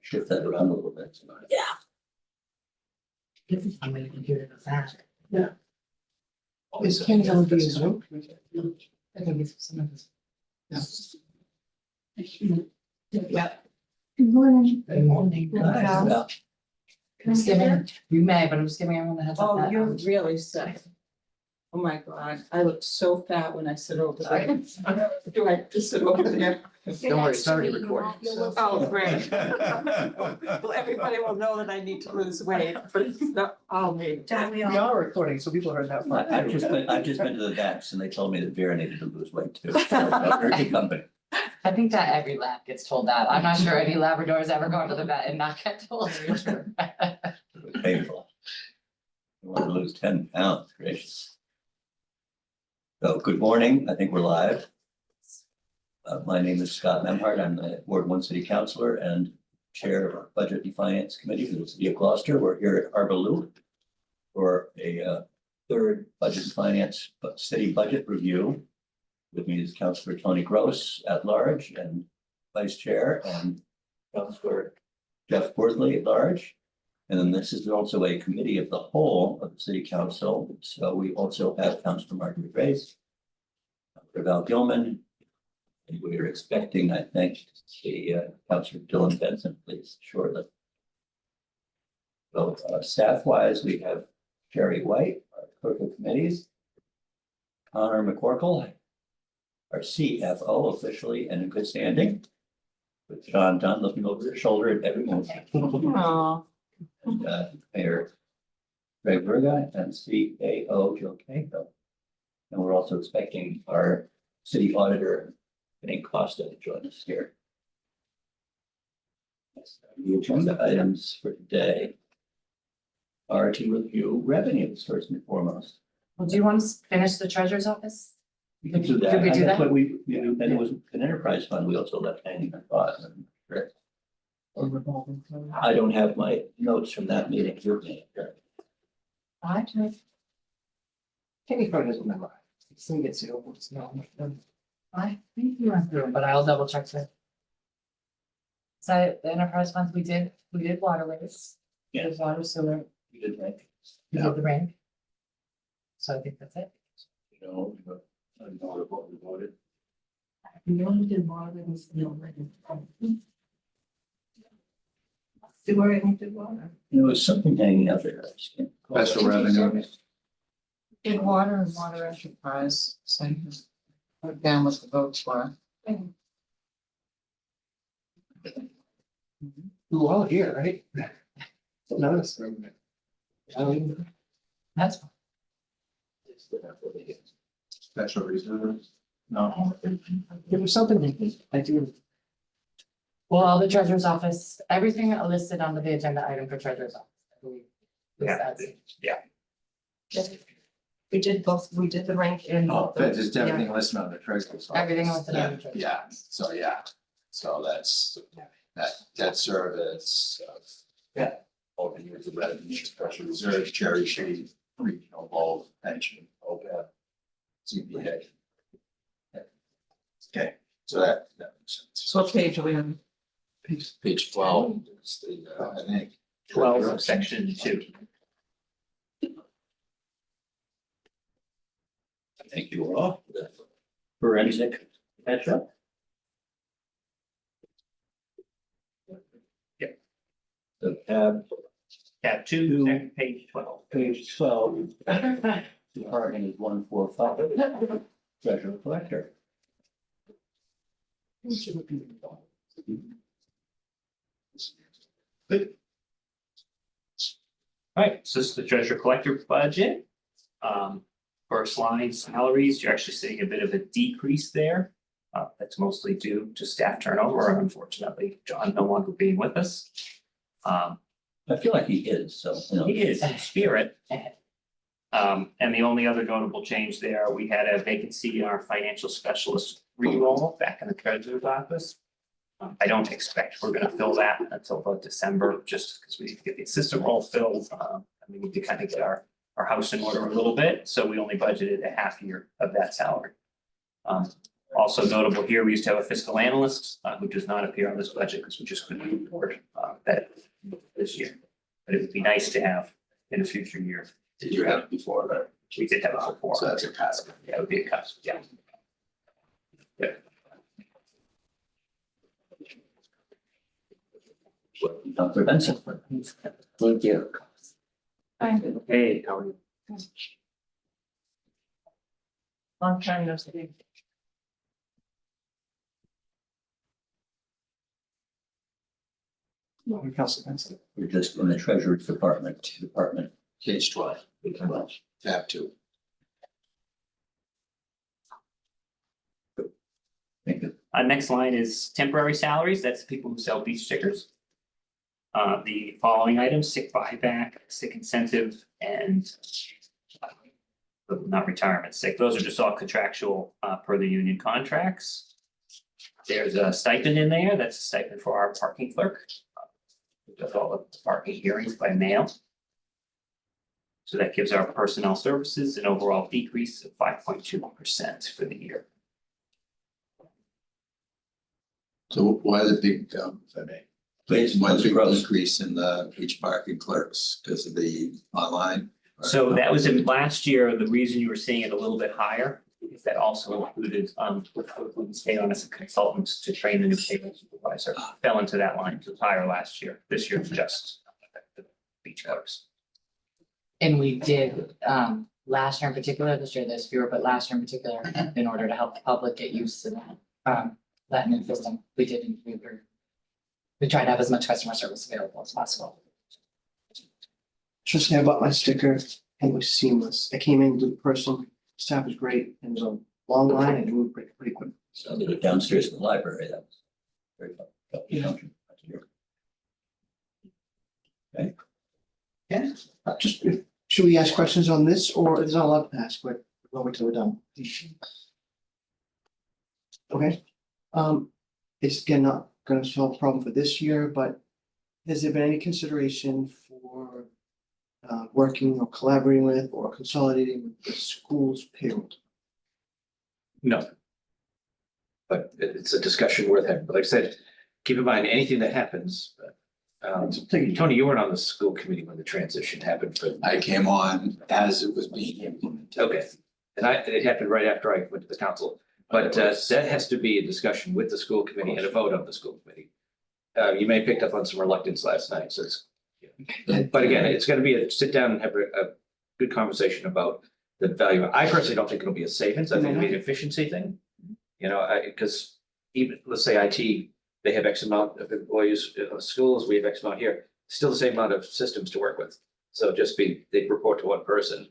shift that around a little bit tonight. I'm gonna computer to fast. Is Ken gonna be a Zoom? I think it's some of this. Yeah. Good morning. Good morning. Yeah. I'm just giving, you may, but I'm just giving everyone the heads up. Oh, that, you're um, really sick. Oh my God, I look so fat when I sit over there. Do I just sit over there? Don't worry, it's already recorded. So. Oh, great. Well, everybody will know that I need to lose weight, but it's not all me. We are recording, so people heard that. I've just been to the vets and they told me that Vera needed to lose weight too. So, they're a good company. I think that every lab gets told that. I'm not sure any Labradors ever gone to the vet and not get told. It was painful. I want to lose 10 pounds, gracious. So good morning, I think we're live. My name is Scott Memhard. I'm the Ward 1 City Councilor and Chair of our Budget and Finance Committee for the City of Gloucester. We're here at Harbor Loop for a third Budget and Finance City Budget Review. With me is Councilor Tony Gross at large and Vice Chair, and Councilor Jeff Worthley at large. And then this is also a committee of the whole of the City Council. So we also have Councilor Margaret Grace, Councilor Val Gilman. And we are expecting, I think, to see Councilor Dylan Benson, please, shortly. So staff-wise, we have Sherry White, our clerk of committees, Connor McCorkle, our CFO officially and in good standing, with John Dunn looking over his shoulder at every moment. Oh, And Mayor Greg Verga and CAO Jill Cahill. And we're also expecting our city auditor, Benny Costa, to join us here. The agenda items for today are to review revenues first and foremost. Well, do you want to finish the treasurer's office? We can do that. Did we do And that's that? what we do. And it was an enterprise fund we also left hanging, I thought. Sure. I don't have my notes from that meeting here. I can, Kenny probably doesn't remember. Some gets it over, it's not. I think we went through, it, but I'll double check that. So the enterprise funds, we did waterways. Yeah. There's water sewer, We did make, we did the rank. So I think that's it. you know, I know what we voted. we only did water and still. Sewer and did water. There was something hanging out there. I just can't- Special revenue. Did water and water enterprise, so you just put down what the votes were. We're all here, right? None of us remember. That's fine. Special reserves. No, There was something I do. Well, all the treasurer's office, everything listed on the agenda item for treasurer's office. I believe. We did both, we did the rank and. Oh, but just everything listed on the treasurer's office. Everything listed on the treasurer's. Yeah, so that's that debt service. Yeah. All the years of revenue, special reserves, cherry sheet, regional bulk, pension, OPEB. CPA. Okay, so that makes sense. So what page are we on? Page 12 is the, I think. 12, section 2. Thank you all for the forensic catch up. Yep. So tab 2, second page 12. Page 12. Department is 145. Treasurer collector. Good. All right, so this is the treasurer collector budget. First line salaries, you're actually seeing a bit of a decrease there. That's mostly due to staff turnover, unfortunately, John no longer being with us. I feel like he is, so. You know. He is in spirit. And the only other notable change there, we had a vacancy in our financial specialist re-roll back in the treasurer's office. I don't expect we're gonna fill that until about December, just because we need to get the assistant role filled. And we need to kind of get our house in order a little bit, so we only budgeted a half year of that salary. Also notable here, we used to have a fiscal analyst who does not appear on this budget because we just couldn't afford that this year. But it would be nice to have in a future year. Did you have it before, right? We did have it before. So that's a pass. Yeah, it would be a cut, yeah. Dr. Benson. Thank you. Hey, how are you? Long time no see. Council Benson. We're just in the treasurer's department, Page 12, tab 2. Thank you. Next line is temporary salaries. That's the people who sell beach stickers. The following items, sick buyback, sick incentive, and not retirement sick. Those are just all contractual per the union contracts. There's a stipend in there. That's a stipend for our parking clerk. Who does all the parking hearings by mail. So that gives our personnel services an overall decrease of 5.2% for the year. So why the big, if I may, Please, why the Mr. big Gross. increase in the beach parking clerks because of the online? So that was in last year, the reason you were seeing it a little bit higher is that also included, we stayed on as a consultant to train the new payroll supervisor, fell into that line, it was higher last year. This year it's just the beach clerks. And we did, last year in particular, this year there's fewer, but last year in particular, in order to help the public get used to that new system, we did, we tried to have as much customer service available as possible. Trust me, I bought my sticker and it was seamless. I came in, did the person, staff was great, and it was a long line and it moved pretty quick. So they were downstairs in the library. That was very fun. Okay. Yeah. Just, should we ask questions on this or there's not a lot to ask, but we'll wait till we're done. Okay. It's again not gonna solve the problem for this year, but has there been any consideration for working or collaborating with or consolidating with the school's payroll? No. But it's a discussion worth having. But like I said, keep in mind, anything that happens. Tony, you weren't on the school committee when the transition happened, but I came on as it was being implemented. okay. And it happened right after I went to the council. But that has to be a discussion with the school committee and a vote of the school committee. You may have picked up on some reluctance last night, so it's. But again, it's gonna be a sit down and have a good conversation about the value. I personally don't think it'll be a savings. I think it'll be an efficiency thing. You know, because even, let's say IT, they have X amount of employees, schools, we have X amount here, still the same amount of systems to work with. So just they report to one person.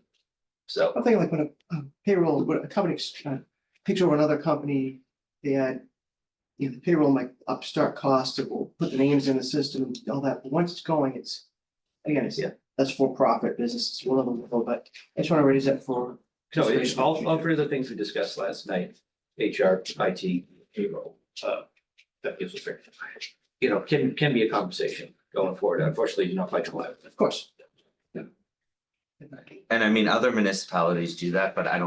So, I'm thinking like when a payroll, when a company picture of another company, they had. You know, the payroll might upstart costs, it will put the names in the system, all that, but once it's going, it's. Again, it's, that's for profit business, it's one of them, but I just want to raise that for. no, it's all three of the things we discussed last night, HR, IT, payroll, that gives us fair. You know, can be a conversation going forward. Unfortunately, not by July. Of course. And I mean, other municipalities do that, but I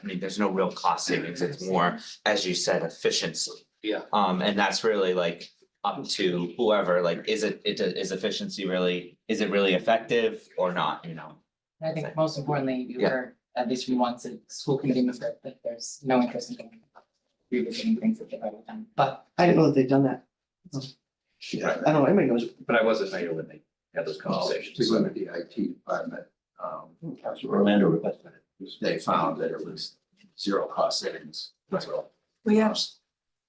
mean, there's no real cost savings. It's more, as you said, efficiency. Yeah. And that's really like up to whoever, like, is efficiency really, is it really effective or not, you know? And I think most importantly, you Yeah. heard, at least from once, the school committee was that there's no interest in revisiting things that they've already done, but. I didn't know that they've done that. Yeah. I don't know, anybody knows. But I wasn't mayor when they had those conversations. We went to the IT department, Councilor Orlando requested it. they found that it was zero cost savings. So, We have,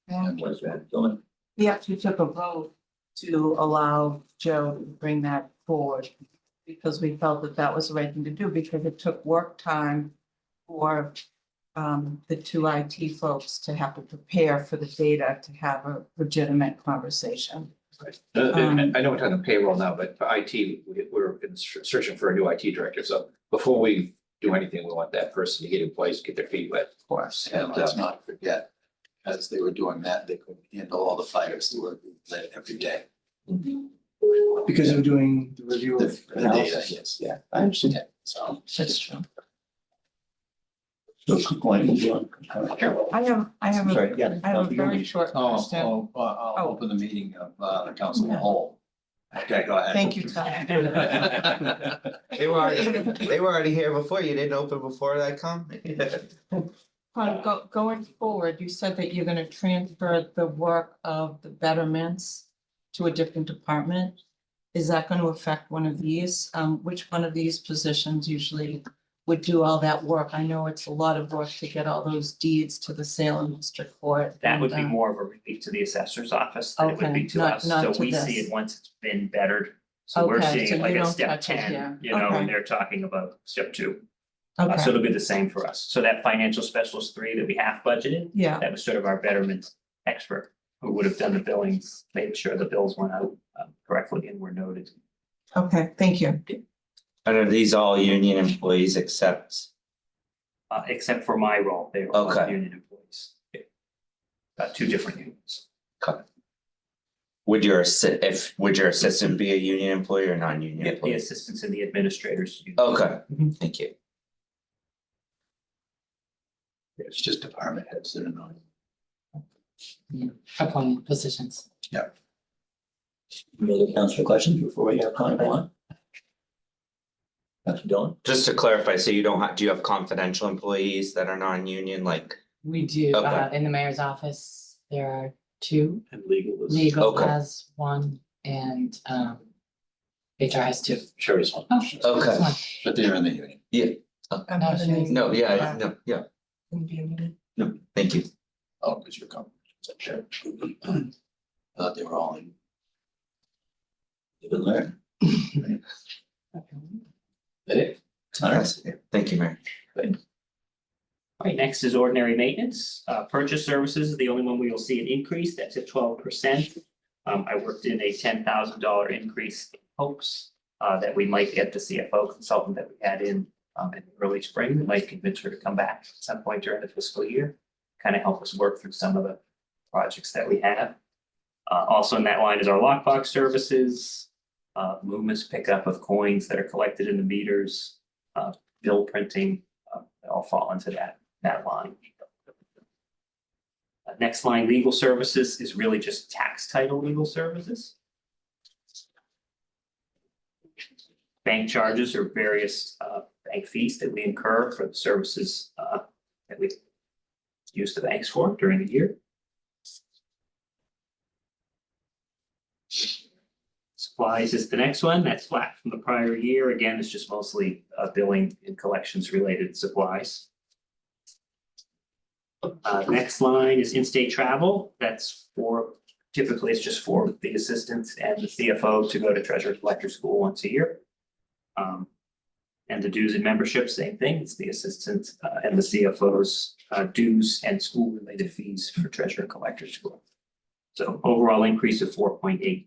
And what is that doing? we actually took a vote to allow Joe to bring that forward. Because we felt that that was the right thing to do, because it took work time for the two IT folks to have to prepare for the data to have a legitimate conversation. I know we're talking payroll now, but for IT, we're searching for a new IT director. So before we do anything, we want that person to get in place, get their feet wet. of course, and let's not forget, as they were doing that, they could handle all the fires that were lit every day. Because they're doing the review The of the data, analysis. yes. Yeah, I understand. So. That's true. Good point. I have I'm sorry, yeah. I have a very short question. I'll open the meeting of the council of the whole. Okay, go ahead. Thank you, Tom. They were already here before, you didn't open before that comment? Going forward, you said that you're gonna transfer the work of the betterments to a different department. Is that gonna affect one of these? Which one of these positions usually would do all that work? I know it's a lot of work to get all those deeds to the Salem District Court. That would be and, more of a relief to the assessor's office than it would be Okay, to not- us. not So to we see this. it once it's been bettered. So we're Okay, seeing so it like you at don't step touch it 10, here. you know, Okay. and they're talking about step 2. So Okay, it'll be the same for us. So that financial specialist 3 that we have budgeted, yeah, that was sort of our betterment expert who would have done the billings, made sure the bills went out correctly and were noted. okay, thank you. And are these all union employees except, Except for my role, they were all Okay. union employees. Yeah. 2 different unions. would your assistant be a union employee or non-union Yep, the employee? assistants and the administrators. Okay, Mhm. thank you. It's just department heads that are not. Appointed positions. Any other council questions before we have time on? Councilor Dillon? Just to clarify, so you don't have, do you have confidential employees that are non-union, like, We do, Okay. in the mayor's office, there are 2. And legal is. Legal Okay. has 1 and HR has 2. Sherry's one, Oh, Okay. that's one. but they're in the union. I'm No, not she needs- no, yeah, no, yeah, thank you. Oh, because you're coming. Sure. Thought they were all in. You can learn. All right, thank you, Mayor. All right, next is ordinary maintenance. Purchase services is the only one we will see an increase. That's at 12%. I worked in a $10,000 increase in hopes that we might get the CFO consultant that we had in early spring. We might convince her to come back at some point during the fiscal year, kind of help us work through some of the projects that we have. Also in that line is our lockbox services, movements, pickup of coins that are collected in the meters, bill printing, they all fall into that line. Next line, legal services is really just tax title legal services. Bank charges or various bank fees that we incur for the services that we use the banks for during the year. Supplies is the next one. That's flat from the prior year. Again, it's just mostly billing and collections related supplies. Next line is in-state travel. That's for, typically it's just for the assistants and the CFO to go to treasurer collector school once a year. And the dues and membership, same thing. It's the assistant and the CFO's dues and school related fees for treasurer collector school. So overall increase of 4.8%.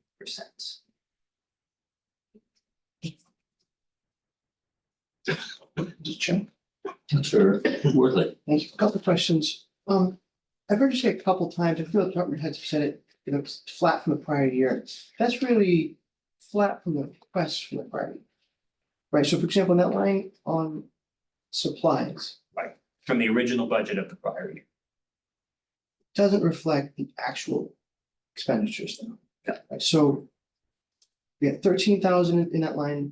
Just check. Councilor Worthley? Thank you. A couple of questions. I've heard you say a couple of times, I feel the department heads have said it, it's flat from the prior year. That's really flat from the request from the prior year. Right, so for example, in that line on supplies, From the original budget of the prior year. doesn't reflect the actual expenditures though. Yeah. Right, so we have 13,000 in that line,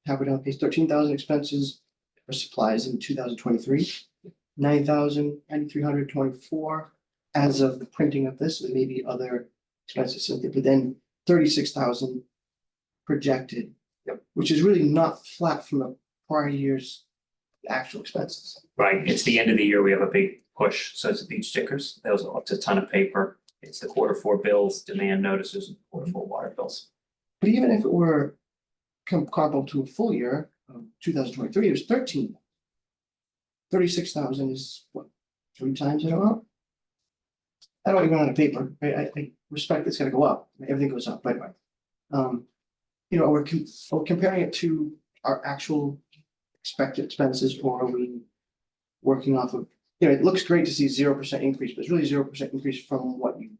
halfway down page, 13,000 expenses for supplies in 2023. 9,324 as of the printing of this, and maybe other expenses, but then 36,000 projected. Which is really not flat from the prior year's actual expenses. Right, it's the end of the year, we have a big push, so it's the beach stickers, those are it's a ton of paper. It's the Q4 bills, demand notices, and Q4 water bills. But even if it were comparable to a full year of 2023, it was 13. 36,000 is what, 3 times that amount? I don't even on a paper, right? I respect it's gonna go up, everything goes up, but you know, we're comparing it to our actual expected expenses, or are we working off of, you know, it looks great to see 0% increase, but it's really 0% increase from what you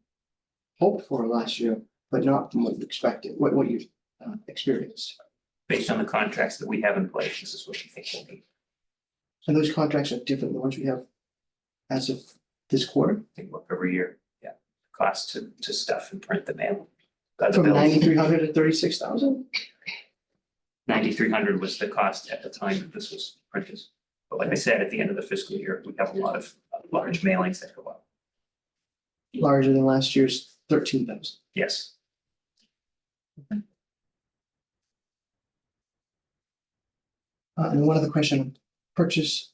hoped for last year, but not from what you expected, what you experienced. Based on the contracts that we have in place, this is what we think we'll need. And those contracts are different than the ones we have as of this quarter, They go up every year, yeah. Cost to stuff and print the mail. The from bills. 9,300 to 36,000. 9,300 was the cost at the time that this was printed. But like I said, at the end of the fiscal year, we have a lot of large mailings that go up. Larger than last year's 13,000. Yes, And one other question, purchase,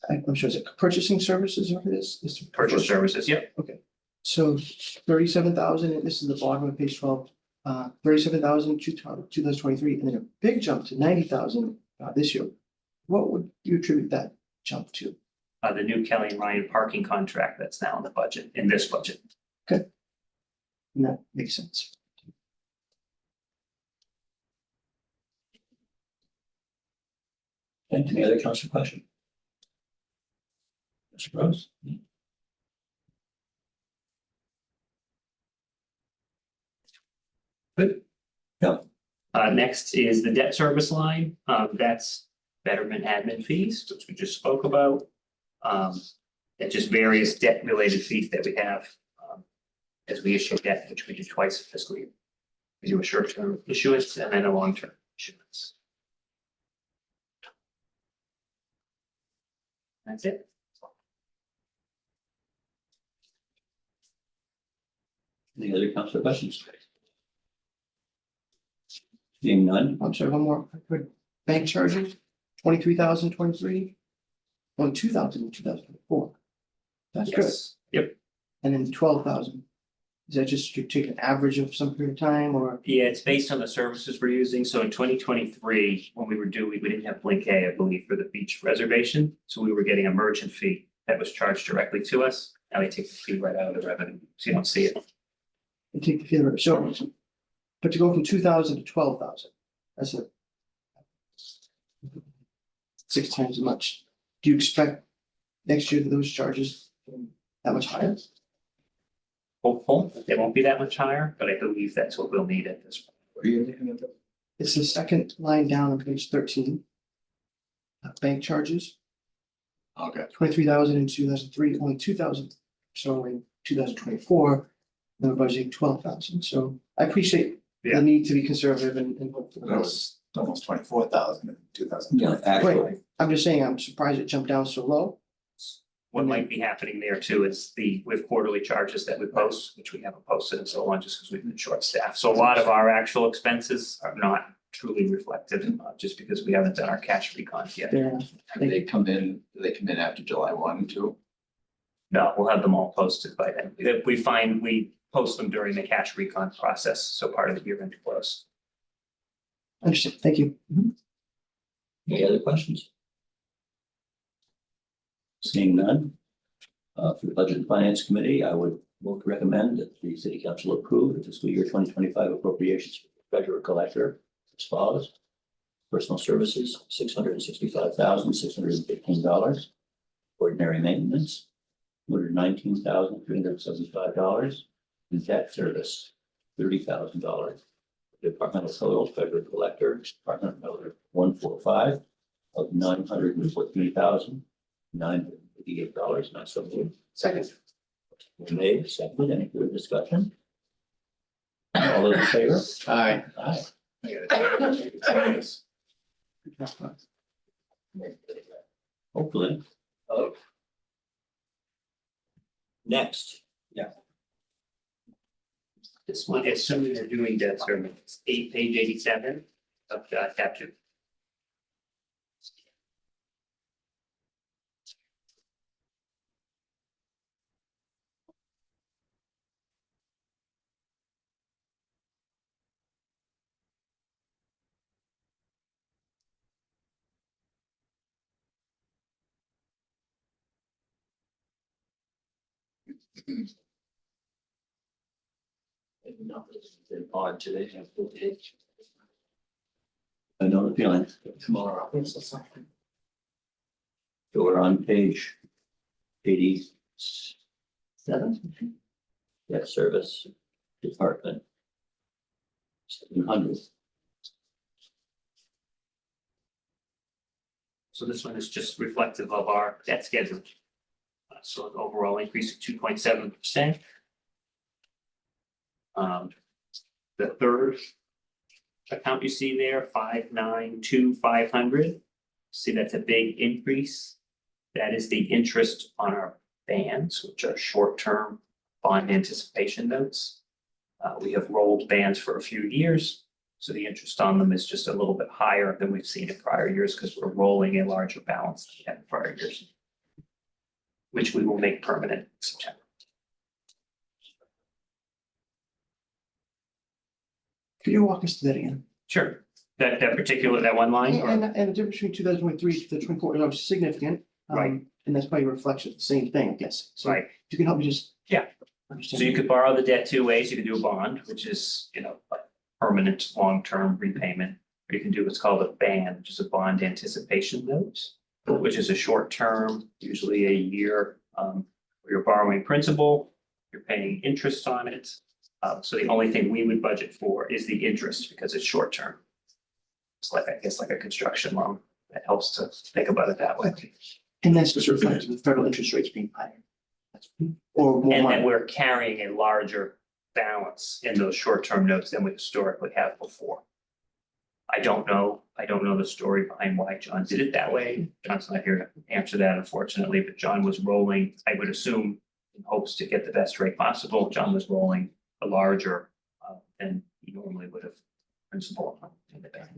I'm sure, is it purchasing services or this? purchase services, yep. So 37,000, and this is the bottom of page 12, 37,000, 2023, and then a big jump to 90,000 this year. What would you attribute that jump to? The new Kelly and Ryan parking contract that's now in the budget, in this budget. And that makes sense. And any other council question? Mr. Rose? Good. Yeah. Next is the debt service line. That's betterment admin fees, which we just spoke about. And just various debt related fees that we have. As we issue debt, which we do twice a fiscal year. We do a short-term issuance and then a long-term issuance. That's it. Any other council questions? Seeing none, I'm sorry, one more, quick. Bank charges, 23,000, 23, only 2,000 in 2024. That's good. Yes. Yep. And then 12,000. Is that just you take an average of some period of time or? Yeah, it's based on the services we're using. So in 2023, when we were due, we didn't have Blink A, I believe, for the beach reservation. So we were getting a merchant fee that was charged directly to us. Now they take the fee right out of the revenue, so you don't see it. You take the fee, so, but to go from 2,000 to 12,000, that's a 6 times as much. Do you expect next year that those charges that much higher? Hopeful, they won't be that much higher, but I believe that's what we'll need at this point. What are you looking at? It's the second line down on page 13. Bank charges, Okay. 23,000 in 2003, only 2,000, so in 2024, they were budgeting 12,000. So I appreciate Yeah. the need to be conservative and hope for the That best. was almost 24,000 in 2000. yeah, actually, I'm just saying, I'm surprised it jumped down so low. What might be happening there too is with quarterly charges that we post, which we haven't posted in so long, just because we've been short staffed. So a lot of our actual expenses are not truly reflected, just because we haven't done our cash recons yet. Fair enough. Do they come in after July 1 too? No, we'll have them all posted by then. If we find, we post them during the cash recon process, so part of the year end close. Understood. Thank you. any other questions? Seeing none. For the Budget and Finance Committee, I would vote to recommend that the city council approve the fiscal year 2025 appropriations for treasurer collector as follows. Personal services, $665,615. Ordinary maintenance, $219,375. And debt service, $30,000. Departmental total, treasurer collector, department number 145 of $914,988. Not so moved. Second. Made, seconded, any further discussion? All those in favor? Aye. Aye. Hopefully. Oh. Next, This one, assuming they're doing debt service, it's page 87 of tab 2. odd today. I know the feeling. Tomorrow. So we're on page 87. Debt service department. 700. So this one is just reflective of our debt schedule. So an overall increase of 2.7%. The third account you see there, 592,500. See, that's a big increase. That is the interest on our bands, which are short-term bond anticipation notes. We have rolled bands for a few years, so the interest on them is just a little bit higher than we've seen in prior years because we're rolling a larger balance than we had in prior years, which we will make permanent in September. Could you walk us through that again? Sure. That particular, that one line, or- And the difference between 2023 to 24 is obviously significant. Right. And that's probably a reflection of the same thing, I guess. So right? if you can help me just. Yeah. Understand. So you could borrow the debt two ways. You can do a bond, which is, a permanent, long-term repayment. Or you can do what's called a band, which is a bond anticipation note, which is a short term, usually a year, where you're borrowing principal, you're paying interest on it. So the only thing we would budget for is the interest because it's short term. It's like, I guess, like a construction loan. That helps to think about it that way. And that's just reflective of federal interest rates being higher. Or more And money. then we're carrying a larger balance in those short-term notes than we historically have before. I don't know the story behind why John did it that way. John's not here to answer that, unfortunately, but John was rolling, I would assume, in hopes to get the best rate possible. John was rolling a larger than he normally would have principal in the bank.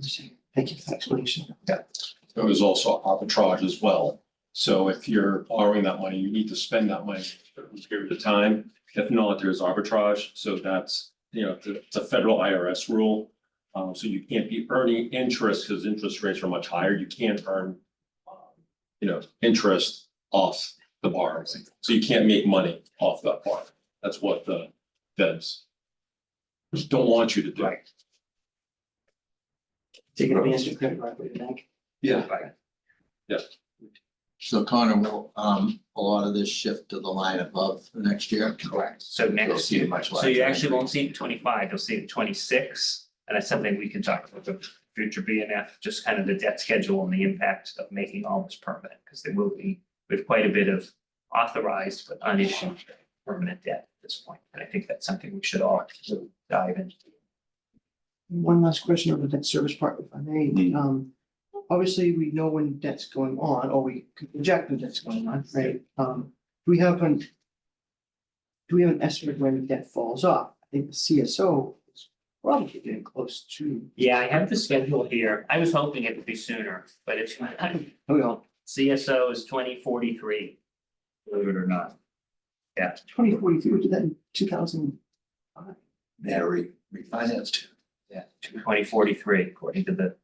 Thank you for that explanation. There was also arbitrage as well. So if you're borrowing that money, you need to spend that money for a period of time. If not, there's arbitrage. So that's, it's a federal IRS rule. So you can't be earning interest because interest rates are much higher. You can't earn, interest off the borrowing. So you can't make money off that borrowing. That's what the feds don't want you to do. Right. Taking advantage of credit card with the bank. Yeah. Right. So Connor, will a lot of this shift to the line above for next year? Correct. So You'll next see a year, much so you larger actually won't increase. see the 25, you'll see the 26. And that's something we can talk about the future BNF, just kind of the debt schedule and the impact of making all this permanent, because there will be, we have quite a bit of authorized but unissued permanent debt at this point. And I think that's something we should all dive into. One last question on the debt service part, if I may. Obviously, we know when debt's going on, or we could project when debt's going on, right? Do we have an estimate when the debt falls off? I think the CSO is probably getting close to. Yeah, I have the schedule here. I was hoping it would be sooner, but it's Oh, yeah, CSO is 2043, believe it or not. 2043, we did that in 2005. Yeah, refinanced. Yeah, 2043, according to the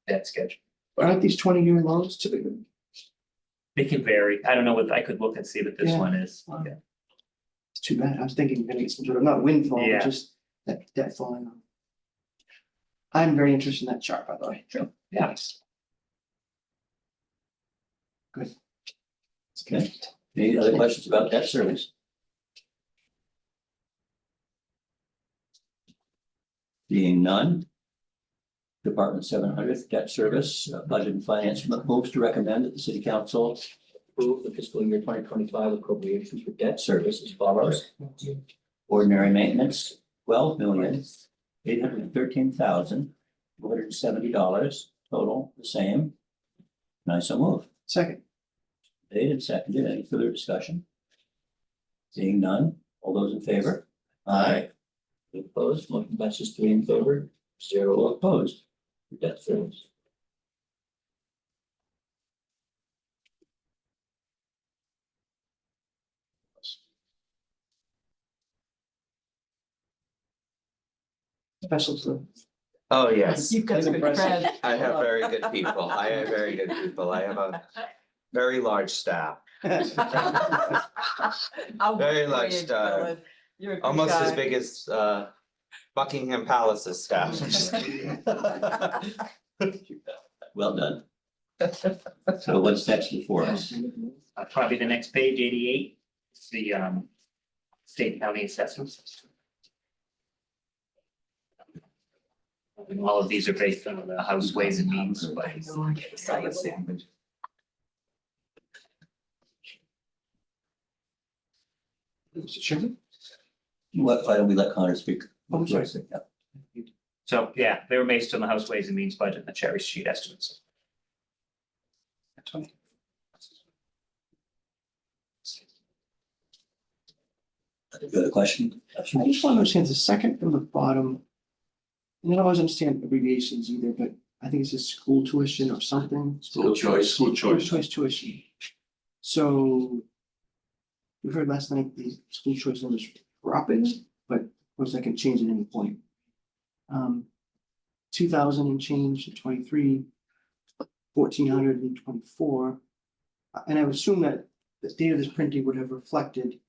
debt schedule. Aren't these 20-year loans typically? They can vary. I don't know what, I could look and see what this Yeah. one is. Wow. Yeah. It's too bad. I was thinking we're gonna get some sort of, not windfall, Yeah. but just that debt falling off. I'm very interested in that chart, by the way. Sure. Yeah. Okay, any other questions about debt service? Being none. Department 700 debt service, budget and finance moves to recommend that the city council approve the fiscal year 2025 appropriations for debt service as follows. Ordinary maintenance, $12,813,270, total the same. And I so move. Second, Made and seconded. Any further discussion? Seeing none, all those in favor? Aye. Any opposed? Motion passes 3 in favor, 0 opposed. For debt service. special to Oh, yes. You've got good friends. I have very good people. I have very good people. I have a very large staff, I'll Very work large for you, star. Dylan. You're a good almost as guy. big as Buckingham Palace's staff. Well done. So what's next before us? Probably the next page, 88, is the state county assessments. And all of these are based on the House Ways and Means, but I know, I'm excited. Mr. Chairman? Why don't we let Connor speak? Oh, I'm sorry. Yeah. So, yeah, they were based on the House Ways and Means budget and the cherry sheet estimates. That's fine. You got a question? I just want to understand the second from the bottom. And I don't always understand abbreviations either, but I think it's a school tuition or something. School choice. School School choice. choice tuition. So we heard last night the school choice numbers were up in, but of course that can change at any point. 2,000 and change in 23, 1,400 in 24. And I would assume that the date of this printing would have reflected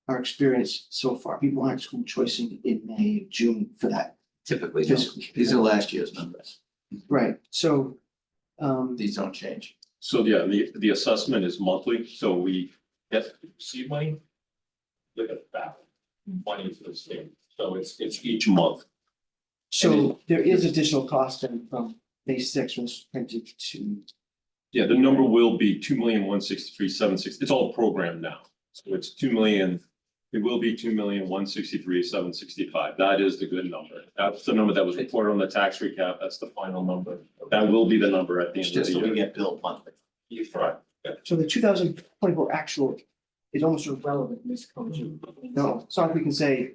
our experience so far. People aren't school choicing in May, June for that Typically, no. fiscal. These are last year's numbers. Right, so, These don't change. So yeah, the assessment is monthly, so we get seed money. Look at that, money for the state, so it's each month. so there is additional cost then from May 6th when it's printed to, Yeah, the number will be 2,163,760. It's all programmed now. So it's 2,000,000, it will be 2,163,765. That is the good number. That's the number that was reported on the tax recap. That's the final number. That will be the number at the It's end of just the that we year. get billed monthly. Right. so the 2024 actual is almost irrelevant in this code. No, it's not like we can say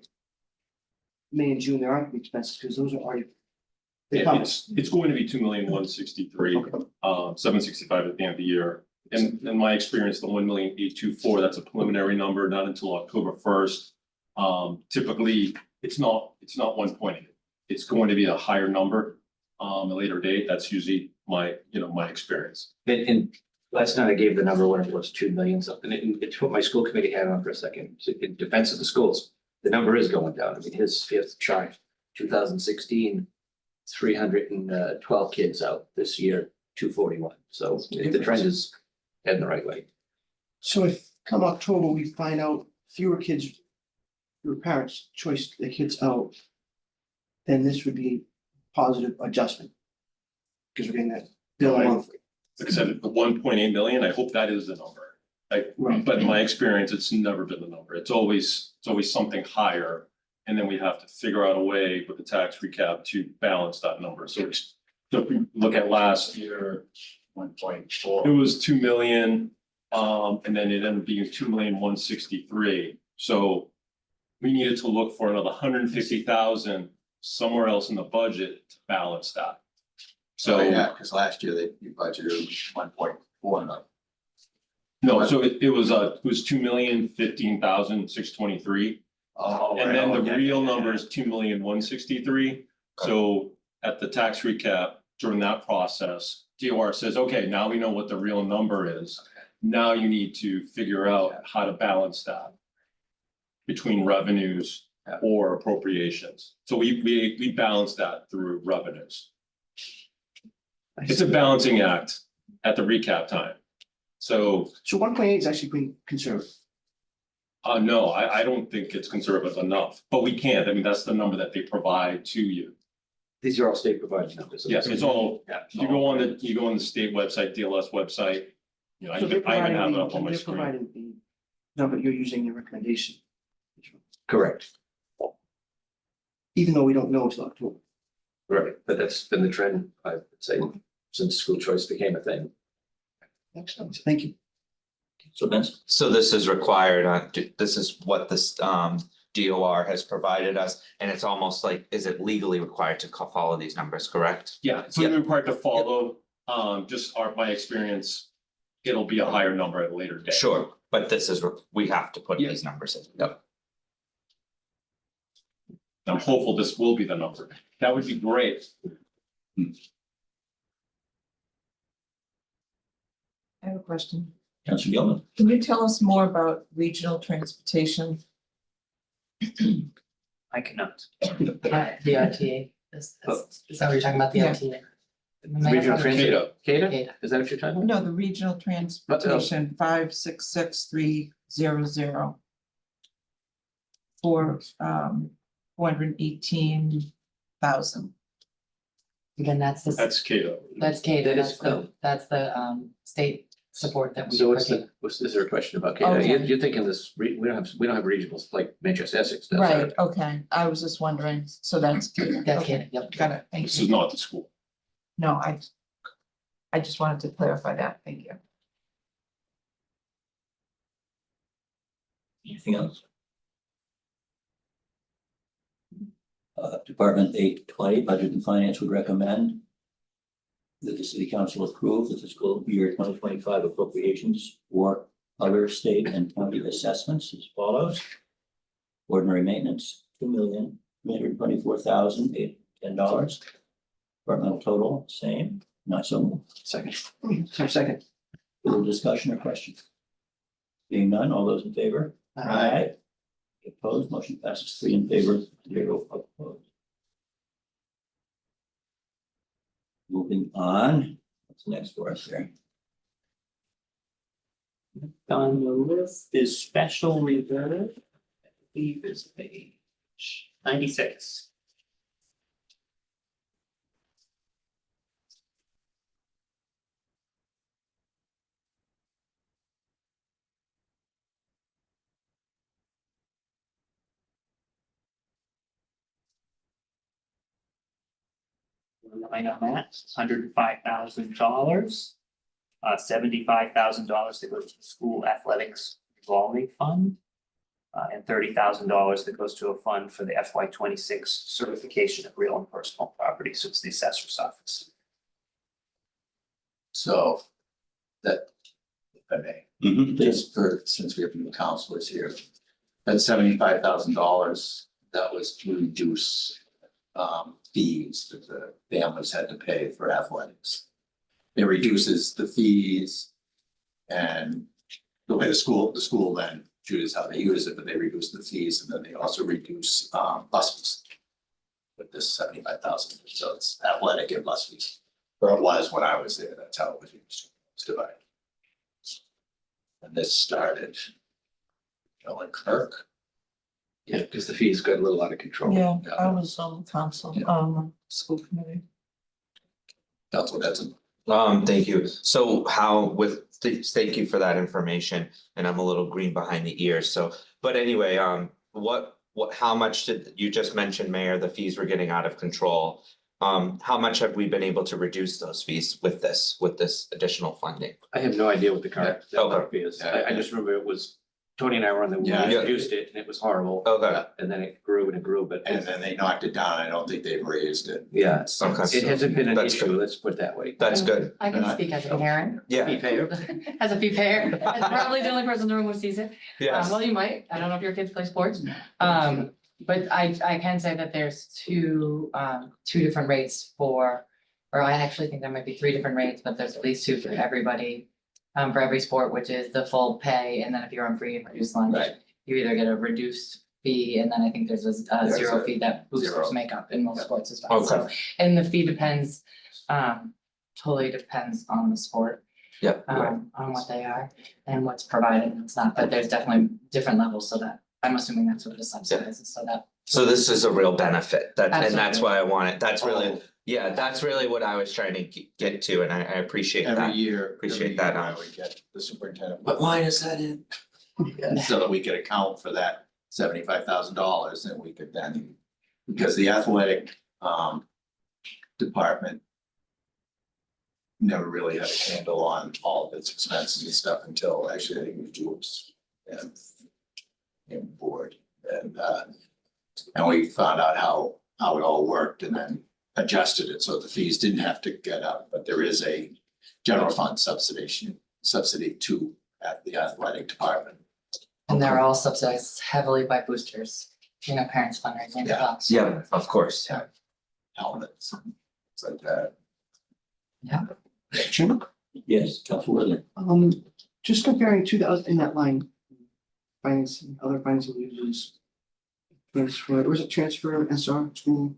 May and June, there aren't the expenses because those are already. they Yeah, come. it's going to be 2,163,765 at the end of the year. And in my experience, the 1,824,000, that's a preliminary number, not until October 1st. Typically, it's not 1.8. It's going to be a higher number, a later date. That's usually my experience. And last night I gave the number when it was 2 million something, and it's what my school committee had on for a second, so in defense of the schools. The number is going down. I mean, his chart, 2016, 312 kids out this year, 241. So the trend is heading the right way. So if come October, we find out fewer kids, fewer parents choice their kids out, then this would be positive adjustment. Because we're getting that bill Right. monthly. Like I said, the 1.8 million, I hope that is the number. Right. But in my experience, it's never been the number. It's always something higher. And then we have to figure out a way with the tax recap to balance that number. So if we look at last year, 1.4. it was 2 million, and then it ended up being 2,163,000. So we needed to look for another 150,000 somewhere else in the budget to balance that. So, So, yeah, because last year you budgeted 1.4 million. no, so it was 2,015,623. Oh, And then the yeah, real yeah, number is 2,163,000. So at the tax recap during that process, DOR says, okay, now we know what the real number is. Now you need to figure out how to balance that between revenues or appropriations. So we balance that through revenues. It's a balancing act at the recap time. So, So 1.8 is actually pretty conservative. no, I don't think it's conservative enough, but we can't. I mean, that's the number that they provide to you. These are all state provided numbers. Yes, it's all, Yeah. you go on the state website, DLS website. You know, I So they're even have providing it up on my they're screen. providing the number you're using your recommendation, Correct, even though we don't know till October. right, but that's been the trend, I would say, since school choice became a thing. Excellent, thank you. So Vince, So this is required, this is what this DOR has provided us, and it's almost like, is it legally required to follow these numbers, correct? Yeah, it's really required to follow, just my experience. It'll be a higher number at a later date. Sure, but this is, we have to put Yeah. these numbers in. Yep. I'm hopeful this will be the number. That would be great. I have a question. Councilor Gilman. Can you tell us more about regional transportation? I cannot. The RTA, is that what you're talking about, the Yeah. RTA? Regional transit, Cato, CATA, Data. is that what you're talking about? No, the regional transportation 566,300. For 418,000. Again, that's the, that's Cato. that's Kate, That is- that's the state support that we. So put is there a question about, Okay. you're thinking this, we don't have regionals like Manchester Essex does. Right, okay, I was just wondering, so that's. in. That's okay, it, yep. Got it, thank This is you. not the school. No, I just wanted to clarify that, thank you. Anything else? Department 820, Budget and Finance would recommend that the city council approve the fiscal year 2025 appropriations for other state and county assessments as follows. Ordinary maintenance, $2,324,810. Departmental total, same, not so moved. Second. Second. Further discussion or questions? Being none, all those in favor? Aye. Opposed, motion passes 3 in favor, 0 opposed. Moving on, what's next for us here? On the list is special reserve. I believe is page 96. Line on that, $105,000. $75,000 that goes to the school athletics revolving fund. And $30,000 that goes to a fund for the FY26 certification of real and personal property, so it's the assessor's office. So that, if I may, Please. just for, since we have new counselors here, that $75,000, that was to reduce fees that the families had to pay for athletics. It reduces the fees and the way the school then chooses how they use it, but they reduce the fees and then they also reduce bus fees with this 75,000. So it's athletic and bus fees. Or it was when I was there, that's how it was used, it's divided. And this started, Ellen Kirk. Yeah, because the fees got a little out of control. Yeah, I was on the council, school committee. That's what that's. Thank you. So how thank you for that information, and I'm a little green behind the ears, so, but anyway, how much did, you just mentioned, Mayor, the fees were getting out of control. How much have we been able to reduce those fees with this additional funding? I have no idea what the current Okay. fee is. I just remember it was, Tony and I were on the, we Yeah. introduced it and it was horrible. Okay. And then it grew and it grew, but And then they knocked it down. I don't think they've raised it. yeah, Okay. it hasn't been an That's issue, good. let's put it that way. That's good. I can speak as a parent, Yeah, as a fee payer, as probably the only person in the room who sees it. yes. Well, you might, I don't know if your kids play sports. But I can say that there's two different rates for, or I actually think there might be 3 different rates, but there's at least 2 for everybody. For every sport, which is the full pay, and then if you're on free and reduced lunch, Right. you either get a reduced fee, and then I think there's a There's zero a fee that boosters zero. make up in most sports as well. So, Okay. and the fee depends, totally depends on the sport. Yep, right. On what they are and what's provided and what's not, but there's definitely different levels, so that, I'm assuming that's what it is subsidizes, so that. So this is a real benefit, and that's Absolutely. why I want it, that's really, Oh. yeah, that's really what I was trying to get to, and I appreciate Every that. year. Appreciate every that, year I would get the superintendent, what line is that in? So that we could account for that $75,000 and we could then, because the athletic department never really had a handle on all of its expenses and stuff until actually I think it was Jules and board and we found out how it all worked and then adjusted it so the fees didn't have to get up, but there is a general fund subsidy to at the athletic department. And they're all subsidized heavily by boosters, parents fundraising as well. So, Yeah, of course. Helmets, it's like that. Jim, Yes, Council Worthy. just comparing 2,000 in that line. Financing, other financing uses. Transfer, was it transfer SR school?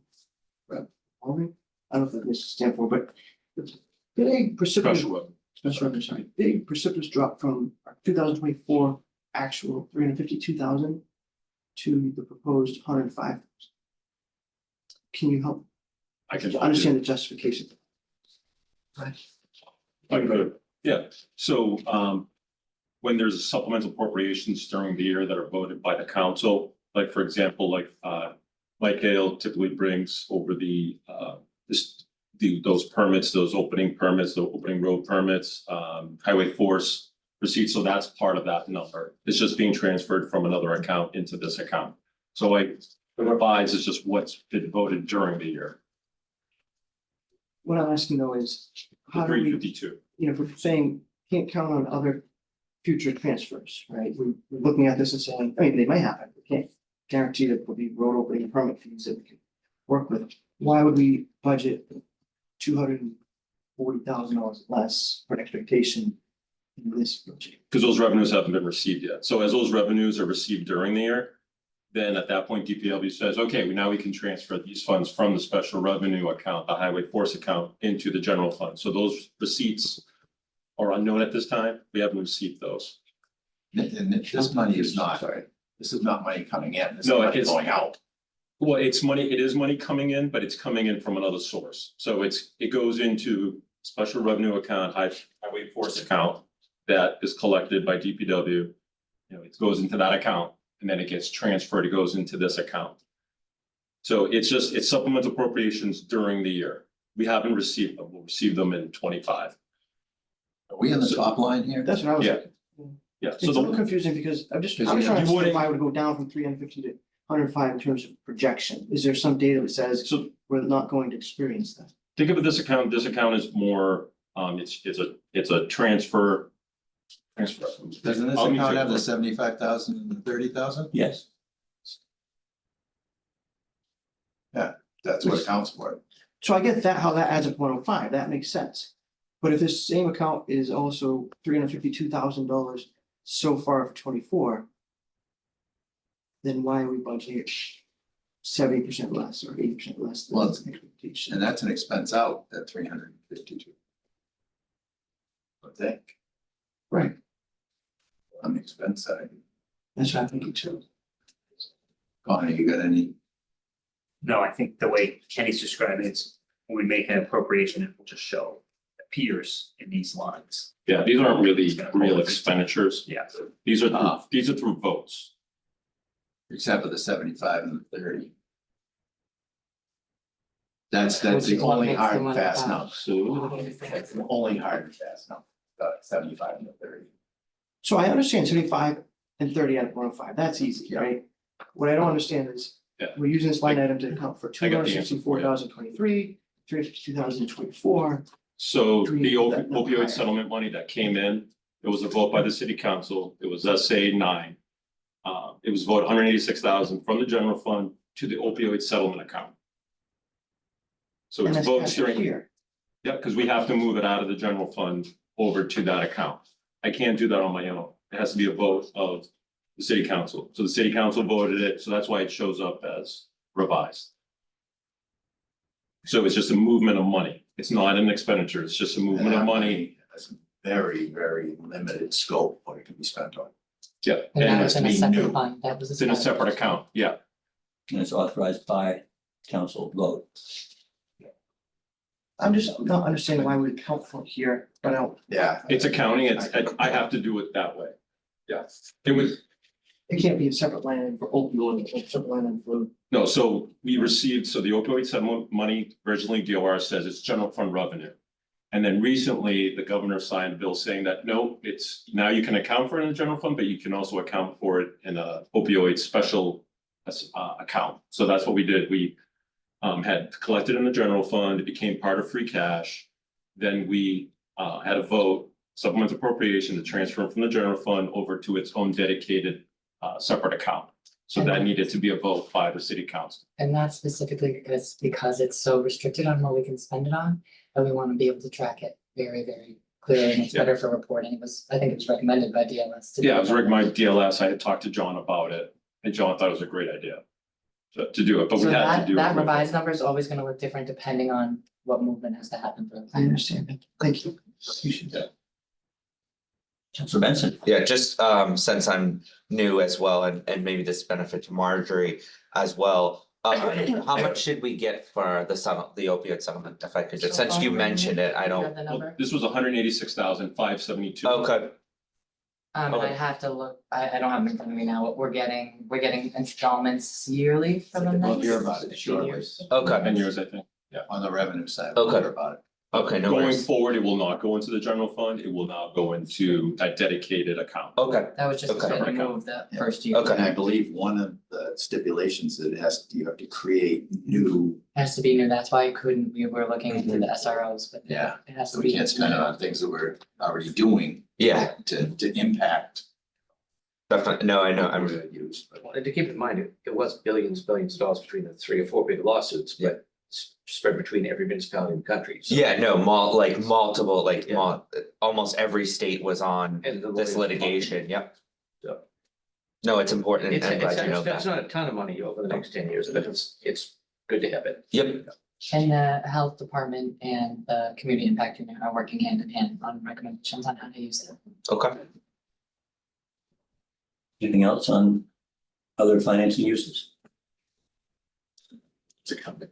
Revolving? I don't know if that makes it stand for, but it's big precipitous. Special revenue, sorry, big precipitous drop from our 2024 actual 352,000 to the proposed 105,000. Can you help I can. understand the justification? I could, So when there's supplemental appropriations during the year that are voted by the council, like for example, like Mike Hale typically brings over those permits, those opening permits, the opening road permits, highway force receipts. So that's part of that number. It's just being transferred from another account into this account. So like the revised is just what's been voted during the year, What I'm asking though is, the how do we, 352. if we're saying can't count on other future transfers, right? We're looking at this and saying, I mean, they might happen. We can't guarantee that there'll be road opening permit fees that we can work with. Why would we budget $240,000 less for an expectation in this budget? Because those revenues haven't been received yet. So as those revenues are received during the year, then at that point, DPW says, okay, now we can transfer these funds from the special revenue account, the highway force account, into the general fund. So those receipts are unknown at this time. We haven't received those. And this money is not, this is not money coming in, this is No, money it's- going out. Well, it is money coming in, but it's coming in from another source. So it goes into special revenue account, highway force account that is collected by DPW. It goes into that account and then it gets transferred, it goes into this account. So it's supplemental appropriations during the year. We haven't received them. We'll receive them in 25. Are we in the top line here? That's what I was. Yeah. Yeah, It's so a little the, confusing because I'm just Because trying you to understand wouldn't- why it would go down from 350 to 105 in terms of projection. Is there some data that says so we're not going to experience that? think of it, this account is more, it's a transfer. Doesn't this Let me account check. have the 75,000 and the 30,000? Yes, That's what accounts for it. So I get that, how that adds up to 105, that makes sense. But if this same account is also $352,000 so far for 24, then why are we budgeting 70% less or 80% less than Well, expectation? And that's an expense out at 352. I think, Right, on the expense side. that's what I'm thinking too. Connie, you got any? No, I think the way Kenny's describing it, it's when we make an appropriation, it will just show appears in these lines. Yeah, these aren't really real expenditures. Yeah. These are through votes. Except for the 75 and the 30. That's the Which is what only makes hard them and fast about- number. That's the only hard and fast number, the 75 and the 30. So I understand 75 and 30 out of 105, that's easy, Yeah. right? What I don't understand is, Yeah. we're using this line item to account for I got the answer for you. 264,023, 352,024. So the That number. opioid settlement money that came in, it was a vote by the city council. It was SA 9. It was voted 186,000 from the general fund to the opioid settlement account. So And it's that's votes cash during, here. yeah, because we have to move it out of the general fund over to that account. I can't do that on my own. It has to be a vote of the city council. So the city council voted it, so that's why it shows up as revised. So it's just a movement of money. It's not an expenditure, it's just a movement of money. That's a very, very limited scope what it can be spent on. Yeah, And that and was in a being separate new. fund, that was. it's in a separate account, yeah. and it's authorized by council vote. I'm just not understanding why we account for it here, but I don't, Yeah. It's accounting, I have to do it that way. Yeah, it was, it can't be a separate line item for opioid, a separate line item for. no, so we received, so the opioid settlement money, originally DOR says it's general fund revenue. And then recently, the governor signed a bill saying that, no, it's, now you can account for it in the general fund, but you can also account for it in a opioid special account. So that's what we did. We had collected in the general fund, it became part of free cash. Then we had a vote, supplemental appropriation to transfer from the general fund over to its own dedicated separate account. So that needed to be a vote by the city council. And that's specifically because it's so restricted on what we can spend it on, and we want to be able to track it very, very clearly, and it's Yeah. better for reporting. I think it was recommended by DLS. to do Yeah, it was that. my DLS. I had talked to John about it, and John thought it was a great idea to do it, but we So had to that, do it. that with- revised number is always gonna look different depending on what movement has to happen for the I plan. understand, thank you. Appreciate that. Councilor Benson, Yeah, just since I'm new as well, and maybe this benefit to Marjorie as well. How much did we get for the opioid settlement, if I could just, since you mentioned it, I You have don't, the Well, number? this was 186,572. okay, I okay. have to look, I don't have it in front of me now, what we're getting installments yearly for the We'll next. hear about it 2 shortly. years. Okay, 10 years, I think. On the revenue side, we'll Okay. hear about it. okay, no Going worries, forward, it will not go into the general fund. It will now go into a dedicated account. okay, That was just Okay. to remove the first year. Okay. And I believe one of the stipulations that you have to create new, Has to be new, that's why I couldn't, we were looking into the SROs, but yeah, it has so to be. we can't spend it on things that we're already doing yeah, to impact. definitely, no, I know, I'm, Use, but And to keep in mind, it was billions of dollars between the 3 or 4 big lawsuits, but it's spread between every municipality in the country. So- yeah, no, multiple, like, Yeah. almost every state was on And the this lawyers- litigation, yep. So- No, it's important, It's, and I'm it's, glad you know it's that, not a ton of money over the next 10 years, but it's good to have it. yep, And the health department and the community impact unit are working hand in hand on recommendations on how to use it. okay. Anything else on other financing uses? it's a company.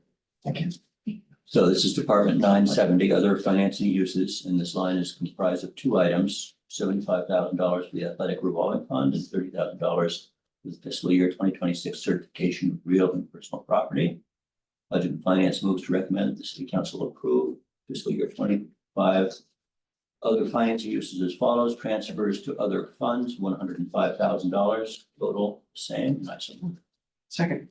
So this is Department 970, other financing uses, and this line is comprised of two items, $75,000 for the athletic revolving fund and $30,000 for the fiscal year 2026 certification of real and personal property. Budget and Finance moves to recommend that the city council approve fiscal year 25 other financing uses as follows: transfers to other funds, $105,000, total same. Nice. Second,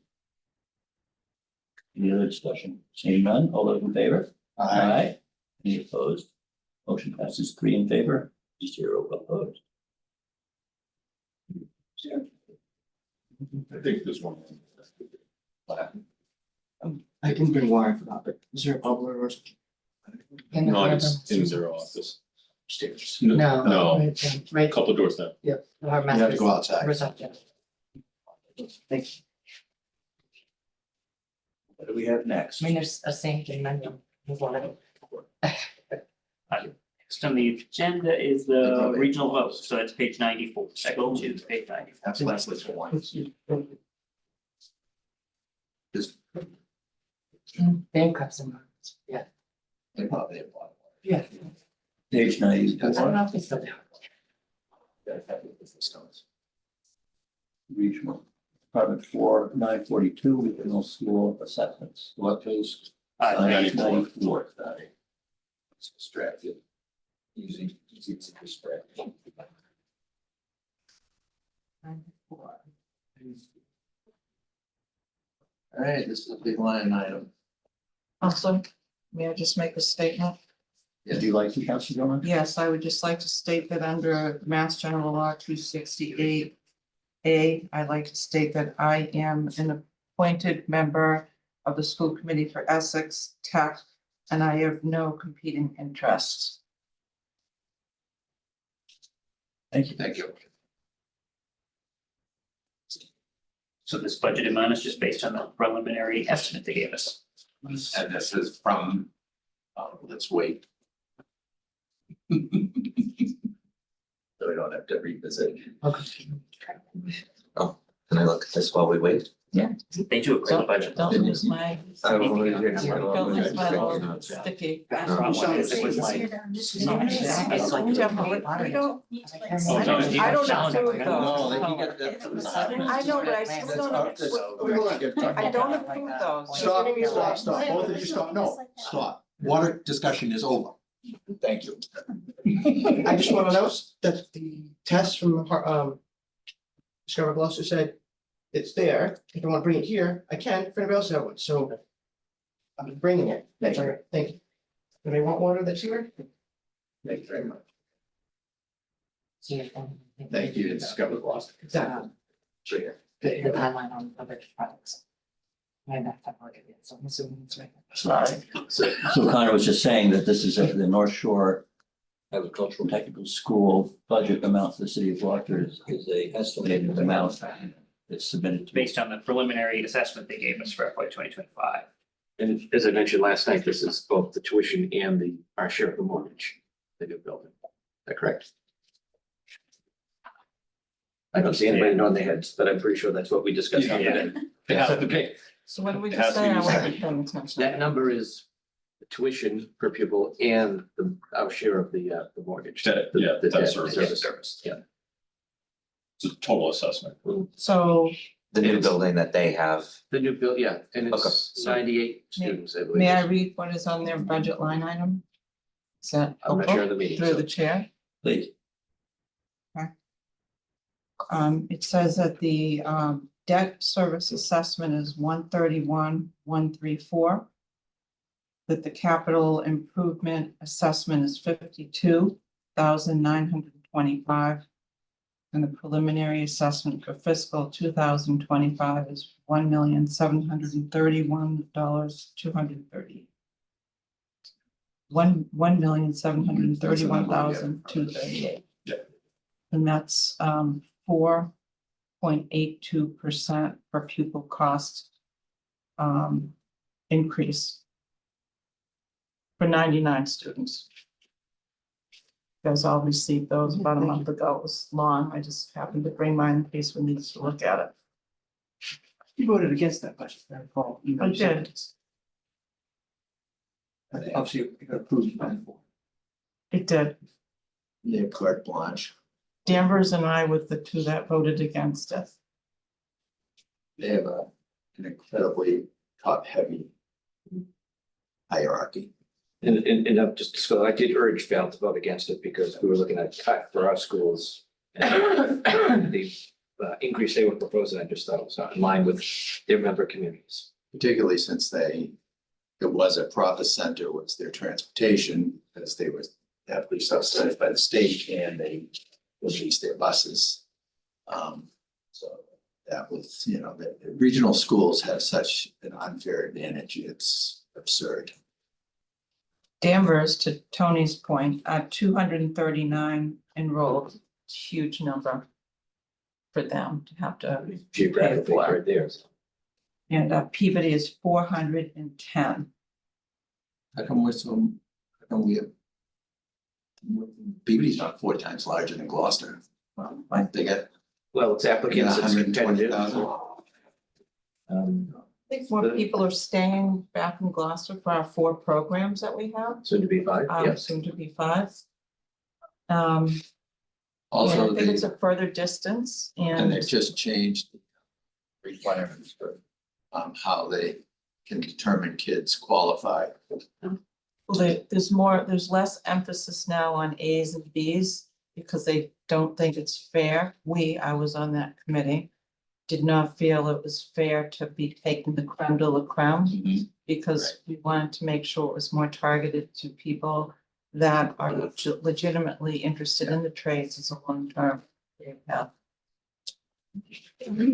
Any other discussion? Seeing none, all those in favor? Any opposed? Motion passes 3 in favor, 0 opposed. I think this one. I didn't bring wire for that, but is there a bubble or something? In the No, it's corner. in their office. Stairs. No. No, Right there, right, couple of doors down. yep. You have to go outside. Reception. Thanks. What do we have next? I mean, there's a sink and menu. Move on. Next on the agenda is the regional vote, so that's page 94. So go to page 94. That's Leslie's one. Just, They have cups and mugs. Yeah. they probably have one. Yeah. Page I don't 94, know if they still do. regional, Department 4, 942, regional school assessments. What page? 94. Sorry. It's distracted. Easy to distract. All right, this is a big line item. Also, may I just make a statement? Do you like to, Councilor Gilman? Yes, I would just like to state that under Mass General Law 268A, I'd like to state that I am an appointed member of the school committee for Essex Tech, and I have no competing interests. Thank you. Thank you. So this budget amount is just based on the preliminary estimate they gave us. And this is from, let's wait. So we don't have to revisit. Okay. Can I look at this while we wait? They do a great budget. Don't lose my. I will read it. Don't lose my little sticky. That's what I wanted, is it was like- It's like- Definitely. We don't- Oh, no, he- I don't approve No, those. they can get that. I know, but I still don't I don't approve those. Stop, both of you stop, no, stop. Water discussion is over. Thank you. I just want to note that the test from Discover Gloucester said it's there. If I want to bring it here, I can. If anybody else has one, so I'm bringing it. Thank you. Thank you. Anybody want water that's here? Thank you very much. Thank you, Discover Gloucester. Exactly. Sure. The timeline on other projects. I have to look at it, so I'm assuming it's right. Sorry. So Connor was just saying that this is the North Shore Agricultural Technical School budget amount for the city of Gloucester is a estimated amount that's submitted to. Based on the preliminary assessment they gave us for FY 2025. And as I mentioned last night, this is both the tuition and our share of the mortgage, the new building. Is that correct? I don't see anybody nodding their heads, but I'm pretty sure that's what we discussed. Yeah. Yeah, okay. So what did we It just has to say? be I wasn't used. paying attention. That number is the tuition per pupil and our share of the mortgage. Debt, The- yeah, the debt debt service. service, yeah. It's a total assessment. So The new building that they have. The new bill, yeah, and Okay. it's 98 students, I believe. may I read what is on their budget line item? Is that I'm not sure of helpful the meeting. through so- the chair? Please. It says that the debt service assessment is 131,134. That the capital improvement assessment is 52,925. And the preliminary assessment for fiscal 2025 is $1,731,230. $1,731,238. Yeah. And that's 4.82% per pupil cost increase for 99 students. You guys all received those about a month ago. It was long. I just happened to bring mine in case we need to look at it. You voted against that budget, I recall. You know, I you said did. it's- Obviously, you got approved by the board. It did. They have carte blanche. Danvers and I were the two that voted against it. They have an incredibly top-heavy hierarchy. And just so I did urge Val to vote against it because we were looking at a cut for our schools. And the increase they were proposing, I just thought was not in line with their member communities. Particularly since it was a profit center, was their transportation, because they were heavily subsidized by the state and they leased their buses. So that was, the regional schools have such an unfair advantage, it's absurd. Danvers, to Tony's point, 239 enrolled, huge number for them to have to. Geographically, for. right there. And Peabody is 410. How come we have? Peabody's not 4 times larger than Gloucester. They got Well, it's applicants, it's competitive. 120,000. I think more people are staying back in Gloucester for our 4 programs that we have, Soon to be 5, yes. soon to be 5. And I Also, think it's a further distance and and they've just changed the requirements for how they can determine kids qualify. there's less emphasis now on As and Bs because they don't think it's fair. I was on that committee, did not feel it was fair to be taking the creme de la creme because we wanted to make sure it was more targeted to people that are legitimately interested in the trades as a long-term career path.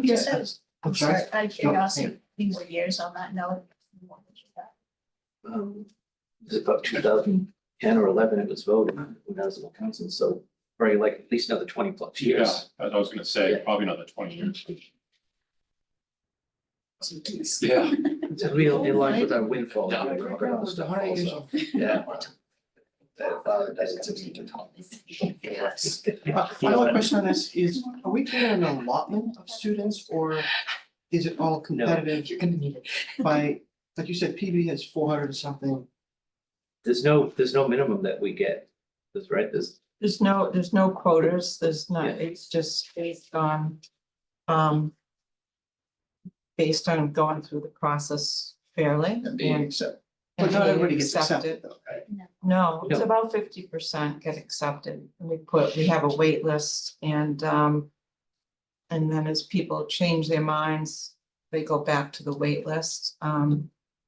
Just I'm sorry? out of curiosity, these are years on that note. It was about 2010 or 11, it was voted when I was in the council, so probably like at least another 20 plus Yeah, years. I was gonna say, probably another 20 years. Yeah. It's real in line with our windfall. Stuff also. Yeah. My only question on this is, are we doing an allotment of students or is it all competitive You're gonna need it. by, like you said, PB has 400 or something? There's no minimum that we get. That's right, There's no quotas, there's not, Yeah. it's just based on going through the process fairly And being and accepted. But not being everybody gets accepted though, right? No, it's No. about 50% get accepted. We have a wait list and then as people change their minds, they go back to the wait list.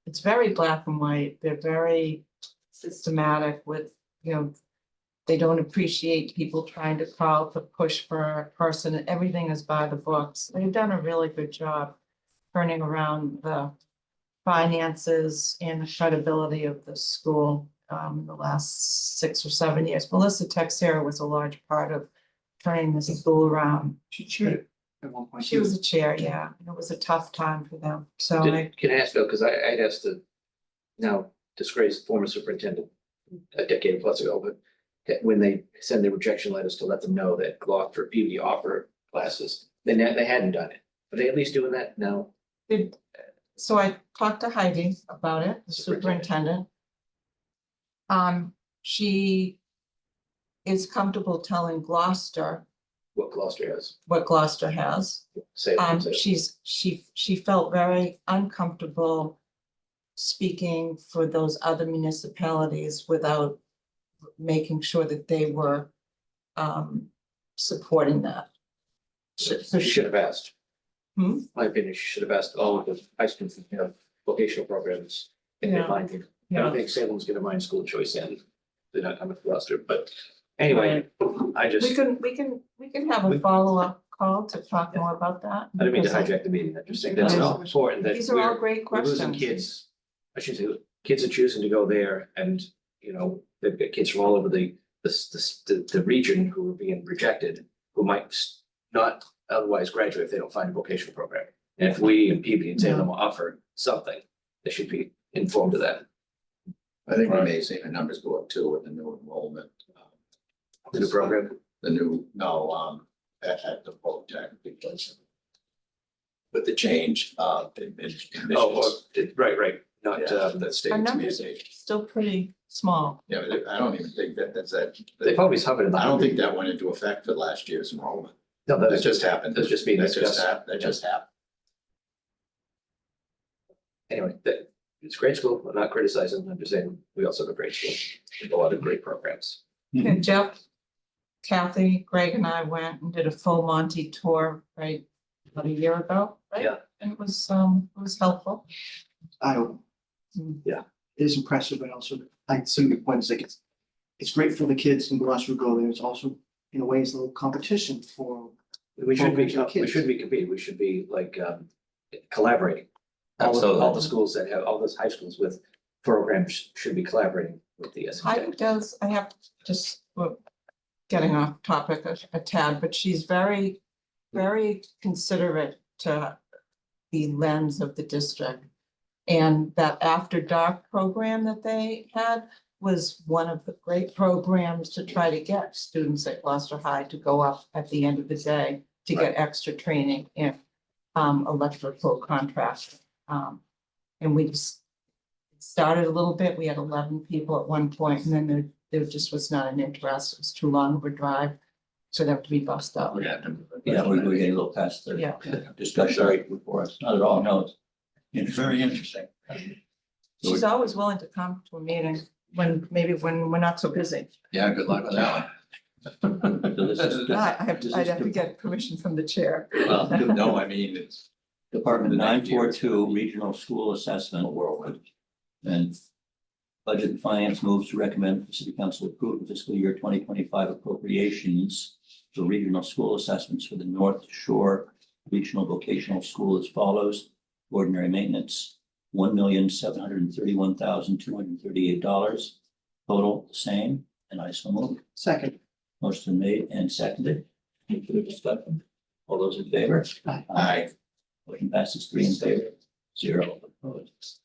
It's very black and white. They're very systematic with, they don't appreciate people trying to call to push for a person. Everything is by the books. They've done a really good job turning around the finances and the credibility of the school in the last 6 or 7 years. Melissa Texera was a large part of turning the school around. She chaired at one point. She was a chair, yeah. and It was a tough time for them. So I, Can I ask Bill, because I'd asked the now disgraced former superintendent a decade plus ago, but that when they send their rejection letters to let them know that Gloucester PV offer classes, they hadn't done it. Are they at least doing that now? so I talked to Heidi about it, the superintendent. She is comfortable telling Gloucester What Gloucester has, what Gloucester has. say. She felt very uncomfortable speaking for those other municipalities without making sure that they were supporting that. So she should have asked. Hmm? My opinion, she should have asked all of the high schools that have vocational programs if they Yeah. mind it. I Yeah. don't think Salem's gonna mind school choice and they're not coming to Gloucester, but anyway, I just, We can have a follow-up call to talk more about that. I didn't mean to because hijack the meeting. I'm just saying that's No. important that These are all we're great we're losing questions. kids. I should say, kids are choosing to go there and, you know, they've got kids from all over the region who are being rejected, who might not otherwise graduate if they don't find a vocational program. And if we and PB and Salem will offer something, they should be informed of that. I think we may see the numbers go up too with the new enrollment. The new program, The new, no, at the Tech because with the change, in right, not, that Our state numbers are community. still pretty small. Yeah, but I don't even think that's that. they've always hovered in the. I don't think that went into effect for last year's enrollment. No, That just happened. That's just being That just discussed. happened, that just happened. Anyway, it's a great school. I'm not criticizing. I'm just saying we also have a great school with a lot of great programs. And Jeff, Kathy, Greg and I went and did a full Monty tour, right, about a year ago, right? Yeah. And it was helpful. Yeah. It is impressive, but also I see the points, like it's great for the kids in Gloucester who go there. It's also in a way it's a little competition for. We should be, programs for we kids. should be competing. We should be like collaborating. All Absolutely. the schools that have, all those high schools with programs should be collaborating with the Heidi SHA. does, I have to just, well, getting off topic a tad, but she's very, very considerate to the lens of the district. And that after dark program that they had was one of the great programs to try to get students at Gloucester High to go up at the end of the day to get extra training in electrical contracts. And we just started a little bit. We had 11 people at one point, and then there just was not an interest. It was too long of a drive for them to be bussed out. Yeah, we're getting a little past the Yeah. discussion rate before us. Not at all, no. It's very interesting. She's always willing to come to a meeting when we're not so busy. Yeah, good luck with that one. So this is I'd have to get permission from the chair. Well, no, I mean, it's. Department 942 Regional School Assessment Whirlwind. And Budget and Finance moves to recommend the City Council approve the fiscal year 2025 appropriations for regional school assessments for the North Shore Regional Vocational School as follows. Ordinary maintenance, $1,731,238. Total the same, and I so move. Second. Motion made and seconded. Any further discussion? All those in favor? Aye. Motion passes 3 in favor, 0 opposed.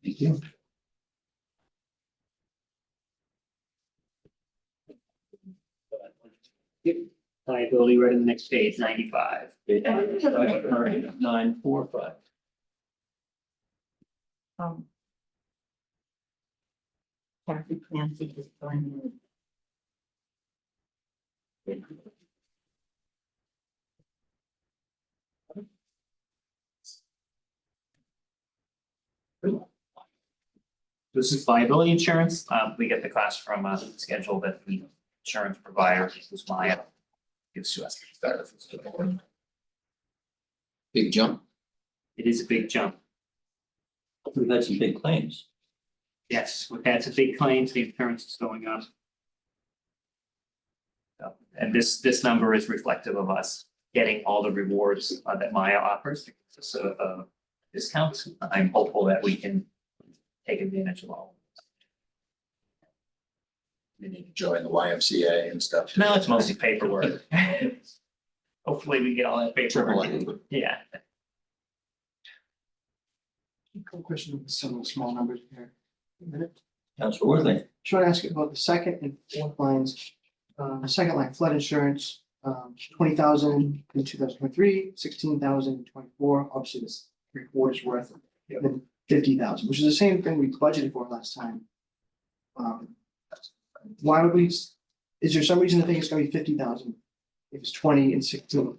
Thank you. Liability right in the next page, 95. 945. Kathy Clancy is going. This is liability insurance. We get the cost from a schedule that the insurance provider, who's Maya, gives to us. Big jump. It is a big jump. We've had some big claims. Yes, we've had some big claims. The insurance is going up. And this number is reflective of us getting all the rewards that Maya offers. It's a discount. I'm hopeful that we can take advantage of all. You need to join the YMCA and stuff. No, it's mostly paperwork. Hopefully we get all that paperwork. Yeah. Quick question with some of the small numbers here. Councilor Worthing. Trying to ask you about the second and fourth lines. The second line, flood insurance, 20,000 in 2023, 16,000 in 24. Obviously, this 3/4 worth, and then 50,000, which is the same thing we budgeted for last time. Why would we, is there some reason to think it's gonna be 50,000? If it's 20 and 16?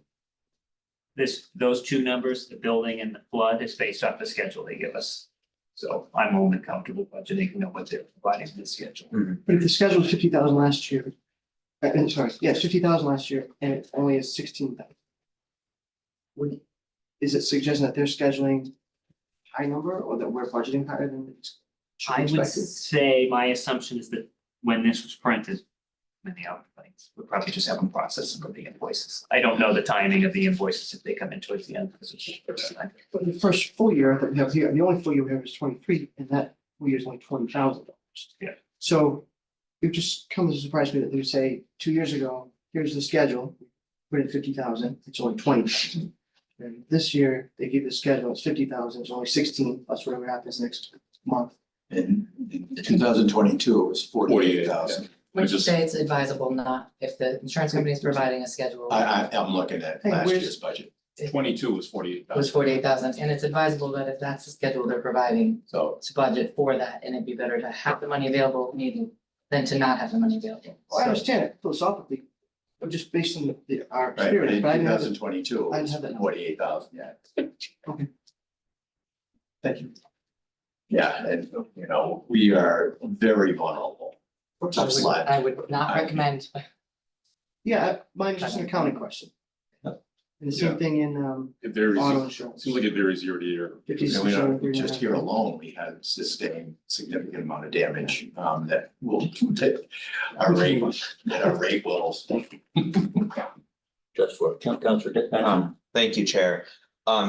Those two numbers, the building and the flood, is based off the schedule they give us. So I'm only comfortable budgeting, what they're providing in the schedule. But if the schedule was 50,000 last year, I'm sorry, yeah, 50,000 last year, and it only is 16,000. Is it suggesting that they're scheduling high number, or that we're budgeting higher than it's? I would say my assumption is that when this was printed, many other things, we'll probably just have them process some of the invoices. I don't know the timing of the invoices if they come in towards the end. Because it's the first time. But the first full year that we have here, the only full year we have is 23, and that full year is only $20,000. Yeah. So it just comes as a surprise to me that they would say, 2 years ago, here's the schedule, put in 50,000, it's only 20,000. And this year, they give the schedule, it's 50,000, it's only 16, plus whatever happens next month. In 2022, it was 48,000. Would you say it's advisable not, if the insurance company is providing a schedule, I'm looking at Hey, last where's- year's budget, 22 was 48,000. it was 48,000, and it's advisable that if that's the schedule they're providing, so. to budget for that, and it'd be better to have the money available needing than to not have the money available. Well, I So- understand it philosophically, but just based on our Right, experience, in but I didn't have, 2022, I it didn't was have that number. 48,000, yeah. thank you. Yeah, and we are very vulnerable. Tough slide. I would not recommend, Yeah, mine's just an accounting question. Yep. And the same Yeah. thing in It varies, auto insurance. seems like it varies year to year. 56, And we don't, 39. just here alone, we had sustained significant amount of damage, that will, that our rate will. Just for Counselor Dick. Thank you, Chair.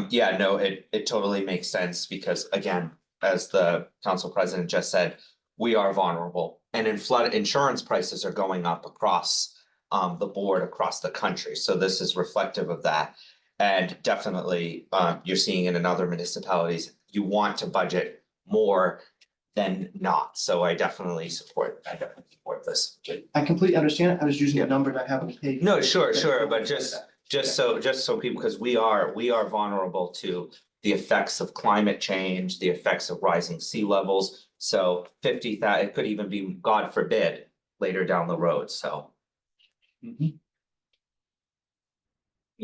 Yeah, no, it totally makes sense because again, as the council president just said, we are vulnerable. And in flood insurance prices are going up across the board across the country. So this is reflective of that. And definitely, you're seeing it in other municipalities, you want to budget more than not. So I definitely support this. I completely understand it. I was using a number that I haven't paid. No, sure, but just so people, because we are vulnerable to the effects of climate change, the effects of rising sea levels. So 50,000, it could even be, God forbid, later down the road, so. Any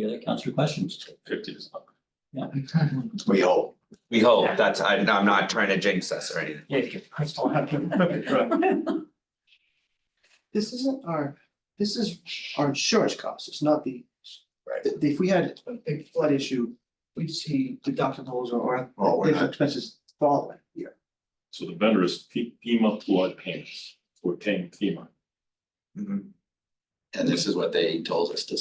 other Counselor questions? 50 is not. We hope. We hope, I'm not trying to jinx us or anything. Yeah, you first of all, This is our insurance costs. It's not the. Right. If we had a big flood issue, we'd see deductibles or Oh, we're different not. expenses falling here. So the vendor is FEMA flood payments, we're paying FEMA. Mhm. And this is what they told us to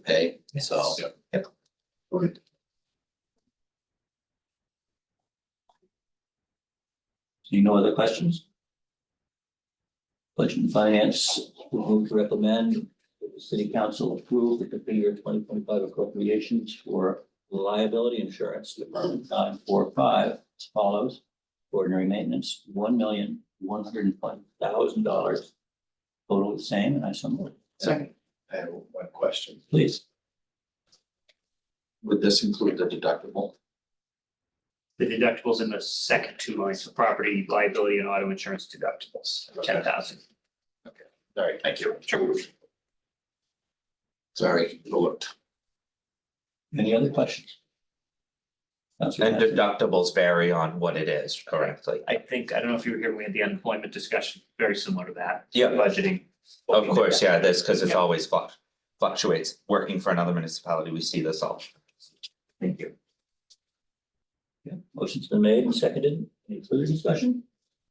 pay, so. Yeah. Okay. Seeing no other questions? Budget and Finance will move to recommend that the City Council approve the fiscal year 2025 appropriations for liability insurance, Department 945 as follows. Ordinary maintenance, $1,120,000. Total the same, and I so move. Second, I have one question. Please. Would this include the deductible? the deductibles in the second two lines, so property liability and auto insurance deductibles, 10,000. All right, thank you. Sorry, overlooked. Any other questions? Councilor And Patrick? deductibles vary on what it is, correctly. I think, I don't know if you were here, we had the unemployment discussion, very similar to that. Yeah. Budgeting. Of course, yeah, this, because it's Yeah. always fluctuates. Working for another municipality, we see this all. Thank you. Okay, motion's been made and seconded. Any further discussion?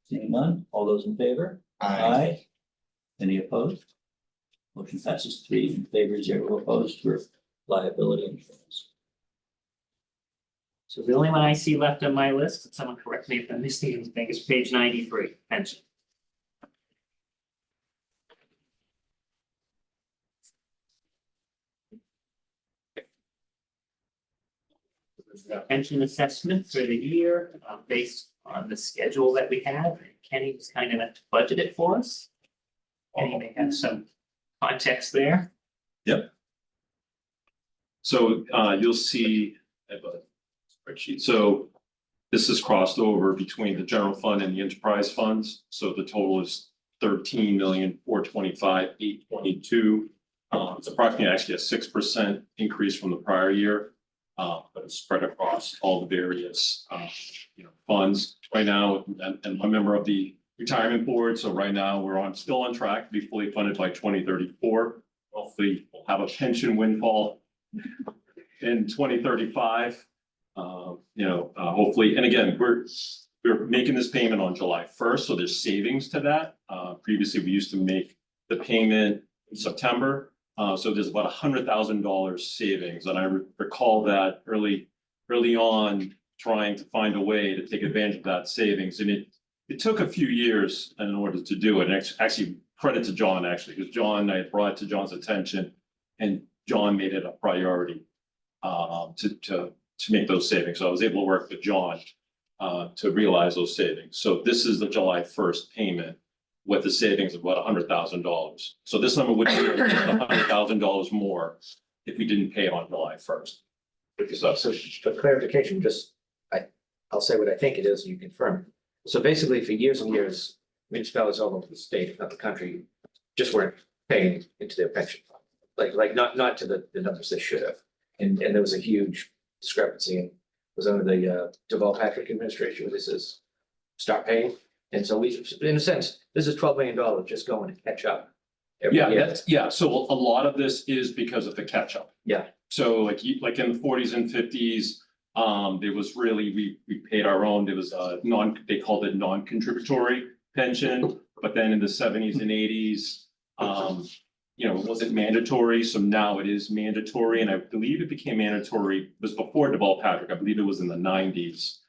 Seeing none, all those in favor? Aye. Any opposed? Motion passes 3 in favor, 0 opposed for liability insurance. So the only one I see left on my list, and someone correct me if I'm missing anything, is page 93, pension. Pension assessment for the year, based on the schedule that we have. Kenny was kind enough to budget it for us. Kenny may have some context there. So you'll see, I have a spreadsheet. So this is crossed over between the general fund and the enterprise funds. So the total is 13,425,822. It's approximately actually a 6% increase from the prior year. But it's spread across all the various, funds right now. And I'm a member of the retirement board. So right now we're still on track to be fully funded by 2034. Hopefully we'll have a pension windfall in 2035. Hopefully, and again, we're making this payment on July 1st, so there's savings to that. Previously, we used to make the payment in September. So there's about $100,000 savings, and I recall that early on, trying to find a way to take advantage of that savings, and it took a few years in order to do it. And actually, credit to John, because John, I brought it to John's attention, and John made it a priority to make those savings. So I was able to work with John to realize those savings. So this is the July 1st payment with the savings of about $100,000. So this number would be $100,000 more if we didn't pay it on July 1st. So for clarification, I'll say what I think it is, and you confirm. So basically, for years and years, municipalities all over the state, if not the country, just weren't paying into their pension fund. Like not to the numbers they should have. And there was a huge discrepancy, and it was under the Deval Patrick administration, where this is start paying. And so we, in a sense, this is $12 million just going to catch up. every year. So a lot of this is because of the catch up. Yeah. So like in the 40s and 50s, there was really, we paid our own, there was they called it non-contributory pension. But then in the 70s and 80s, it wasn't mandatory. So now it is mandatory. And I believe it became mandatory, it was before Deval Patrick, I believe it was in the 90s.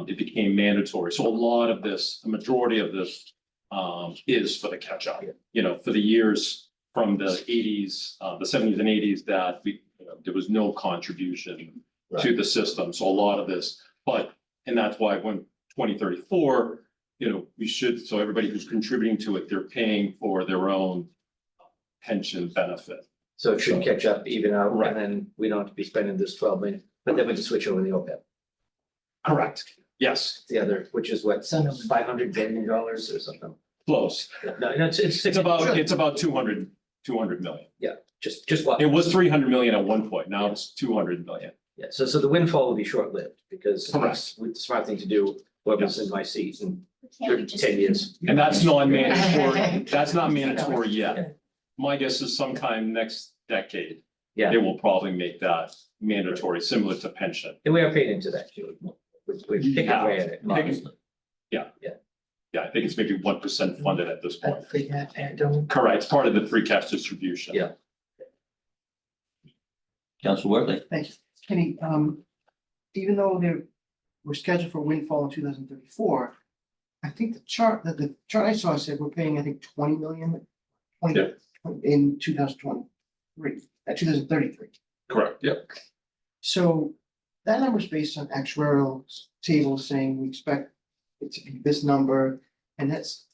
It became mandatory. So a lot of this, the majority of this is for the catch up, for the years from the 80s, the 70s and 80s that there was no contribution to the system. So a lot of this, and that's why when 2034, we should, so everybody who's contributing to it, they're paying for their own pension benefit. So it should catch up, even out, Right. and then we don't have to be spending this 12 million, but then we can switch over the OPEB. Correct. Yes, The other, which is what, So no, $500 billion or something? close. No, it's It's about 200 million. just what? It was 300 million at one point. Now it's 200 million. Yeah, so the windfall will be short-lived, because Correct. with the smart thing to do, whoever's in my seat in Can't we just 10 years. And that's non-mandatory. That's not mandatory yet. My guess is sometime next decade, Yeah, they will probably make that mandatory, similar to pension. and we are paid into that too. We're picking away at it. Modestly. Yeah, I think it's maybe 1% funded at this point. Correct, it's part of the free cash distribution. Yeah. Council Wortley. Thanks. Kenny, even though we're scheduled for windfall in 2034, I think the chart I saw said we're paying, I think, 20 million in 2023, 2033. Correct, yep. So that number is based on actuarial tables saying we expect it to be this number, and that's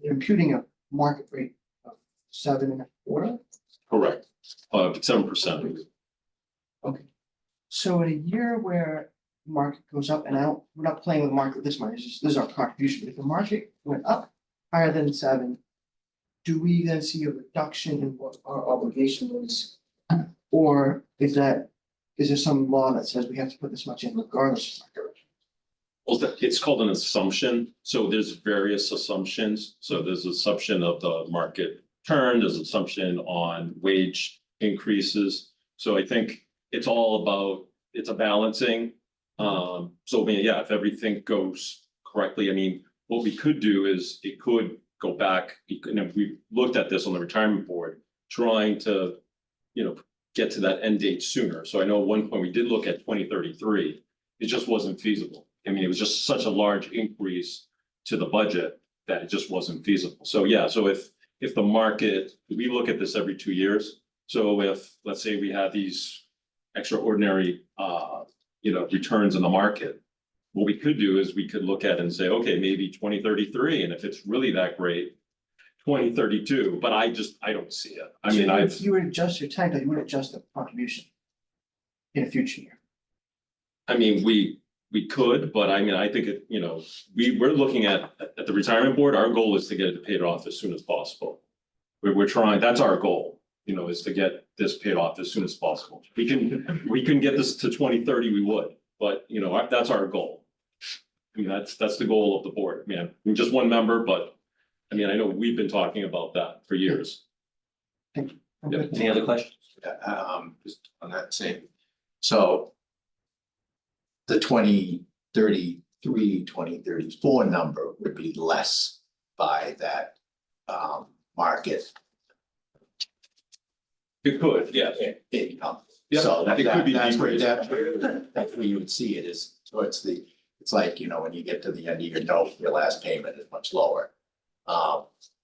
imputing a market rate of 7.25. Correct. 7%. Okay. So in a year where the market goes up and out, we're not playing with the market with this money, this is our contribution. If the market went up higher than 7, do we then see a reduction in what our obligation is? Or is there some law that says we have to put this much in regardless of market rate? Well, it's called an assumption. So there's various assumptions. So there's assumption of the market turn, there's assumption on wage increases. So I think it's all about, it's a balancing. So if everything goes correctly, what we could do is it could go back, we looked at this on the retirement board, trying to, get to that end date sooner. So I know at one point we did look at 2033, it just wasn't feasible. It was just such a large increase to the budget that it just wasn't feasible. So so if the market, we look at this every 2 years. So if, let's say we have these extraordinary, returns in the market, what we could do is we could look at it and say, okay, maybe 2033, and if it's really that great, 2032, but I don't see it. If you were to adjust your tank, you would adjust the contribution in a future year. I mean, we could, but I mean, I think it, you know, we're looking at the retirement board, our goal is to get it paid off as soon as possible. We're trying, that's our goal, you know, is to get this paid off as soon as possible. We can get this to 2030, we would, but you know, that's our goal. I mean, that's the goal of the board, man. I'm just one member, but I mean, I know we've been talking about that for years. Any other questions? Just on that same, so the 2033, 2034 number would be less by that market It could, yeah. income. Yeah, So it could be that's where decreased. that's where you would see it is towards the, it's like, you know, when you get to the end of your note, your last payment is much lower.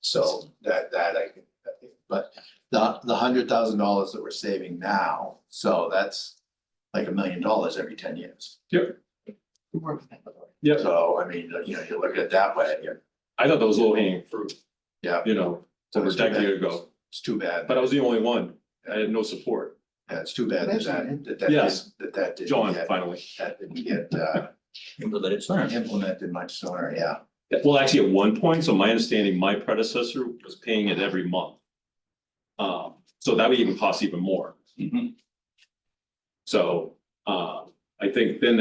So that I can, but the $100,000 that we're saving now, so that's like $1 million every 10 years. Yep, So, I mean, you know, you look at it that way, I thought that was low hanging fruit, yeah, you know, over a decade ago, it's too bad. but I was the only one. I had no support. Yeah, it's too bad Yes. that didn't John, get, finally. that didn't get Implemented sooner. implemented much sooner, yeah. Well, actually, at one point, so my understanding, my predecessor was paying it every month. So that would even cost even more. Mhm. So, I think then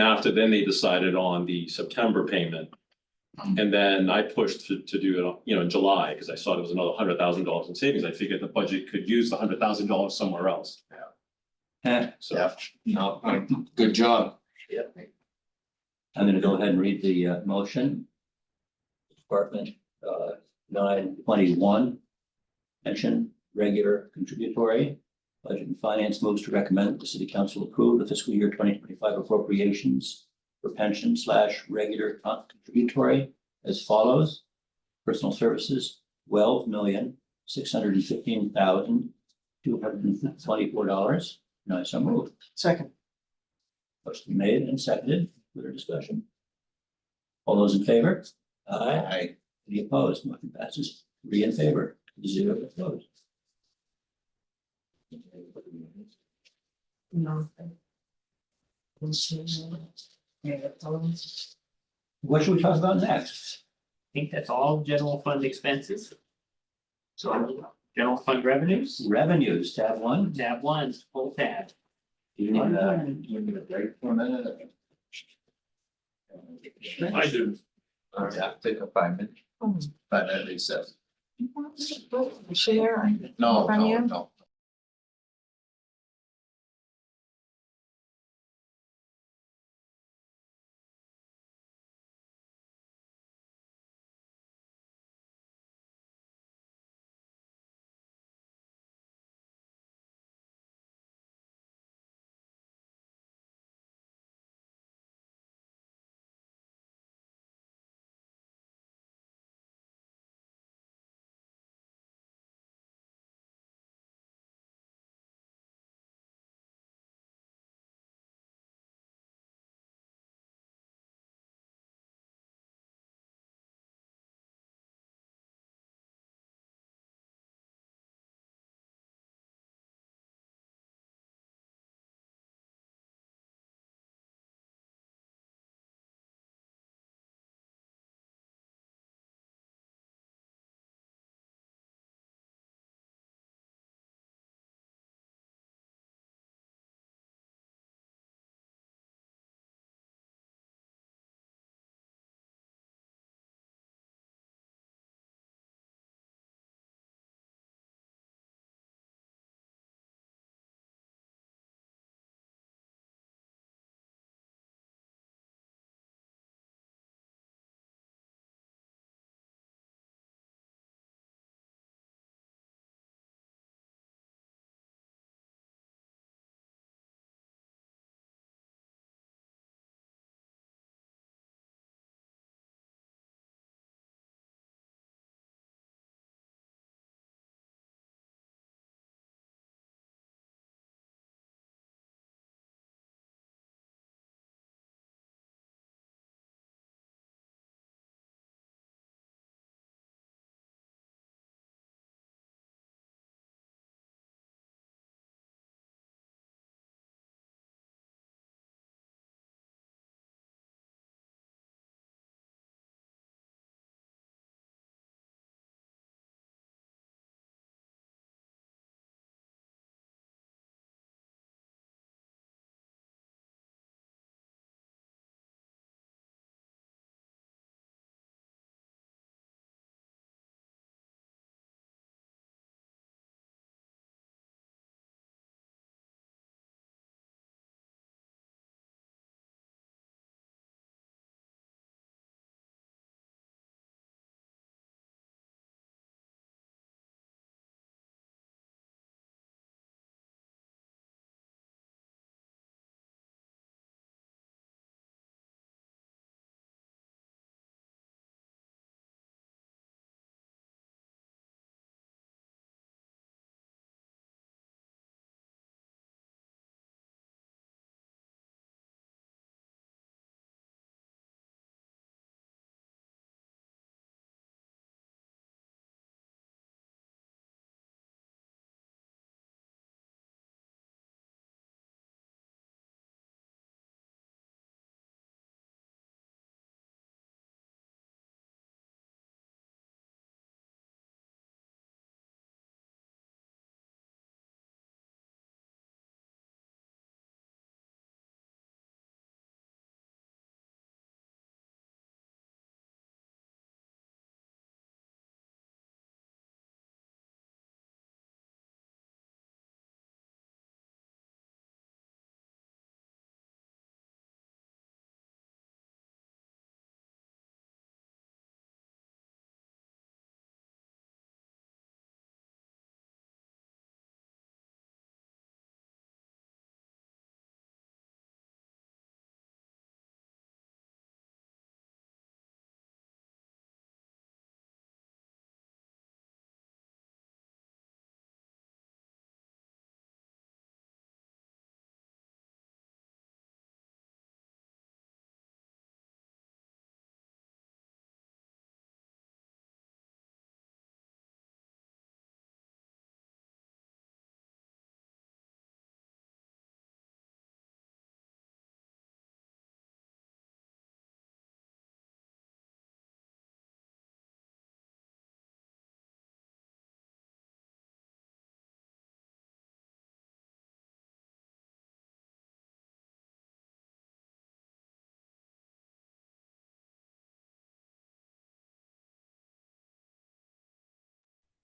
they decided on the September payment. And then I pushed to do it, you know, in July, because I saw there was another $100,000 in savings. I figured the budget could use the $100,000 somewhere else. So, No, good job. I'm gonna go ahead and read the motion. Department 921. Pension regular contributory. Budget and Finance moves to recommend that the city council approve the fiscal year 2025 appropriations for pension / regular contributory as follows. Personal services, $12,615,224. And I so move. Second. Motion made and seconded. Further discussion. All those in favor? Aye. Any opposed? Motion passes 3 in favor, 0 opposed. What should we talk about next? I think that's all general fund expenses. So general fund revenues, Revenues, tab 1. tab 1, full tab. You need You need a break for a minute? I do. Yeah, take a 5 minute. 5 minute recess. Share. No, From no, you? no.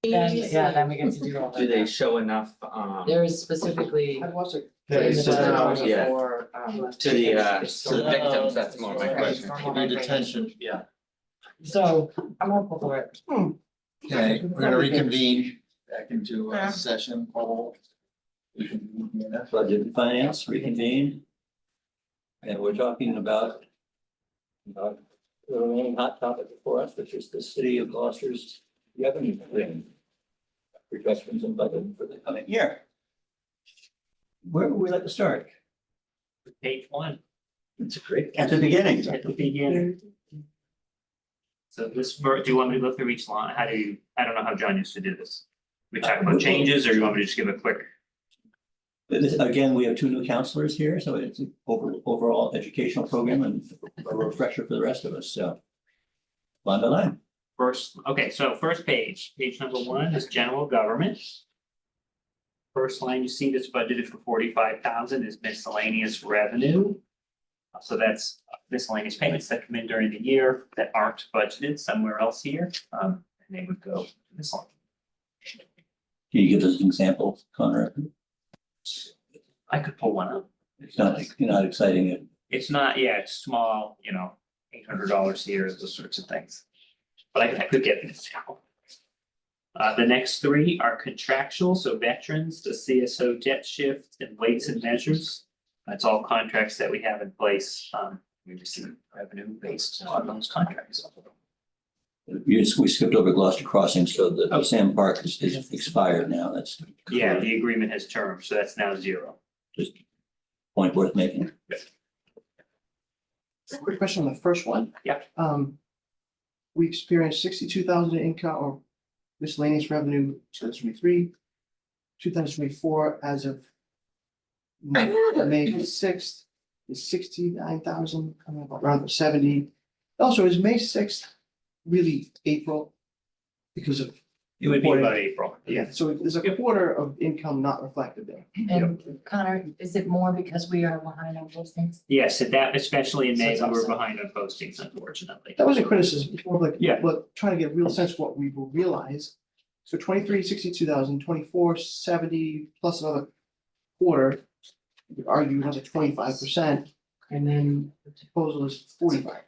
then we get to do all Do they that. show enough There is specifically I was like, in the to the- bylaws yeah. for, to the victims? That's more my question. Need attention. Yeah. So I'm hopeful for it. Okay, we're gonna reconvene back into a session. Budget and finance reconvene. And we're talking about the remaining hot topic before us, which is the city of Gloucester's revenue stream. Projections and budget for the coming year. Where would we like to start? Page one, It's great. At the beginning. at the beginning. So this, do you want me to go through each line? How do you, I don't know how John used to do this. We talk about changes, or you want me to just give a quick? Again, we have two new counselors here, so it's an overall educational program and a refresher for the rest of us, so. Line by line. First, okay, so first page, page number one is general government. First line you see that's budgeted for 45,000 is miscellaneous revenue. So that's miscellaneous payments that come in during the year that aren't budgeted somewhere else here, and they would go to this line. Can you give us an example, Connor? I could pull one up. It's not exciting. It's not, yeah, it's small, $800 here, those sorts of things. But I could get an example. The next three are contractual, so veterans, the CSO debt shift and weights and measures. That's all contracts that we have in place. We receive revenue based on those contracts. We skipped over Gloucester Crossing, so the Sam Park is expired now. That's. Yeah, the agreement has terms, so that's now zero. Just point worth making. quick question on the first one. Yeah. We experienced 62,000 income or miscellaneous revenue, 2023, 2024 as of May 6th is 69,000, coming up around 70. Also, is May 6th really April? Because of, It would be about April. yeah, so there's a quarter of income not reflected there. And Connor, is it more because we are behind on those things? Yes, at that, especially in May, So we it's were offset. behind on postings, unfortunately. That wasn't criticism, it's more like, Yeah. but trying to get a real sense of what we will realize. So 23, 62,000, 24, 70 plus another quarter. You could argue another 25%, and then the proposal is 45.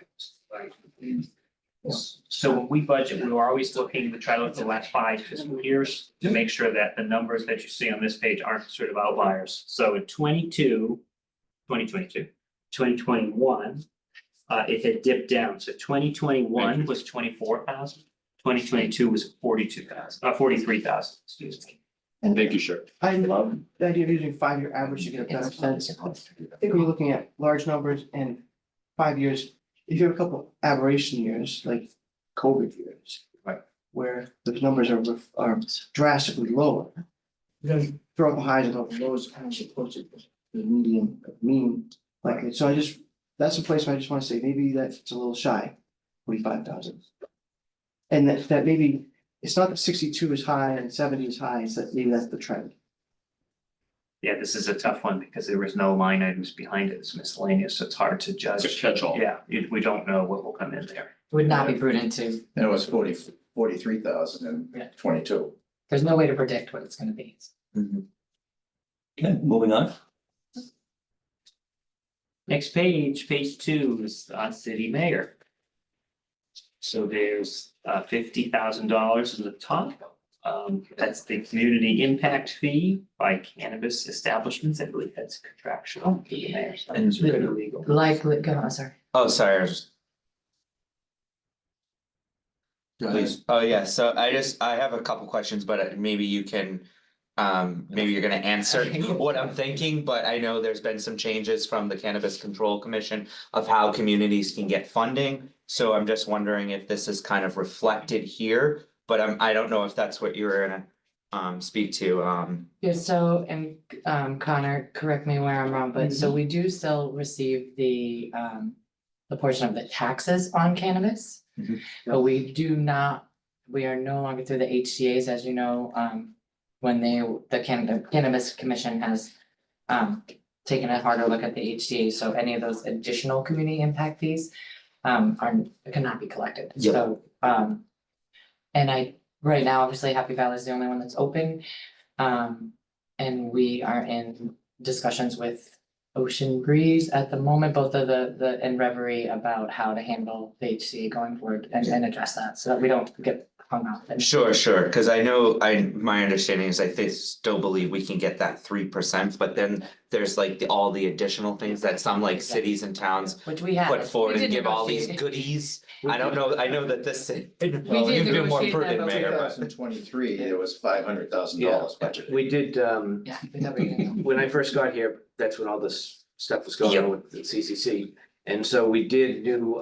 So when we budget, we were always looking to try to look at the last 5 fiscal years to make sure that the numbers that you see on this page aren't sort of outliers. So in 2021, it had dipped down. So 2021 was 24,000. 2022 was 43,000, excuse me. Thank you, sir. I love the idea of using 5-year average to get a better sense. I think when you're looking at large numbers and 5 years, if you have a couple aberration years, like COVID years. Right. Where those numbers are drastically lower. You know, you throw up the highs and throw up the lows, kind of supposed to the median, mean, like, so that's a place where I just want to say, maybe that's a little shy, 45,000. And that maybe, it's not that 62 is high and 70 is high, it's that maybe that's the trend. Yeah, this is a tough one because there was no line items behind it. It's miscellaneous, so it's hard to It's a judge. catch-all. Yeah, we don't know what will come in there. It would not be prudent to, And it was 43,000 and 22. there's no way to predict what it's gonna be. Okay, moving on. Next page, page 2 is city mayor. So there's $50,000 in the top. That's the community impact fee by cannabis establishments. I believe that's contractual to the mayor. So it's really legal. Likely, go on, sorry. Oh, sorry, I was just, Go ahead. please. Oh, yeah, so I have a couple questions, but maybe you can, maybe you're gonna answer what I'm thinking, but I know there's been some changes from the Cannabis Control Commission of how communities can get funding. So I'm just wondering if this is kind of reflected here, but I don't know if that's what you were gonna speak to. Yeah, so, and Connor, correct me where I'm wrong, but so we do still receive the portion of the taxes on cannabis. Mhm. But we are no longer through the HCA's, as you know, when the Cannabis Commission has taken a harder look at the HCA, so any of those additional community impact fees cannot be collected, Yep. so and I right now, obviously Happy Valley is the only one that's open. And we are in discussions with Ocean Breeze at the moment, both of the and Reverie about how to handle the HCA going forward and address that, so that we don't get hung up. And Sure, cause I know, my understanding is still believe we can get that 3%, but then there's like all the additional things that some like cities and towns. Which we have. Put forward We and did give all these negotiate. goodies, I don't know, I know that this. did You've been more negotiate that, prudent, but we Mayor, Two but. thousand twenty-three, there was $500,000 budgeted. We did, Yeah. we never even- when I first got here, that's when all this stuff was going on with the CCC. And so we did do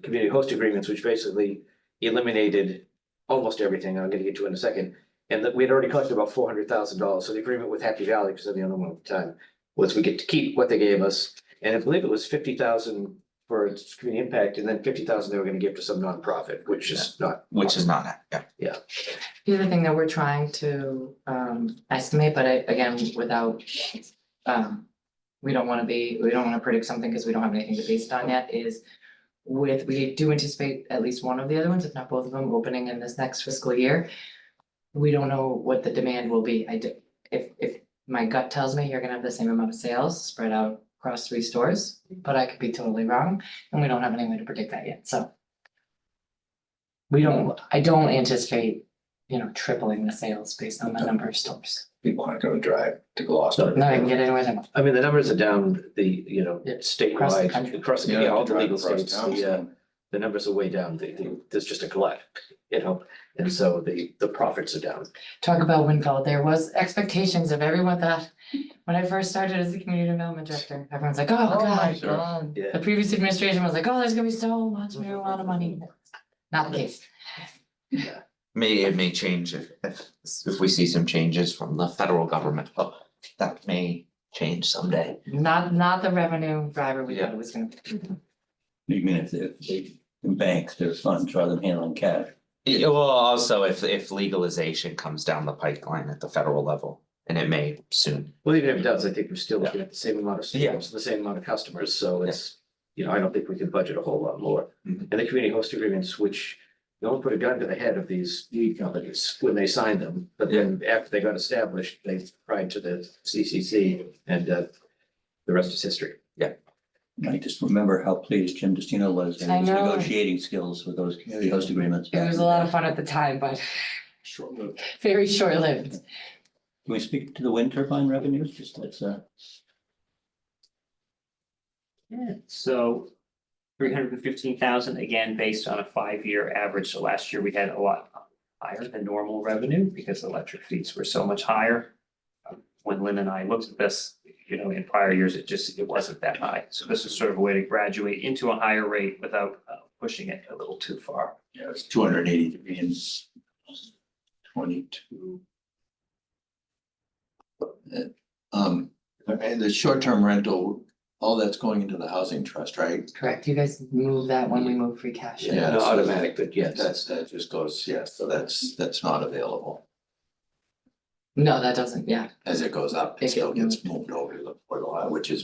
community host agreements, which basically eliminated almost everything. I'm gonna get to in a second. And that we had already collected about $400,000. So the agreement with Happy Valley, because they're the only one at the time, was we get to keep what they gave us. And I believe it was 50,000 for its community impact, and then 50,000 they were gonna give to some nonprofit, which is not. Which is not, yeah. The other thing that we're trying to estimate, but again, without we don't wanna predict something because we don't have anything to base it on yet, is we do anticipate at least one of the other ones, if not both of them, opening in this next fiscal year. We don't know what the demand will be. If my gut tells me you're gonna have the same amount of sales spread out across 3 stores, but I could be totally wrong, and we don't have any way to predict that yet, so. I don't anticipate, tripling the sales based on the number of stores. People aren't gonna drive to Gloucester. No, I can get anywhere they want. I mean, the numbers are down, Yeah. statewide, country. across the, You yeah, don't all have to the drive legal across states, town, so- the numbers are way down, there's just a glut, and so the profits are down. Talk about windfall, there was expectations of everyone that, when I first started as the community development director, everyone's like, oh god. God. The Yeah, previous administration was like, oh, there's gonna be so much marijuana money. Not the case. It may change if we see some changes from the federal government, but that may change someday. Not the revenue driver we thought it was gonna be. You mean if they can bank their funds rather than handling cash? Yeah, well, also if legalization comes down the pipeline at the federal level, and it may soon. well, even if it does, I think we're still looking at the same amount of Yeah. stores, the same amount of customers, so it's, I don't think we can budget a whole lot more. Mhm. And the community host agreements, which don't put a gun to the head of these lead companies when they signed them, but then after they got established, they cried to the CCC, and the rest is history. I just remember how pleased Jim Destino was in I his know. negotiating skills with those community host agreements. It was a lot of fun at the time, but Short-lived. very short-lived. Can we speak to the wind turbine revenues? Just let's, So 315,000, again, based on a 5-year average. So last year we had a lot higher than normal revenue because electric fees were so much higher. When Lynn and I looked at this, in prior years, it wasn't that high. So this is sort of a way to graduate into a higher rate without pushing it a little too far. Yeah, it's 283 and 22. And the short-term rental, all that's going into the housing trust, right? Correct, you guys move that when we move free cash. Yeah. No automatic, but yes. That just goes, so that's not available. No, that doesn't, As it goes up, it It still gets gets moved over to the portal, which is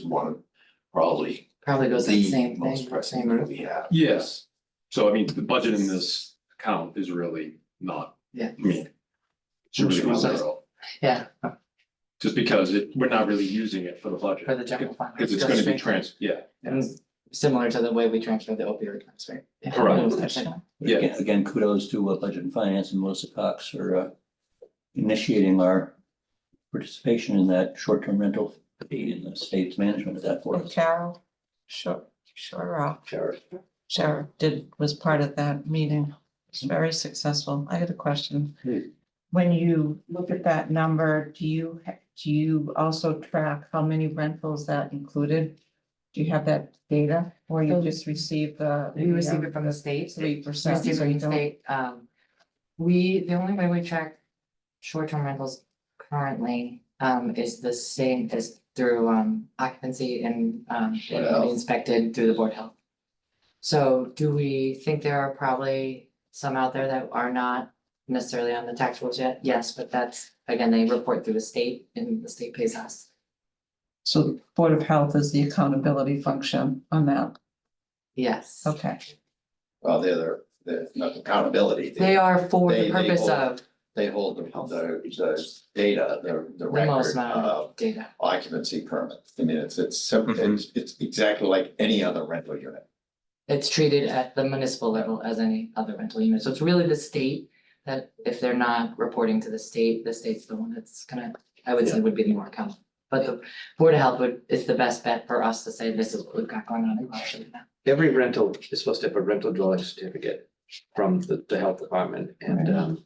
probably probably goes to the the same most thing, pressing same that route. we have. Yes, so I mean, the budget in this account is really not. Yeah. I mean, it's really zero, Yeah, just because we're not really using it for the budget. for the general fund. Because it's Goes gonna be straight and similar to the way we transfer the opioid funds, right? Yeah. Correct. yeah, again, kudos to Budget and Finance and Melissa Cox for initiating our participation in that short-term rental fee and the state's management of that for us. Carol, Sheriff was part of that meeting. It's very successful. I had a question. When you look at that number, do you also track how many rentals that included? Do you have that data, or you just receive the? We receive it from the state. 3%, Receive so from you the don't. state, the only way we track short-term rentals currently, is the same as through, occupancy and, Board of Health. inspected through the Board of Health. So do we think there are probably some out there that are not necessarily on the tax rolls yet? Yes, but that's, again, they report through the state and the state pays us. So the Board of Health is the accountability function on that. Yes. Okay. Well, they're not accountability. They are for They- the they purpose hold- of They hold the data, the the most record amount of of data. occupancy permits. I mean, it's simple, it's exactly like any other rental unit. It's treated at the municipal level as any other rental unit, so it's really the state that if they're not reporting to the state's the one that's gonna, I would say would be the more accountable. But the Board of Health is the best bet for us to say this is what we've got going on in Gloucester now. Every rental is supposed to have a rental dwelling certificate from the health department and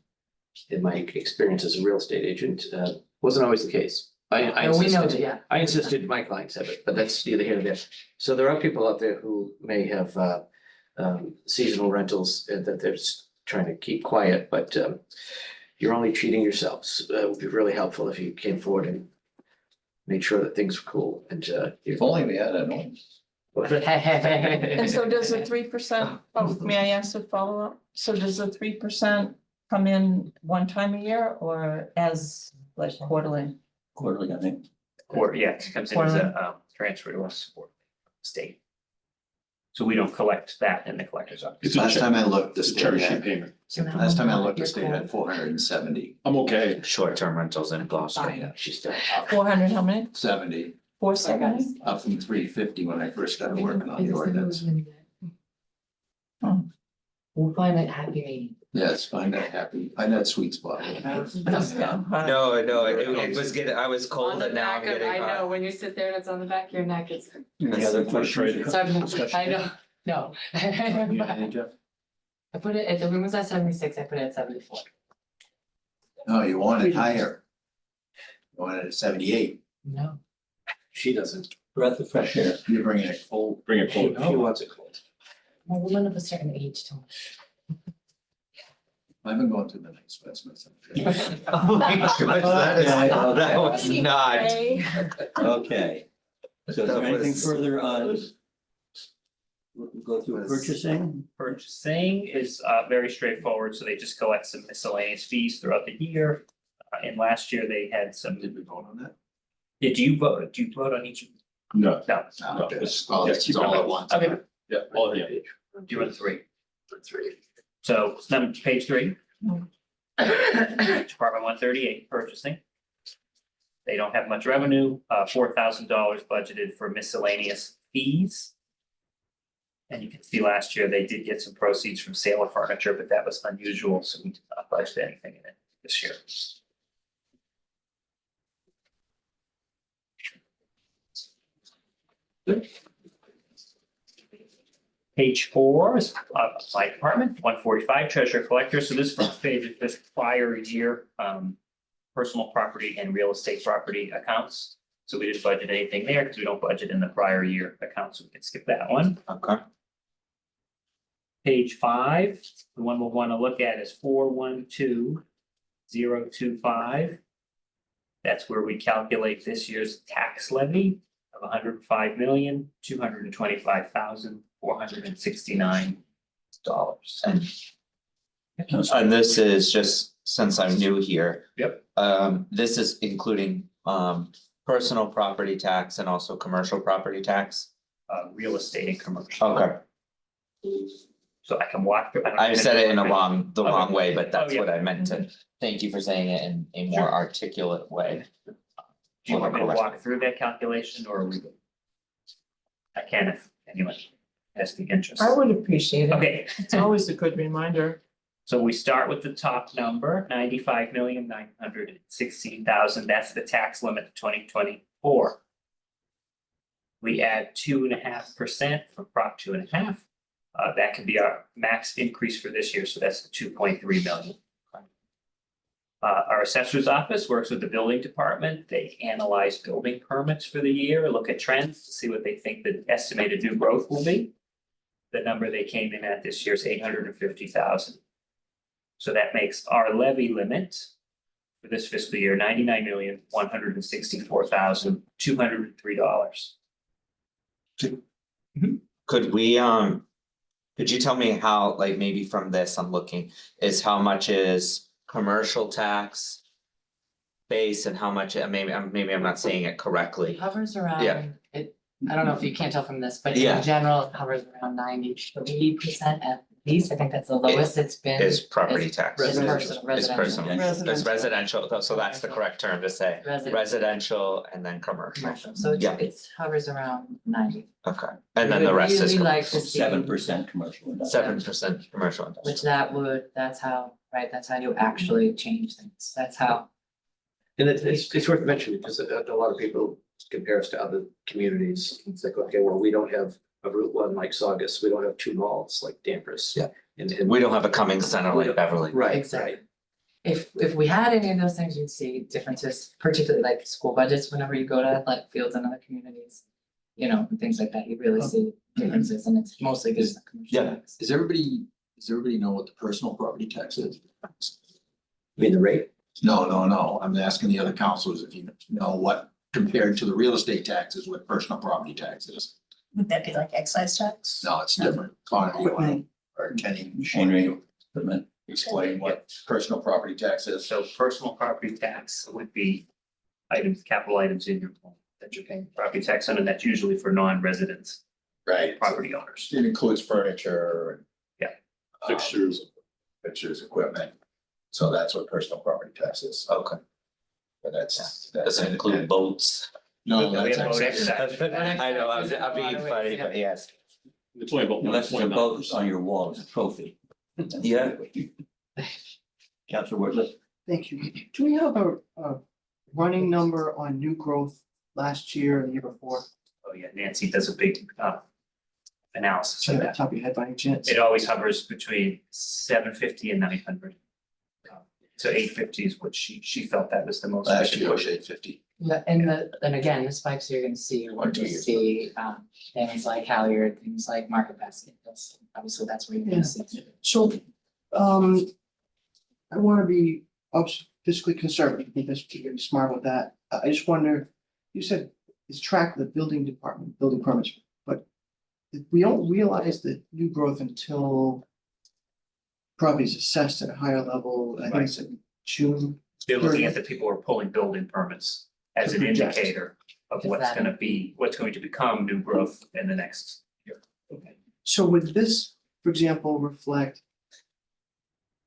in my experience as a real estate agent, wasn't always the case. I And we know insisted, that, yeah. I insisted my clients have it, but that's neither here nor there. So there are people out there who may have seasonal rentals that they're just trying to keep quiet, but you're only cheating yourselves. It would be really helpful if you came forward and made sure that things were cool and If only we had an ordinance. And so does the 3%, may I ask a follow-up? So does the 3% come in one time a year or as like quarterly? Quarterly, I think. Or, yeah, it comes in as a transfer to us for state. So we don't collect that in the collector's office. It's a Last check- time I looked, the it's a state cherry sheet had, payment. last time I looked, the state had 470. I'm okay. Short-term rentals in Gloucester. Fine. she's done. 400, how many? 70, 470? up from 350 when I first started working on the ordinance. We'll find that happy medium. Yes, find that happy, find that sweet spot. No, it was getting, I was cold and now I'm getting I know, hot. when you sit there and it's on the back of your neck, it's. Any other questions? Sorry, I know, no. Yeah, Jeff? I put it, the room was at 76, I put it at 74. No, you want it higher. You want it at 78. No. She doesn't. Breath of fresh air. You're bringing it cold. Bring it She forward. wants it cold. Well, women of a certain age don't. I've been going through the night sweats myself. Oh my gosh, that was not. Okay, so is there That anything was- further on? We'll go through Was- purchasing, Purchasing is very straightforward, so they just collect some miscellaneous fees throughout the year. And last year they had some, Did we vote on that? did you vote on each? No. No, No, it's all, it's all at once. okay, Yeah, well, yeah. do it three. So, number, page 3. Department 138, purchasing. They don't have much revenue, $4,000 budgeted for miscellaneous fees. And you can see last year they did get some proceeds from sale of furniture, but that was unusual, so we did not budget anything in it this year. Page 4 is my department, 145 treasurer collector. So this first page is just prior year personal property and real estate property accounts. So we didn't budget anything there because we don't budget in the prior year accounts. So we can skip that one. Okay. Page 5, the one we'll want to look at is 412025. That's where we calculate this year's tax levy of $105,225,469. And this is just, since I'm new here. Yep. This is including personal property tax and also commercial property tax. Real estate and commercial. Okay, So I can walk through. I said it in the wrong Okay. way, but that's yeah. what I meant to. Thank you for saying it in a more Sure. articulate way. Do you want me to Correct. walk through that calculation or are we? I can if anyone has the interest. I would appreciate it. Okay, It's always a good reminder. so we start with the top number, 95,916,000. That's the tax limit of 2024. We add 2.5% for Prop 2.5. That can be our max increase for this year, so that's the 2.3 million. Our assessor's office works with the building department. They analyze building permits for the year, look at trends to see what they think the estimated new growth will be. The number they came in at this year is 850,000. So that makes our levy limit for this fiscal year $99,164,203. Could we, could you tell me how, like, maybe from this, I'm looking, is how much is commercial tax base and how much, maybe I'm not saying it correctly. Hovers around, Yeah. I don't know if you can't tell from this, but Yeah. in general, it hovers around 93% at piece, I think that's the lowest it's been. is property tax. Is Residential. residential. It's residential, so that's the correct term to say, residential and then commercial. Commercial, so Yeah. it's hovers around 90. Okay, and then the rest is Really like to see. 7% commercial. industrial. 7% commercial Which industrial. that's how, right, that's how you actually change things, that's how. And it's worth mentioning because a lot of people compare us to other communities. It's like, okay, well, we don't have a Route 1 like Saugus. We don't have two malls like Danvers. Yeah. And We don't have a Cummings Center like Beverly. Right, Exactly. right. If we had any of those things, you'd see differences, particularly like school budgets, whenever you go to athletic fields in other communities. You know, and things like that, you really see differences, and it's mostly because of commercial. Yeah. tax. Does everybody know what the personal property tax is? I mean, the rate, No, I'm asking the other councilors if you know what compared to the real estate taxes, what personal property tax is. Would that be like excise tax? No, it's different. Connor, you wanna, or Kenny, Machinery, equipment. explain what personal property tax is? So personal property tax would be items, capital items in your home that you're paying property tax on, and that's usually for non-residents, Right. property owners. It includes furniture. Yeah. Fixtures, equipment. So that's what personal property tax is. Okay. But that's. Doesn't include boats. No, We that's have boat excise. excise. I know, I'm being funny, but yes. It's only about Unless it's a 1.9%. boat on your wall as a trophy. Yeah. Councilor Worthless. Thank you. Do we have a running number on new growth last year and the year before? Oh, yeah, Nancy does a big analysis So of at the that. top of your head by any chance? It always hovers between 750 and 900. So 850 is what she felt that was the most. Last year was 850. Yeah, and again, the spikes you're gonna see, Or 2 you years. see, things like Halyard, things like Market Basket, obviously that's where you're gonna see. So, I wanna be fiscally conservative, because you're gonna be smart with that. I just wonder, you said it's tracked with the building department, building permits, but we don't realize the new growth until property is assessed at a higher level, I think it's in June. They're looking at the people who are pulling building permits as an Project. indicator of Is what's that- gonna be, what's going to become new growth in the next year. So would this, for example, reflect?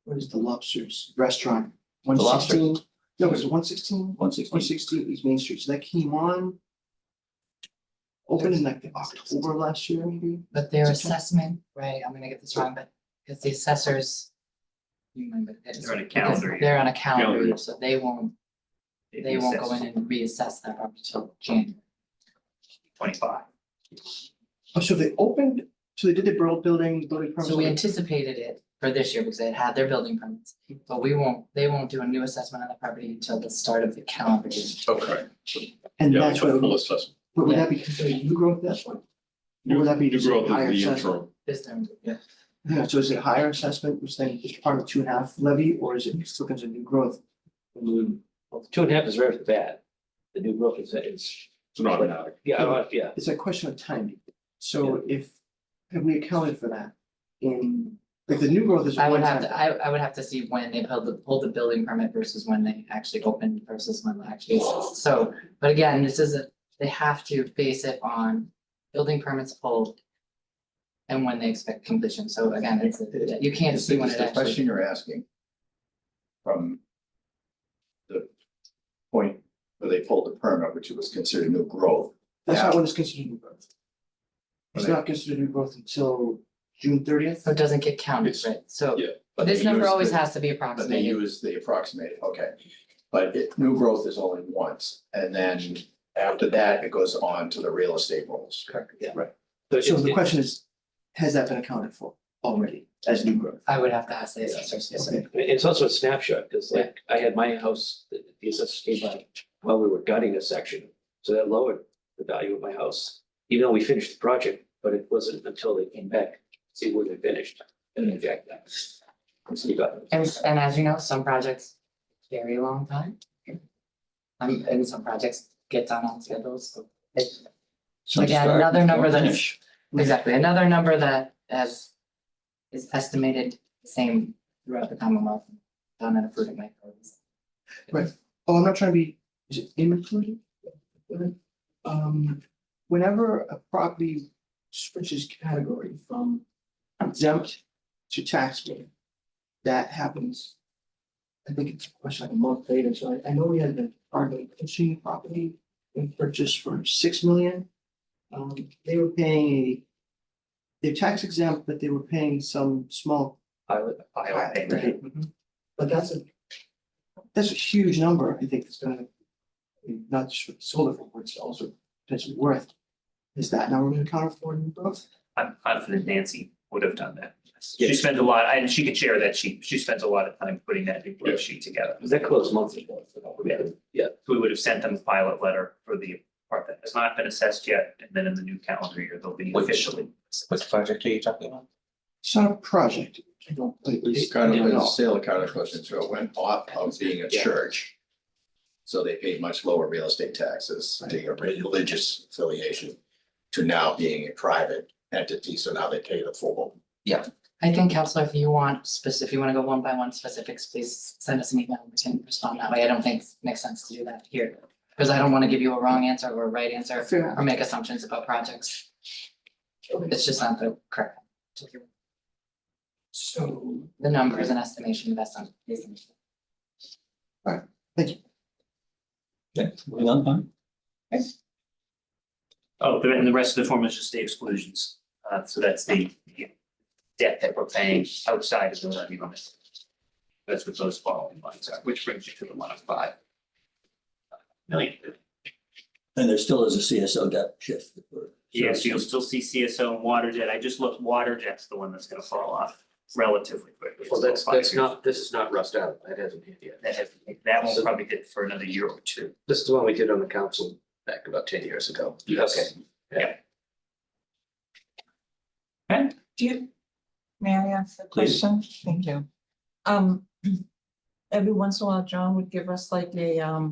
What is the Lobsters restaurant? The Lobster. 116? No, it's 116? 160. 116 East Main Street, so that came on. Opened in like October last year, maybe? But their September. assessment, right, I'm gonna get this wrong, but because the assessors. You remember, it's They're on a because calendar year. they're on a calendar Calendar. year, so they won't go in and reassess that property till January. 25. Oh, so they opened, so they did the building permits? So we anticipated it for this year because they had their building permits, but they won't do a new assessment on the property until the start of the calendar year. Okay. And Yeah, that's it's a what, full assessment. but would that be considered new growth at that point? Or would that be New just a growth higher is the assessment? interim. This time, yeah. Yeah, so is it higher assessment, which then is part of 2.5 levy, or is it still considered new growth? well, 2.5 is very bad. The new growth is, It's an automatic. yeah. It's a question of timing. So have we accounted for that in, like, the new growth is. I would one have time. to, I would have to see when they pulled the building permit versus when they actually opened versus when they actually assessed. So, but again, this isn't, they have to base it on building permits pulled. And when they expect completion, so again, it's, you can't Is see the when is it the actually. question you're asking from the point where they pulled the permit, which was considered new growth. That's Yeah. not when it's considered new growth. It's Right. not considered new growth until June 30th. So it doesn't get counted, It's- right? So yeah, But this they number use always the- has to be But they approximated. use the approximated, okay. But new growth is only once, and then after that, it goes on to the real estate rules. Correct, yeah. Right. So So the question is, has that been accounted for already as new growth? I would have to ask the assessor specific. It's also a snapshot, because like I had my house, the assessors came by while we were gutting a section. So that lowered the value of my house, even though we finished the project, but it wasn't until they came back, to see where they finished and inject that. So you got. And as you know, some projects very long time. And some projects get done on schedules, so it's Some Again, start, another number don't that- finish. exactly another number that is estimated the same throughout the Commonwealth, done in a prudent way. Oh, I'm not trying to be, is it included? Whenever a property switches category from exempt to taxpayer. That happens. I think it's a question like a month later, so I know we had the Departmental pitching property we purchased for 6 million. They were paying they're tax exempt, but they were paying some small. Pilot payment. Right. But that's a huge number, I think it's gonna, not just for the solar farm, but it's also potentially worth. Is that number gonna account for new growth? I'm confident Nancy would have done that. She spent a lot, and she could share that sheet. She spends a lot of time putting that new growth sheet together. That closed months ago. Yeah. We would have sent them a pilot letter for the part that has not been assessed yet, and then in the new calendar year, they'll be officially. What project are you talking about? It's not a project. I don't. It's kind of I don't a know. sale kind of question, so it went off of being a church. So they paid much lower real estate taxes, being a religious affiliation, to now being a private entity, so now they pay the full. I think, Counselor, if you want if you want to go one by one specifics, please send us an email. We can respond that way. I don't think it makes sense to do that here. Because I don't want to give you a wrong answer or a right answer Fair enough. or make assumptions about projects. It's just not the correct. So, The number is an estimation based on. thank you. Okay, moving on, fine. Oh, and the rest of the form is just the exclusions. So that's the debt that we're paying outside of the levy limit. That's what those following lines are, which brings you to the 105 million. And there still is a CSO debt shift. that we're- Yes, you'll still see CSO and water jet. I just looked, water jet's the one that's gonna fall off relatively quickly. Well, that's not, this is not rust out, that hasn't hit yet. That won't probably hit for another year or two. This is the one we did on the council back about 10 years ago. Yes. Okay. Do you, may I ask a Please. question? Thank you. Every once in a while, John would give us like a,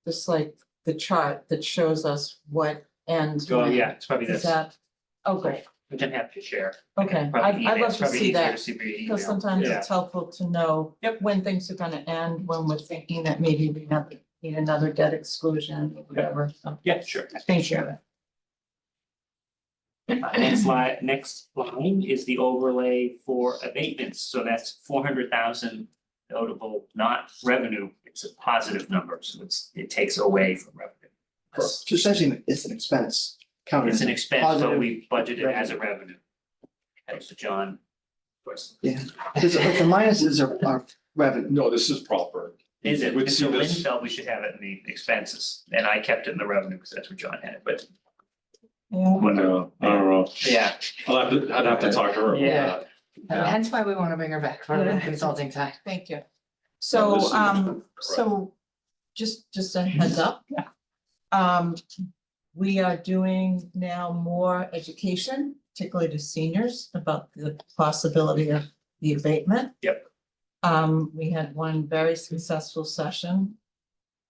just like the chart that shows us what ends. Oh, when. yeah, it's probably Is this. that, oh, great, We can have to share. okay, Probably I'd email. love It's to probably see easier that. to see via Because email. sometimes Yeah. it's helpful to know when things are gonna end, when we're thinking that maybe we have to need another debt exclusion or whatever, so, Yeah, sure. thank you. Next line is the overlay for abatements, so that's 400,000 notable, not revenue, it's a positive number, so it takes away from revenue. So essentially, it's an expense counted. It's as an a expense, but positive we budgeted as a revenue. Thanks to John. Yeah, because the minuses are revenue. No, this is proper. Is it? Would And see so Lynn this, felt we should have it in the expenses, and I kept it in the revenue because that's what John had, but Yeah, no, I don't know. yeah. I'd have to talk to her about that. Hence why we want to bring her back for the consulting time. thank you. No, So, this is so just a heads up. We are doing now more education, particularly to seniors, about the possibility of the abatement. Yep. We had one very successful session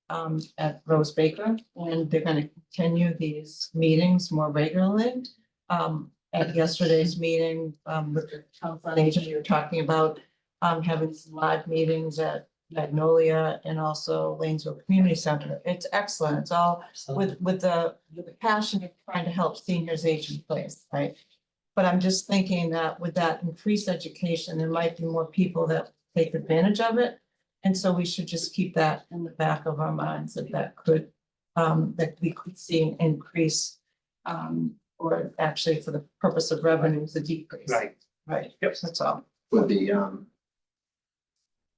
at Rose Baker, and they're gonna continue these meetings more regularly. At yesterday's meeting, with the town fund agent, you were talking about having some live meetings at Magnolia and also Lanesville Community Center. It's excellent. It's all with the passion of trying to help seniors age in place, right? But I'm just thinking that with that increased education, there might be more people that take advantage of it. And so we should just keep that in the back of our minds that could, that we could see an increase. Or actually for the purpose of revenues, a decrease. Right. Right, Yep. that's all. With the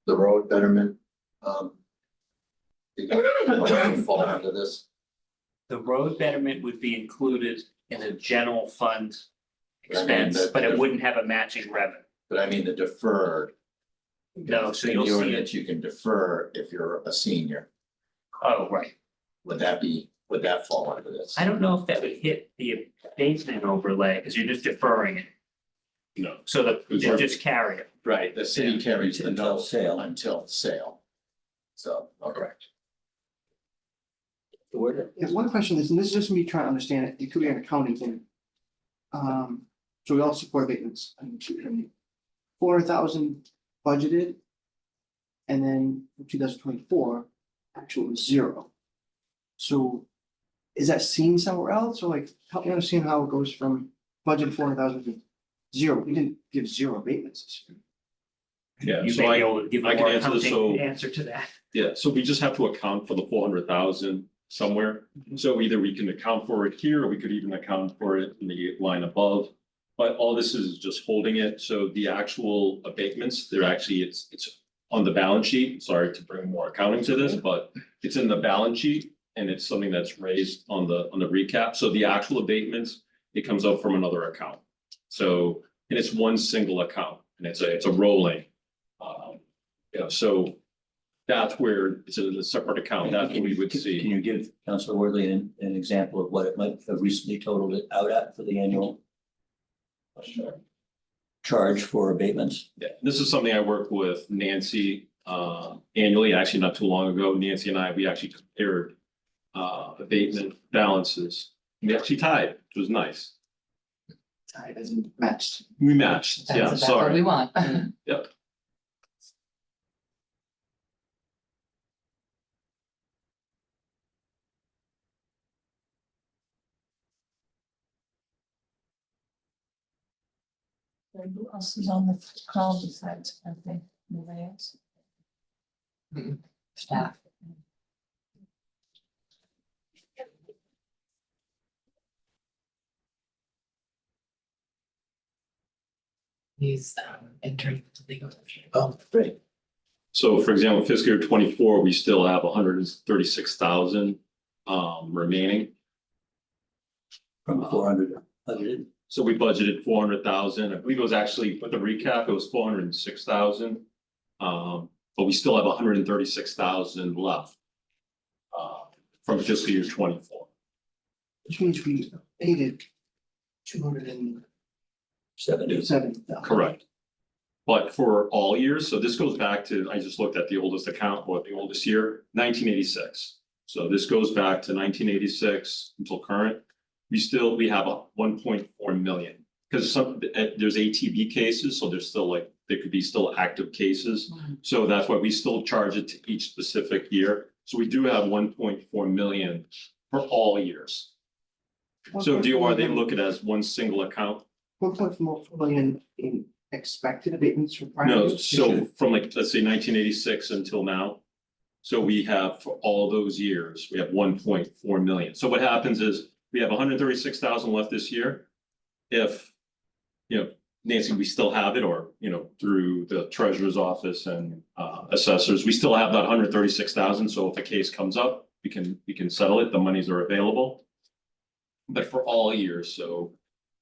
road betterment, fall under this. The road betterment would be included in the general fund I mean, expense, but it wouldn't have a matching revenue. But I mean, the deferred. No, so In you'll the see ordinance, you can defer if you're a senior. Oh, right. Would that fall under this? I don't know if that would hit the abatement overlay, because you're just deferring it. No. So Because you we're- just carry it. Right, the city carries the Until note sale. until sale. So, okay. Yeah, one question is, and this is just me trying to understand it, it could be an accounting thing. So we all support abatements. 400,000 budgeted. And then in 2024, actual was 0. So is that seen somewhere else? Or like, help me understand how it goes from budget 400,000 to zero, we didn't give zero abatements this year. Yeah, You so may be I, able to give I a can more answer this, accounting so- answer to that. yeah, so we just have to account for the 400,000 somewhere. So either we can account for it here, or we could even account for it in the line above. But all this is just holding it, so the actual abatements, they're actually, it's on the balance sheet. Sorry to bring more accounting to this, but it's in the balance sheet. And it's something that's raised on the recap, so the actual abatements, it comes out from another account. So, and it's one single account, and it's a rolling. You know, so that's where it's a separate account, that's what we would Can see. you give Councilor Worthley an example of what it might have recently totaled it out at for the annual charge for abatements? Yeah, this is something I work with Nancy annually, actually not too long ago, Nancy and I, we actually compared abatement balances. We actually tied, which was nice. It hasn't matched. We matched, yeah, That's what we sorry. want. Yep. Who else is on the call besides, I think, nobody else? Staff. He's entering the legal. Oh, great. So for example, fiscal year 24, we still have 136,000 remaining. From 400 budgeted. So we budgeted 400,000. I believe it was actually, with the recap, it was 406,000. But we still have 136,000 left from fiscal year 24. Which means we abated 270,000. 70. Correct. But for all years, so this goes back to, I just looked at the oldest account, or the oldest year, 1986. So this goes back to 1986 until current. We have a 1.4 million, because there's ATB cases, so there's still like, there could be still active cases. So that's why we still charge it to each specific year. So we do have 1.4 million for all years. So DOR, they look at it as one single account. 1.4 million in expected abatements from prior No, years? so from like, let's say 1986 until now. So we have, for all those years, we have 1.4 million. So what happens is, we have 136,000 left this year. If, you know, Nancy, we still have it, or, you know, through the treasurer's office and assessors, we still have that 136,000. So if a case comes up, we can settle it, the monies are available. But for all years, so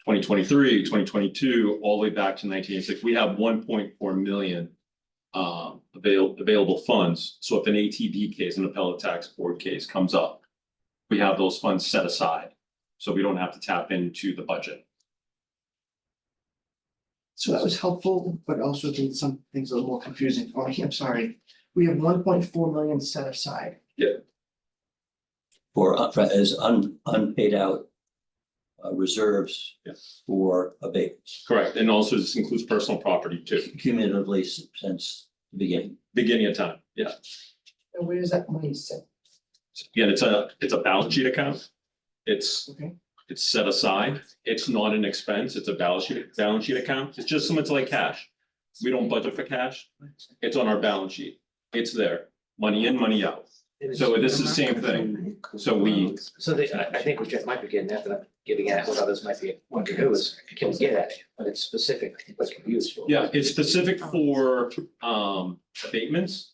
2023, 2022, all the way back to 1986, we have 1.4 million available funds. So if an ATB case, an appellate tax board case comes up, we have those funds set aside, so we don't have to tap into the budget. So that was helpful, but also made some things a little more confusing for me. I'm sorry. We have 1.4 million set aside. For, as unpaid out reserves Yes. for abatements, Correct, and also this includes personal property too, cumulatively since the beginning. beginning of time, yeah. And where is that money set? Again, it's a balance sheet account. It's Okay. set aside, it's not an expense, it's a balance sheet account, it's just similar to like cash. We don't budget for cash, it's on our balance sheet, it's there, money in, money out. So this is the same thing, so we, So I think what Jeff might be getting at, that I'm getting at, what others might be wanting to do is, can we get at it, but it's specific, what can be used for. yeah, it's specific for abatements.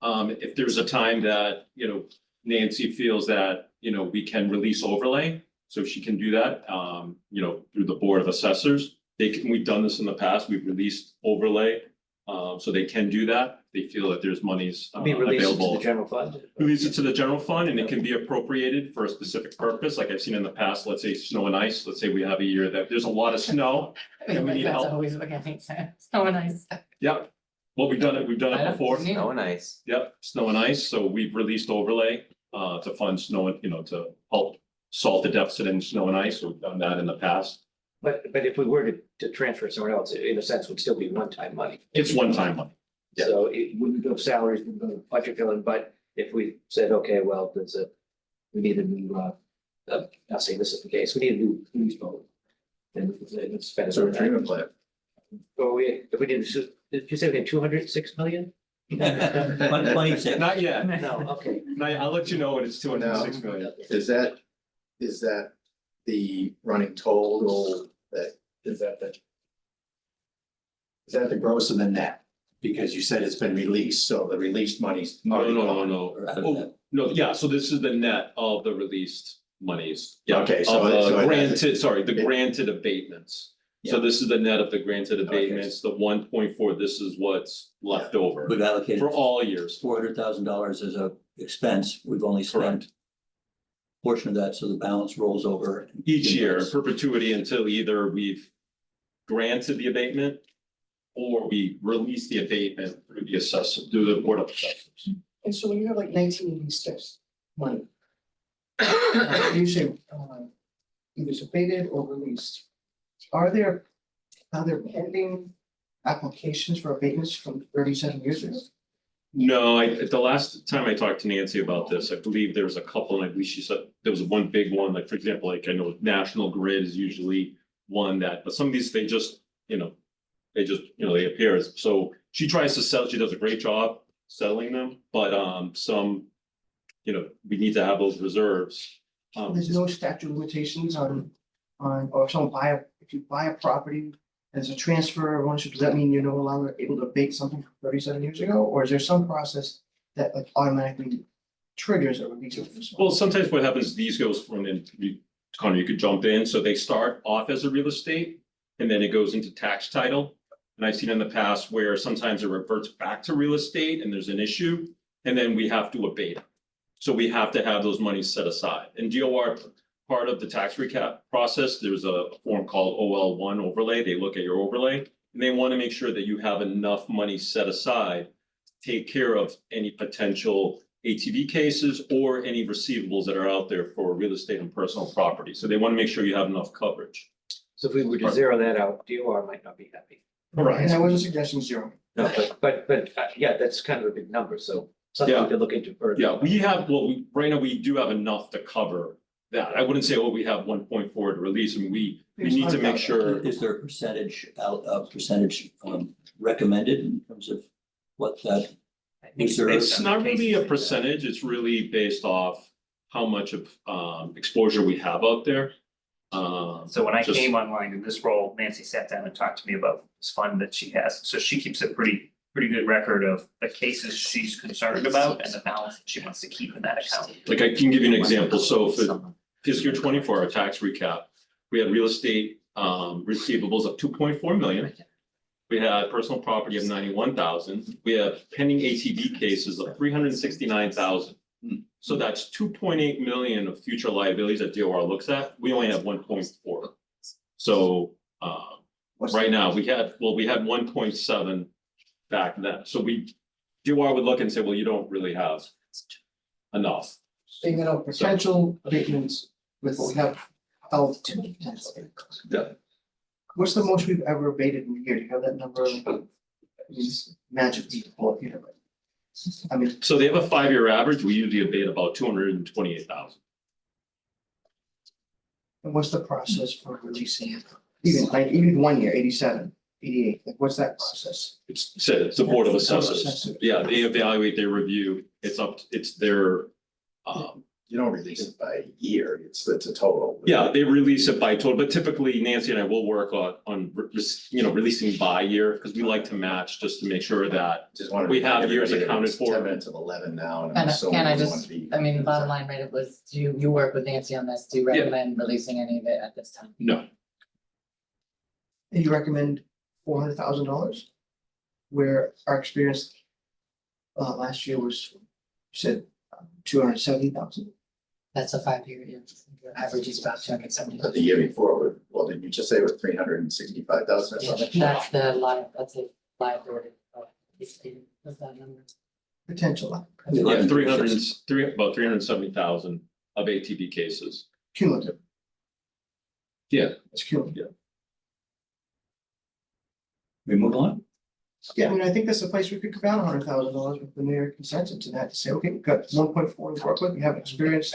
If there's a time that, you know, Nancy feels that, you know, we can release overlay, so she can do that, you know, through the Board of Assessors. We've done this in the past, we've released overlay, so they can do that. They feel that there's monies Be released to the available. general fund. Release it to the general fund, and it can be appropriated for a specific purpose, like I've seen in the past, let's say snow and ice, let's say we have a year that there's a lot of snow. And we need That's help. always what makes sense. So nice. Yeah, well, we've done it I know. before. Yeah. Oh, nice. Yep, snow and ice, so we've released overlay to fund snow and, you know, to help solve the deficit in snow and ice, we've done that in the past. But if we were to transfer it somewhere else, it in a sense would still be one-time money. It's one-time money. Yeah. So it wouldn't go salaries, wouldn't go to budget filling, but if we said, okay, well, we need a new, I'll say this is the case, we need a new police boat. And it's spent. So treatment plant. Well, if we did you say we had 206 million? 126. Not yet. No, okay. I'll let you know when it's 206 million. Is that the running total is that the gross of the net? Because you said it's been released, so the released money's already gone. Or out of Oh, that. no, yeah, so this is the net of the released monies. Yeah, Okay, so of it- so the it granted, sorry, the it- granted abatements. So Yeah. this is the net of the granted Okay. abatements, the 1.4, this is what's left over We've allocated for all years. $400,000 as a expense. We've only spent portion of that, so the balance rolls over. Each year, in perpetuity, until either we've granted the abatement or we release the abatement through the assessor, through the board of assessors. And so when you have like 1986 money. You say, either it's abated or released. Are there pending applications for abatements from 37 years ago? No, the last time I talked to Nancy about this, I believe there was a couple, like she said, there was one big one, like, for example, like I know National Grid is usually one that, but some of these, they just, they appear. So she tries to sell, she does a great job selling them, but some, we need to have those reserves. There's no statute of limitations on, or if you buy a property, as a transfer of ownership, does that mean you're no longer able to abate something from 37 years ago? Or is there some process that like automatically triggers a release of this? Well, sometimes what happens, these goes from, Connor, you could jump in, so they start off as a real estate and then it goes into tax title. And I've seen in the past where sometimes it reverts back to real estate and there's an issue, and then we have to abate it. So we have to have those monies set aside. And DOR, part of the tax recap process, there's a form called OL1 overlay. They look at your overlay and they want to make sure that you have enough money set aside to take care of any potential ATV cases or any receivables that are out there for real estate and personal property. So they want to make sure you have enough coverage. So if we were to zero that out, DOR might not be happy. And I wasn't suggesting zero. No, but yeah, that's kind of a big number, so something to look into further. Yeah, right now, we do have enough to cover that. I wouldn't say, we have 1.4 to release. I mean, we need to make sure. Is there a percentage recommended in terms of what that? I think Is there- It's based on not the really a cases. percentage, it's really based off how much of exposure we have out there. So when I Just- came online in this role, Nancy sat down and talked to me about this fund that she has. So she keeps a pretty good record of the cases she's concerned about and the balance that she wants to keep in that account. Like, I can give you an example, so for fiscal year 24, our tax recap, we had real estate receivables of 2.4 million. We had personal property of 91,000, we have pending ATV cases of 369,000. So that's 2.8 million of future liabilities that DOR looks at, we only have 1.4. So right now, we had 1.7 back then, so DOR would look and say, well, you don't really have enough. Saying that out, potential abatements with what we have held to. Yeah. What's the most we've ever abated in a year? Do you have that number? Magically, I mean, So they have a 5-year average, we usually abate about 228,000. and what's the process for releasing it? Even 1 year, 87, 88, like what's that process? It's the board of assessors, Assessors. yeah, they evaluate, they review, it's their. You don't release it by year, it's a total. Yeah, they release it by total, but typically Nancy and I will work on releasing by year, because we like to match, just to make sure that. Just wanted to we have remind years everybody that accounted it's for. 10 minutes of 11 now. And I'm And assuming can I we just, want to be- I mean, the bottom line, right, it was, do you work with Nancy on this? Do you Yeah. recommend releasing any of it at this time? No, And you recommend $400,000? Where our experience last year was, you said 270,000. That's a 5-year, yeah. Your average is about 270. But the year before, well, did you just say it was 365,000 or Yeah, something? that's the liability. What's that number? Potential. yeah, about 370,000 of ATV cases. Cumulative. Yeah. It's cumulative. We move on? Yeah, I mean, I think that's a place we could come down $100,000 with the mayor consensus to that, to say, okay, we've got 1.4 to work with, you have experience.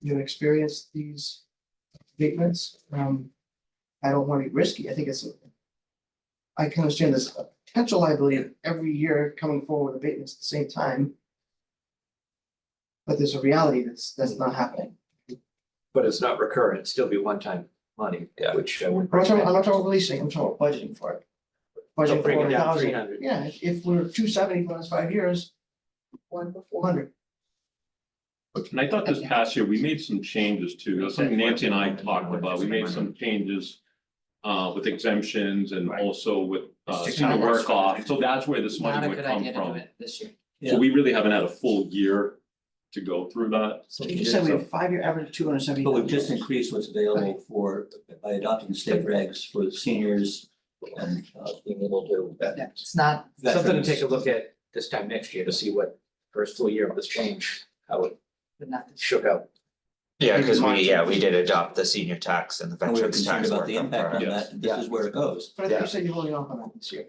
You have experienced these abatements. I don't want to be risky. I think I can understand there's a potential liability of every year coming forward with abatements at the same time. But there's a reality that's not happening. But it's not recurrent, it'd still be one-time money, Yeah. which I would. I'm not talking about releasing, I'm talking about budgeting for it. So Budgeting bring it down 400,000. 300. Yeah, if we're 270 for the last 5 years, 400. And I thought this past year, we made some changes too. That's something Nancy and I talked about. We made some changes with exemptions and also with senior work off. So that's where this Not money a would good come idea to do from. it this year. So we really haven't had a full year to go through that. So you just said we have 5-year average of 270. But we've just increased what's available for, by adopting state regs for the seniors and being able to. Yeah, it's not, Something to take a look at this time next year to see what first full year of this change, how it but not this. shook out. Yeah, because we did adopt the senior tax and the And we were veterans concerned tax. about the work impact on Yes. that, and this is where it goes. But I think you said you're holding off on that this year.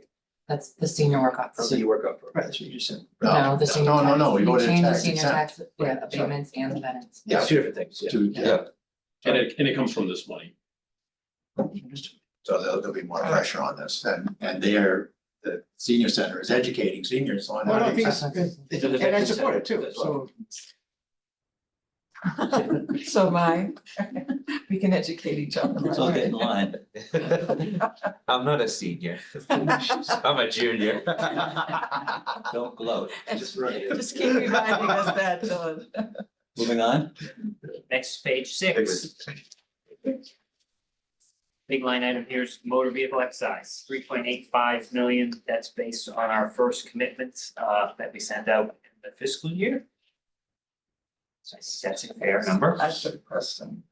That's the senior workout So program. you work out for. Right, that's what you just said. No, the senior tax. No, we You voted changed the tax senior exempt. tax, yeah, Right, sorry. abatements and the veterans. Yeah, two different things, yeah. Yeah, And it comes from this money. So there'll be more pressure on this and the senior center is educating seniors on Well, how I to think use. it's, and I support it too, so. So we can educate each other. Let's all get in line. I'm not a senior. I'm a junior. Don't gloat. Just keep reminding us that, John. Moving on. Next, page 6. Big line item here is motor vehicle excise, 3.85 million. That's based on our first commitments that we sent out in the fiscal year. So I think that's a fair number. I should press them.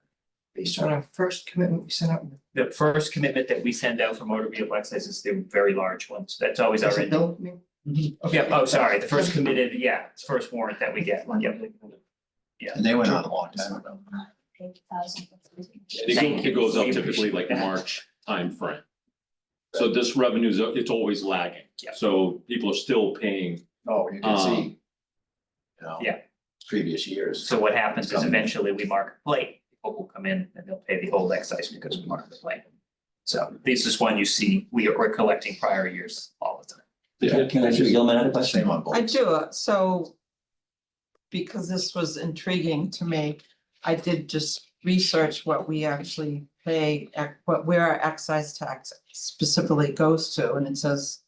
Based on our first commitment we sent out. The first commitment that we send out for motor vehicle excise is the very large ones. That's always our. Is it Bill? I mean? Yeah, oh, sorry, the first committed, yeah, it's first warrant that we get. Yep. And they went on a long time ago. 8,000. It goes up typically like March timeframe. So this revenue is, it's always lagging. Yeah. So people are still paying. Oh, you can see. You know. Yeah. Previous years. So what happens is eventually we mark a plate, people will come in and they'll pay the whole excise because we mark the plate. So this is one you see, we're collecting prior years all the time. Can I see Gilman had a question? Same on both. I do, so because this was intriguing to me, I did just research what we actually pay, where our excise tax specifically goes to, and it says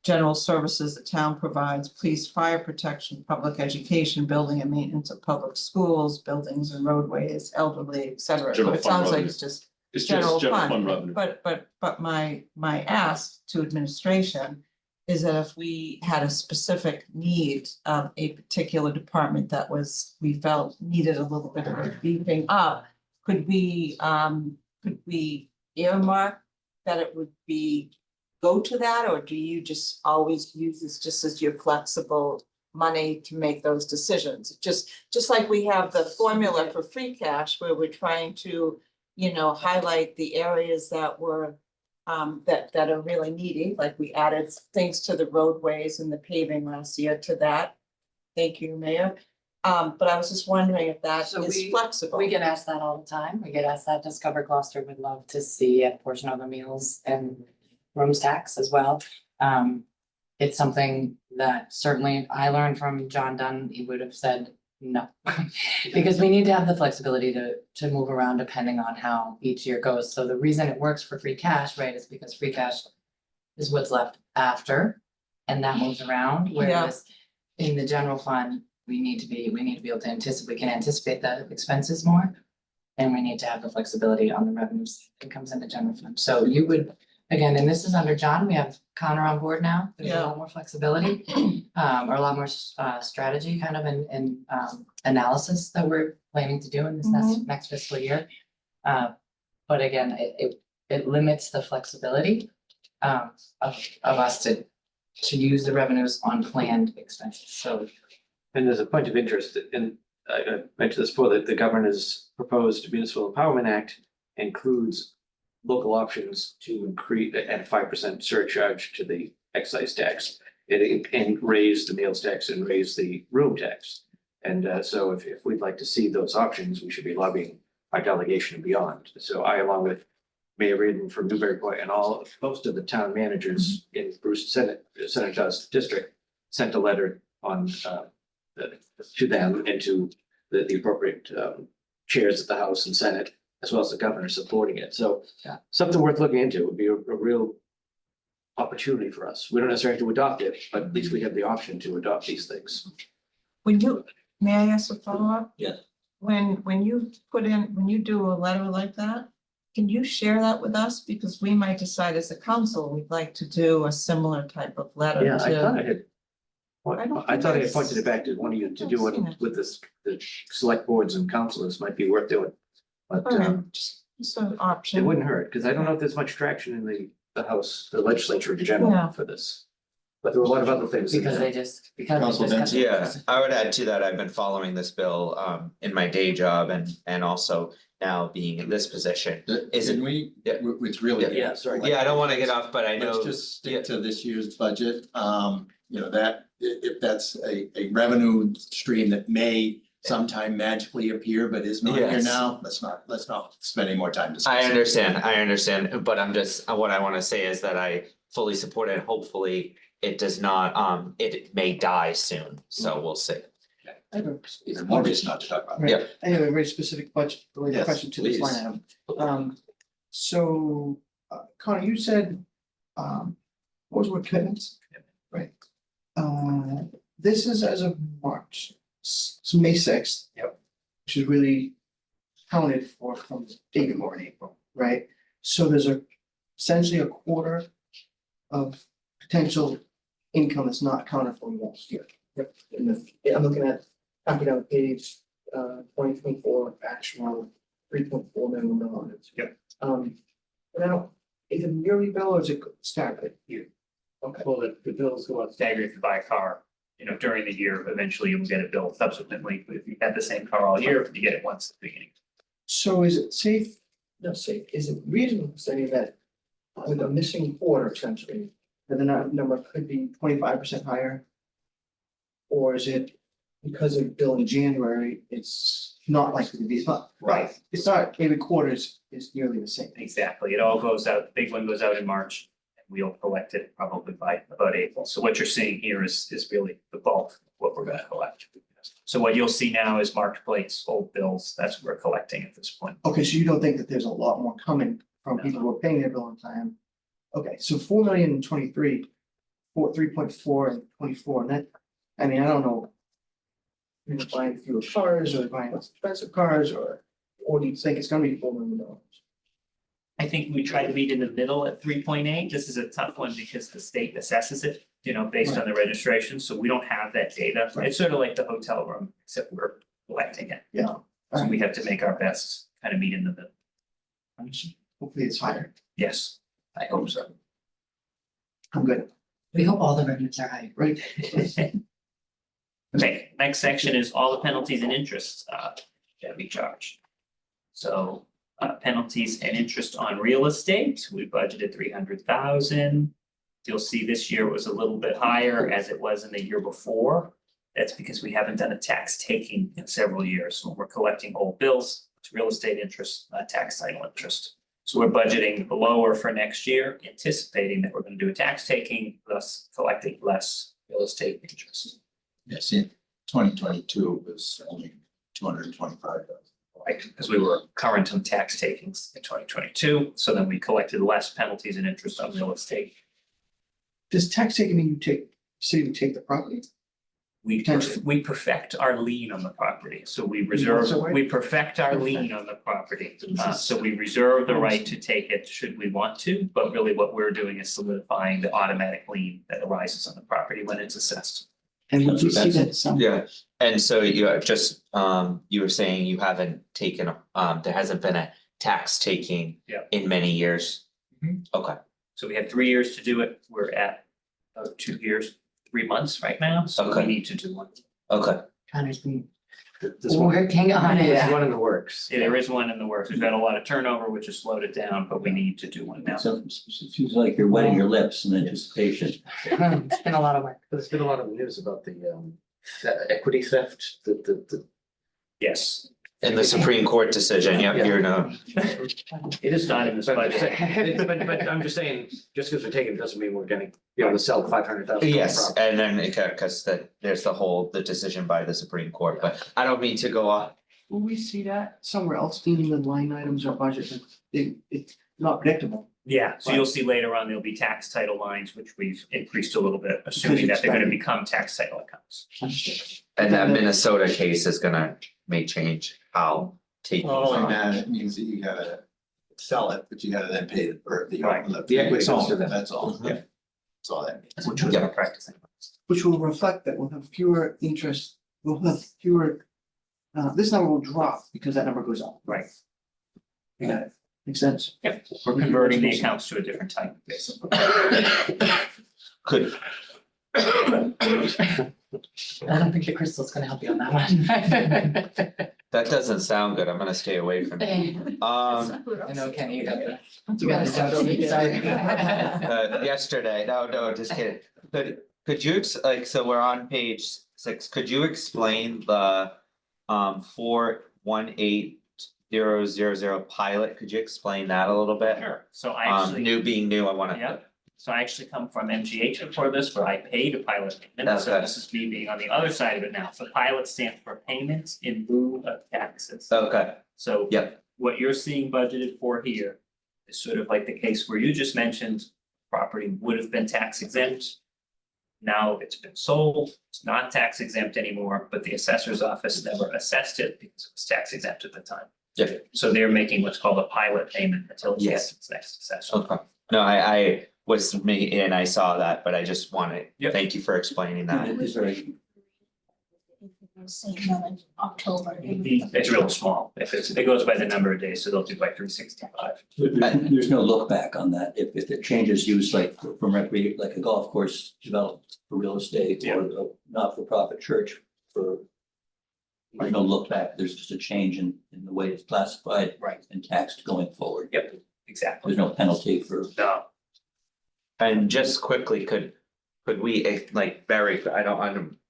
general services the town provides, police, fire protection, public education, building and maintenance of public schools, buildings and roadways, elderly, et cetera. So General it fund sounds like revenue. it's just It's general just general fund fund, revenue. but my ask to administration is that if we had a specific need of a particular department that we felt needed a little bit of a beefing up, could we earmark that it would go to that, or do you just always use this just as your flexible money to make those decisions? Just like we have the formula for free cash where we're trying to, highlight the areas that were that are really needy, like we added things to the roadways and the paving last year to that. Thank you, Mayor. But I was just wondering if that So is we- flexible. We get asked that all the time. We get asked that. Discover Gloucester would love to see a portion of the meals and rooms tax as well. It's something that certainly I learned from John Dunn. He would have said no. Because we need to have the flexibility to move around depending on how each year goes. So the reason it works for free cash, right, is because free cash is what's left after, and that moves around, whereas in the general fund, we need to be able to anticipate, we can anticipate the expenses more. And we need to have the flexibility on the revenues that comes into general fund. So you would, again, and this is under John, we have Connor on board now. There's a lot more flexibility, or a lot more strategy kind of and analysis that we're planning to do in this next fiscal year. But again, it limits the flexibility of us to use the revenues on planned expenses. So And there's a point of interest, and I mentioned this before, that the governor's proposed municipal empowerment act includes local options to increase at 5% surcharge to the excise tax. And raise the meals tax and raise the room tax. And so if we'd like to see those options, we should be lobbying our delegation and beyond. So I, along with Mayor Reardon from Newburyport and most of the town managers in Bruce Senator's district sent a letter on, to them and to the appropriate, chairs of the House and Senate, as well as the governor supporting it. So something worth looking into. Would be a real opportunity for us. We don't necessarily have to adopt it, but at least we have the option to adopt these things. May I ask a follow-up? Yeah. When you do a letter like that, can you share that with us? Because we might decide as a council, we'd like to do a similar type of letter Yeah, I thought to. I had. I don't I think thought I had I've pointed it back to one of you to do I've seen it it. with this, the select boards and councilors might be worth doing. But Okay, just an it option. wouldn't hurt, because I don't know if there's much traction in the House, the legislature in Yeah. general for this. But there were a lot of other things. in Because there. Council Benson. Yeah, I would add to that, I've been following this bill in my day job and also now being in this position. Is it- Can we, Yeah. it's really. Yeah, sorry. Yeah, I don't wanna get off, but I know. Let's just stick to this year's budget. You know, that if that's a revenue stream that may sometime magically appear, but is not here Yes. now, let's not spend any more time discussing. I understand, but I'm just, what I wanna say is that I fully support it, hopefully it does not, it may die soon, so we'll see. I have a Even more reason not to talk about it. Yeah. I have a very specific budget related Yes, question to this line please. item. So, Connor, you said, what was the word commitments? Right. This is as of March, it's May 6th. Yep. Which is really counted for from even more in April, right? So there's essentially a quarter of potential income that's not accounted for last year. Yep. I'm looking at, copy on page, 2024 actual $3.4 million. Yep. Now, is it yearly bill or is it staggered? Okay. Well, the bills go out staggered if you buy a car, during the year, eventually you'll get a bill subsequently. But if you had the same car all year, you get it once at the beginning. So is it safe, is it reasonable to say that with a missing quarter essentially, that the number could be 25% higher? Or is it because of bill in January, it's not likely to be, it's not, Right. it's not, every quarter is nearly the same. Exactly. It all goes out, the big one goes out in March, and we'll collect it probably by about April. So what you're seeing here is really the bulk of what we're gonna collect. So what you'll see now is marked plates, old bills, that's what we're collecting at this point. Okay, so you don't think that there's a lot more coming from people who are paying their bill on time? Okay, so 4 million in 23, 3.4 in 24, and that, I mean, I don't know. You're buying fewer cars or buying less expensive cars, or do you think it's gonna be $4 million? I think we try to meet in the middle at 3.8. This is a tough one because the state assesses it, based on the registration, so we don't have that data. Right. It's sort of like the hotel room, except we're collecting it. Yeah. So we have to make our best, kind of meet in the middle. Hopefully it's higher. Yes, I hope so. I'm good, We hope all the revenues are high. right? Okay, next section is all the penalties and interests that we charge. So penalties and interest on real estate, we budgeted 300,000. You'll see this year it was a little bit higher as it was in the year before. That's because we haven't done a tax taking in several years. When we're collecting old bills, it's real estate interest, not tax title interest. So we're budgeting lower for next year, anticipating that we're going to do a tax taking, thus collecting less real estate interest. Yes, in 2022 was only 225,000. Right, because we were current on tax takings in 2022, so then we collected less penalties and interest on real estate. Does tax taking mean you take the property? We perfect our lien on the property, so we perfect our lien on the property. So we reserve the right to take it should we want to, but really what we're doing is solidifying the automatic lien that arises on the property when it's assessed. And would you see that some? Yeah, and so you are just, you were saying you haven't taken, there hasn't been a tax taking. Yeah. In many years. Mhm. Okay, So we have 3 years to do it, we're at 2 years, 3 months right now, so we Okay. need to do one. okay, Connor's been This one, working on there's it. one in the works. Yeah, there is one in the works. We've had a lot of turnover, which has slowed it down, but we need to do one now. So it feels like you're wetting your lips in anticipation. It's been a lot of work. There's been a lot of news about the equity theft, the Yes, In the Supreme Court decision, yep, you're no, It is not in this budget. But I'm just saying, just because we're taking it doesn't mean we're getting, be able to sell $500,000. yes, and then it got, cause there's the decision by the Supreme Court, but I don't mean to go off. Will we see that somewhere else in the line items or budget? It's not predictable. Yeah, so you'll see later on, there'll be tax title lines, which we've increased a little bit, assuming that they're gonna become tax title accounts. And that Minnesota case is may change how taking. Not only that, it means that you gotta sell it, but you gotta then pay the. Right. The equity goes to owner, them. That's all, Mhm. yeah. That's all that means. Which was Yeah. our practicing. Which will reflect that we'll have fewer interest, we'll have fewer, this number will drop because that number goes up. Right. Got it. Makes sense. Yep, we're converting the accounts to a different type, basically. Could, I don't think the crystal's gonna help you on that one. that doesn't sound good, I'm gonna stay away from it. I know, Kenny, you got the sound over here. Yesterday, no, just kidding. Could you, so we're on page 6, could you explain the 4180000 pilot, could you explain that a little bit? Sure, so I actually. New being new, I wanna. Yep, so I actually come from MGH before this, where I paid a pilot payment, so Okay. this is me being on the other side of it now, so pilot stands for payments in lieu of taxes. Okay, So. Yep. What you're seeing budgeted for here is sort of like the case where you just mentioned, property would have been tax exempt. Now it's been sold, it's not tax exempt anymore, but the assessor's office never assessed it because it was tax exempt at the time. Yeah. So they're making what's called a pilot payment until it Yes. gets its next assessor. okay, no, I was me and I saw that, but I just wanted, Yep. thank you for explaining that. Is there In October. It's real small, if it goes by the number of days, so they'll do by 365. there's no look back on that, if it changes use like from recreate, like a golf course developed for real estate or a not-for-profit church for. There's no look back, there's just a change in the way it's classified. Right. And taxed going forward. Yep, exactly. There's no penalty for. No, And just quickly, could we,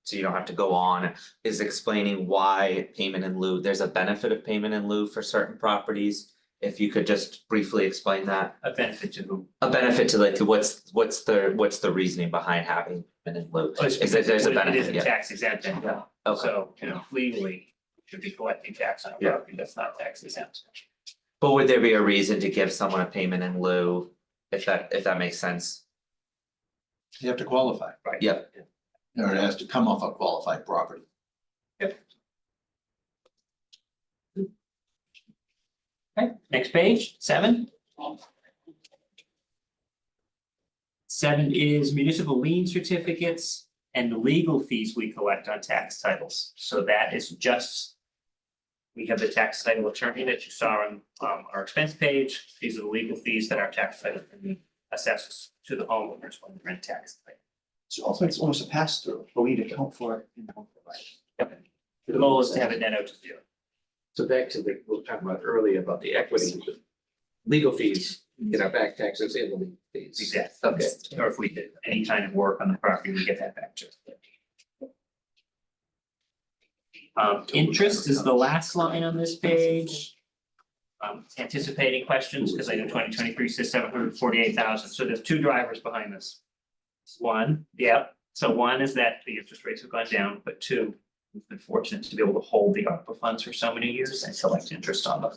so you don't have to go on, is explaining why payment in lieu, there's a benefit of payment in lieu for certain properties? If you could just briefly explain that, a benefit to whom? a benefit to what's the reasoning behind having payment in lieu? Is that there's a It benefit, isn't yeah, tax exempt anymore. okay, So, legally, you should be collecting tax on a Yeah. property that's not tax exempt. but would there be a reason to give someone a payment in lieu? If that makes sense, You have to qualify, yep, or it has to come off a qualified property. Okay, next page, 7. 7 is municipal lien certificates and the legal fees we collect on tax titles. So that is just. We have the tax title attorney that you saw on our expense page. These are the legal fees that our tax title attorney assesses to the homeowners when they're in tax. So also it's almost a pass through, but we need to account for it in the home provider. The goal is to have it net out to zero. So back to we were talking about earlier about the equity, legal fees, get our back taxes and the legal fees. Exactly. Okay. Or if we did any kind of work on the property, we get that back to. Interest is the last line on this page. Anticipating questions, because I know 2023 says 748,000, so there's 2 drivers behind this. One is that the interest rates have gone down, but 2, we've been fortunate to be able to hold the ARPA funds for so many years and collect interest on them.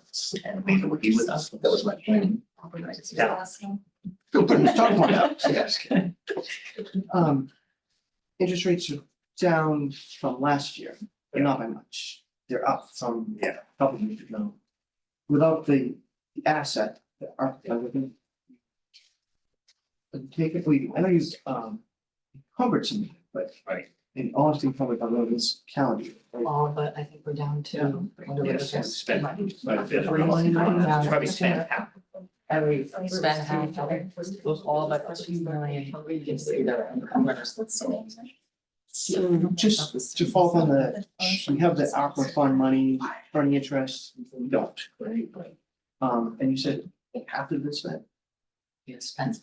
And we will be with us, that was my plan. Yeah. Go put the talk point out. Interest rates are down from last year, but not by much. They're up from a couple of years ago. Without the asset, the ARPA funding. Typically, I know you've encumbered some, but. Right. And honestly, probably by the end of this calendar. year, right? All, but I think we're down to. Yes, spend money. Yeah. Probably spend half. Every spend half, it was all but 2 million. We can see that. So just to follow up on the, we have the ARPA fund money, earning interest, we don't. And you said half of it's spent, Yeah, spend.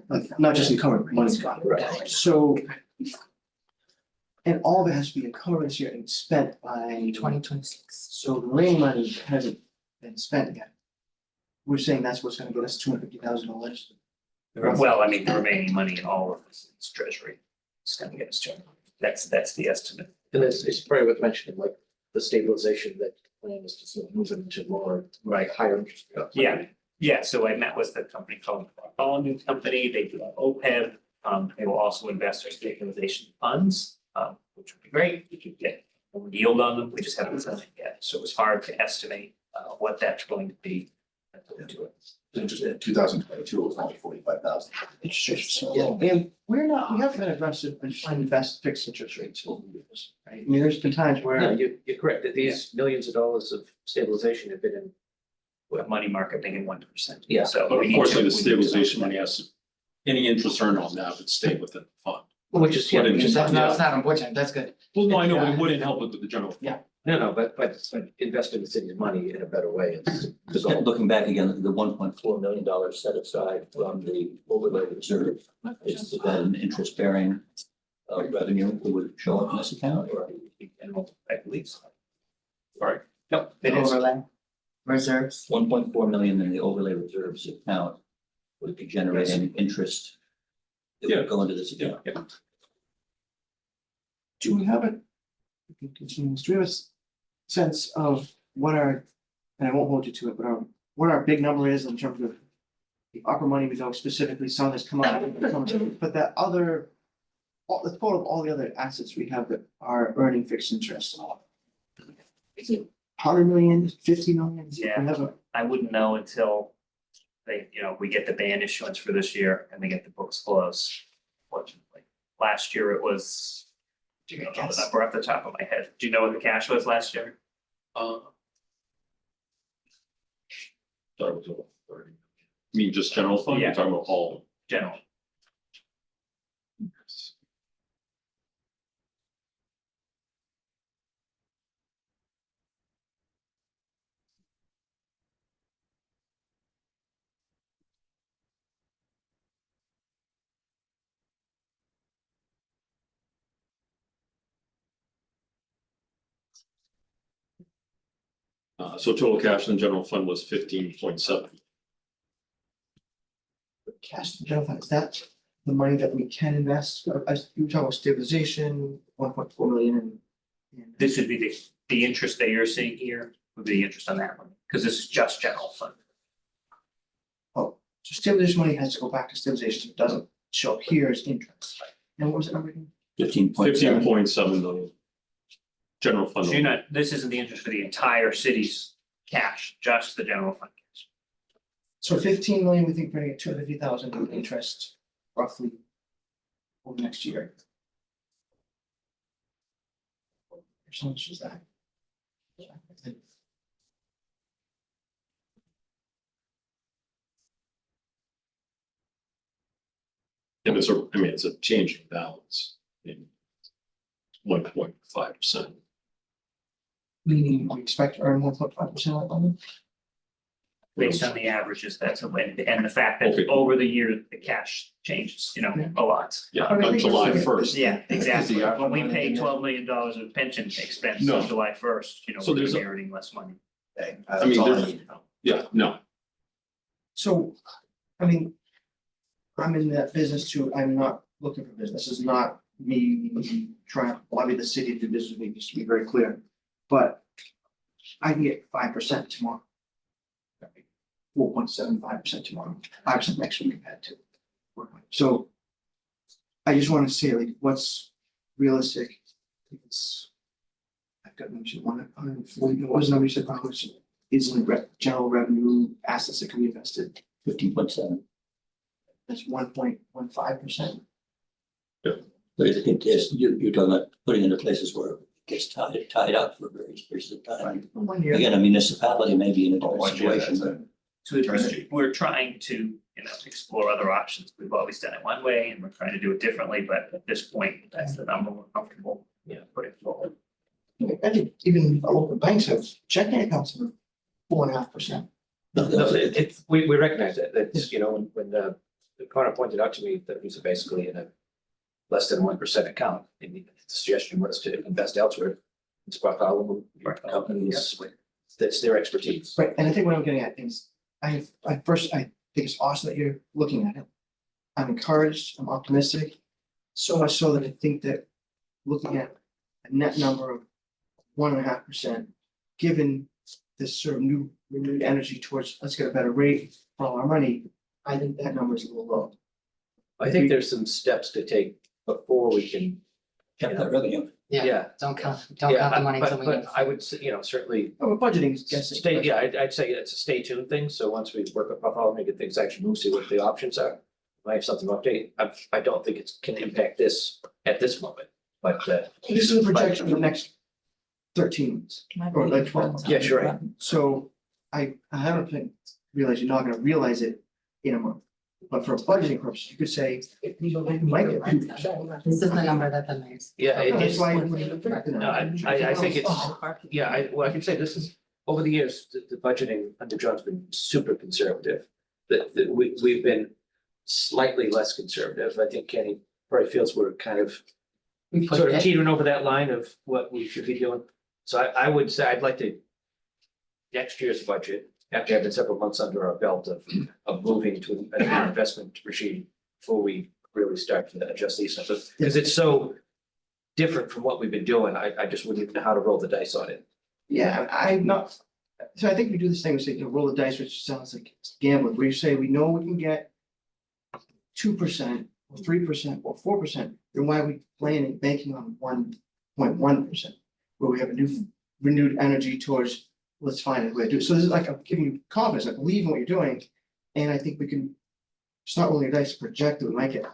like, not just encumbered, money's gone. Right. So And all of it has to be incurred this year and spent by 2026. So the remaining money hasn't been spent yet. We're saying that's what's gonna get us $250,000. Well, I mean, the remaining money in all of this is treasury. It's gonna get us to, that's the estimate. And it's probably worth mentioning, like, the stabilization that the plan is to sort of move it into more, Right. higher interest. Yeah, yeah, so I met with the company called Bartholomew Company, they do OPEB. They will also invest our stabilization funds, which would be great, we could get more yield on them, we just haven't done it yet, so it's hard to estimate what that's going to be. To it. Interest in 2022 was only 45,000. Interest rates are so low. And we haven't been aggressive in trying to invest fixed interest rates over the years, right? I mean, there's been times No, where, you're correct, that these millions of dollars of stabilization have been in. With money market being in 1%. Yeah. So. But we need to- unfortunately, the we need to- stabilization money has, to- any interest earned on that would stay within the fund. Which is, yeah, What it which is, means. That's not unfortunate, that's good. Well, no, I know, but it wouldn't help with the general. fund. no, but investing the city's money in a better way is the goal. Looking back again, the $1.4 million set aside from the overlay reserve, is that an interest bearing revenue that would show up in this account or? I believe so. Right. Yep, it is. Overlay, reserves. 1.4 million in the overlay reserves account would be generating interest that would go into this account. do we have a, we can continue, do we have a sense of what our, and I won't hold you to it, but what our big number is in terms of the upper money we know specifically, some that's come out, but that other, the total of all the other assets we have that are earning fixed interest. Is it 100 million, 50 million? Yeah. We have a- I wouldn't know until they, we get the band issuance for this year and they get the books closed. Fortunately, last year it was, I don't know the number off the top of my head. Do you know what the cash was last year? Thought it was over 30. You mean just general fund, Yeah. you're talking about all? General. So total cash in the general fund was 15.7. Cash in general fund, is that the money that we can invest? You were talking about stabilization, 1.4 million and. This would be the interest that you're seeing here would be the interest on that one, because this is just general fund. So stabilization money has to go back to stabilization, it doesn't show up here as interest. And what was it number again? 15.7. 15.7 million. General fund. So you're not, this isn't the interest for the entire city's cash, just the general fund cash. So 15 million, we think we're gonna get 250,000 in interest roughly over the next year. How much is that? And it's a changing balance in 1.5%. Meaning we expect to earn 1.5% on it. Based on the averages, that's a win, and the fact that Okay. over the year, the cash changes, a lot. Yeah, I mean, I on think July it's- 1st. Yeah, exactly. the When we money pay in there? $12 million of pension expense No. on July 1st, So we're there's gonna be a- earning less money. Hey, I mean, that's all I there's- need to know. Yeah, no, So, I mean, I'm in that business too, I'm not looking for business, this is not me trying to lobby the city to do business with me, just to be very clear. But I can get 5% tomorrow. 4.75% tomorrow, 5% next week I've had to work on. So I just want to say, like, what's realistic? It's, I've got mentioned 140, what was the number you said, how much is in general revenue assets that can be invested? 15.7. That's 1.15%. But it is, you're talking about putting into places where it gets tied up for various periods of time. 1 year. Again, a municipality may be in a different 1 year, situation, that's but it. So Right. we're trying to, explore other options. We've always done it one way and we're trying to do it differently, but at this point, that's the number we're comfortable, putting forward. I think even local banks have checking accounts of 4.5%. No, we recognize that, that's, when Connor pointed out to me that these are basically in a less than 1% account. And the suggestion was to invest elsewhere. It's brought all companies, that's their expertise. Right, and I think what I'm getting at is, I think it's awesome that you're looking at it. I'm encouraged, I'm optimistic, so much so that I think that looking at a net number of 1.5%, given this sort of new renewed energy towards, let's get a better rate for all our money, I think that number is a little low. I think there's some steps to take before we can. Get that revenue. Yeah, don't count the money until we. But I would say, certainly. Oh, we're budgeting, is guessing. Stay, yeah, I'd say it's a stay tuned thing, so once we work with Buffalo, make it things actually move, see what the options are. Might have something to update, I don't think it can impact this at this moment, but, This is a projection for the next 13 months, or like 12 months. Yeah, sure. So I haven't realized you're not gonna realize it in a month. But for budgeting purposes, you could say, you might get 2%. This is the number that the mayor's. yeah, it That's is. why. No, I think it's, yeah, I can say this is, over the years, the budgeting under John's been super conservative. We've been slightly less conservative, I think Kenny probably feels we're kind of We sort pushed of it. teetering over that line of what we should be doing. So I would say I'd like to, next year's budget, after having several months under our belt of moving to an investment regime before we really start to adjust these numbers, because it's so different from what we've been doing, I just wouldn't even know how to roll the dice on it. Yeah, I'm not, so I think we do this thing, we say, roll the dice, which sounds like it's gambling, where you say, we know we can get 2% or 3% or 4%, then why are we planning, banking on 1.1%? Where we have a new renewed energy towards, let's find a way to do it. So this is like, I'm giving you confidence, I believe in what you're doing, and I think we can start rolling the dice, project that we might get.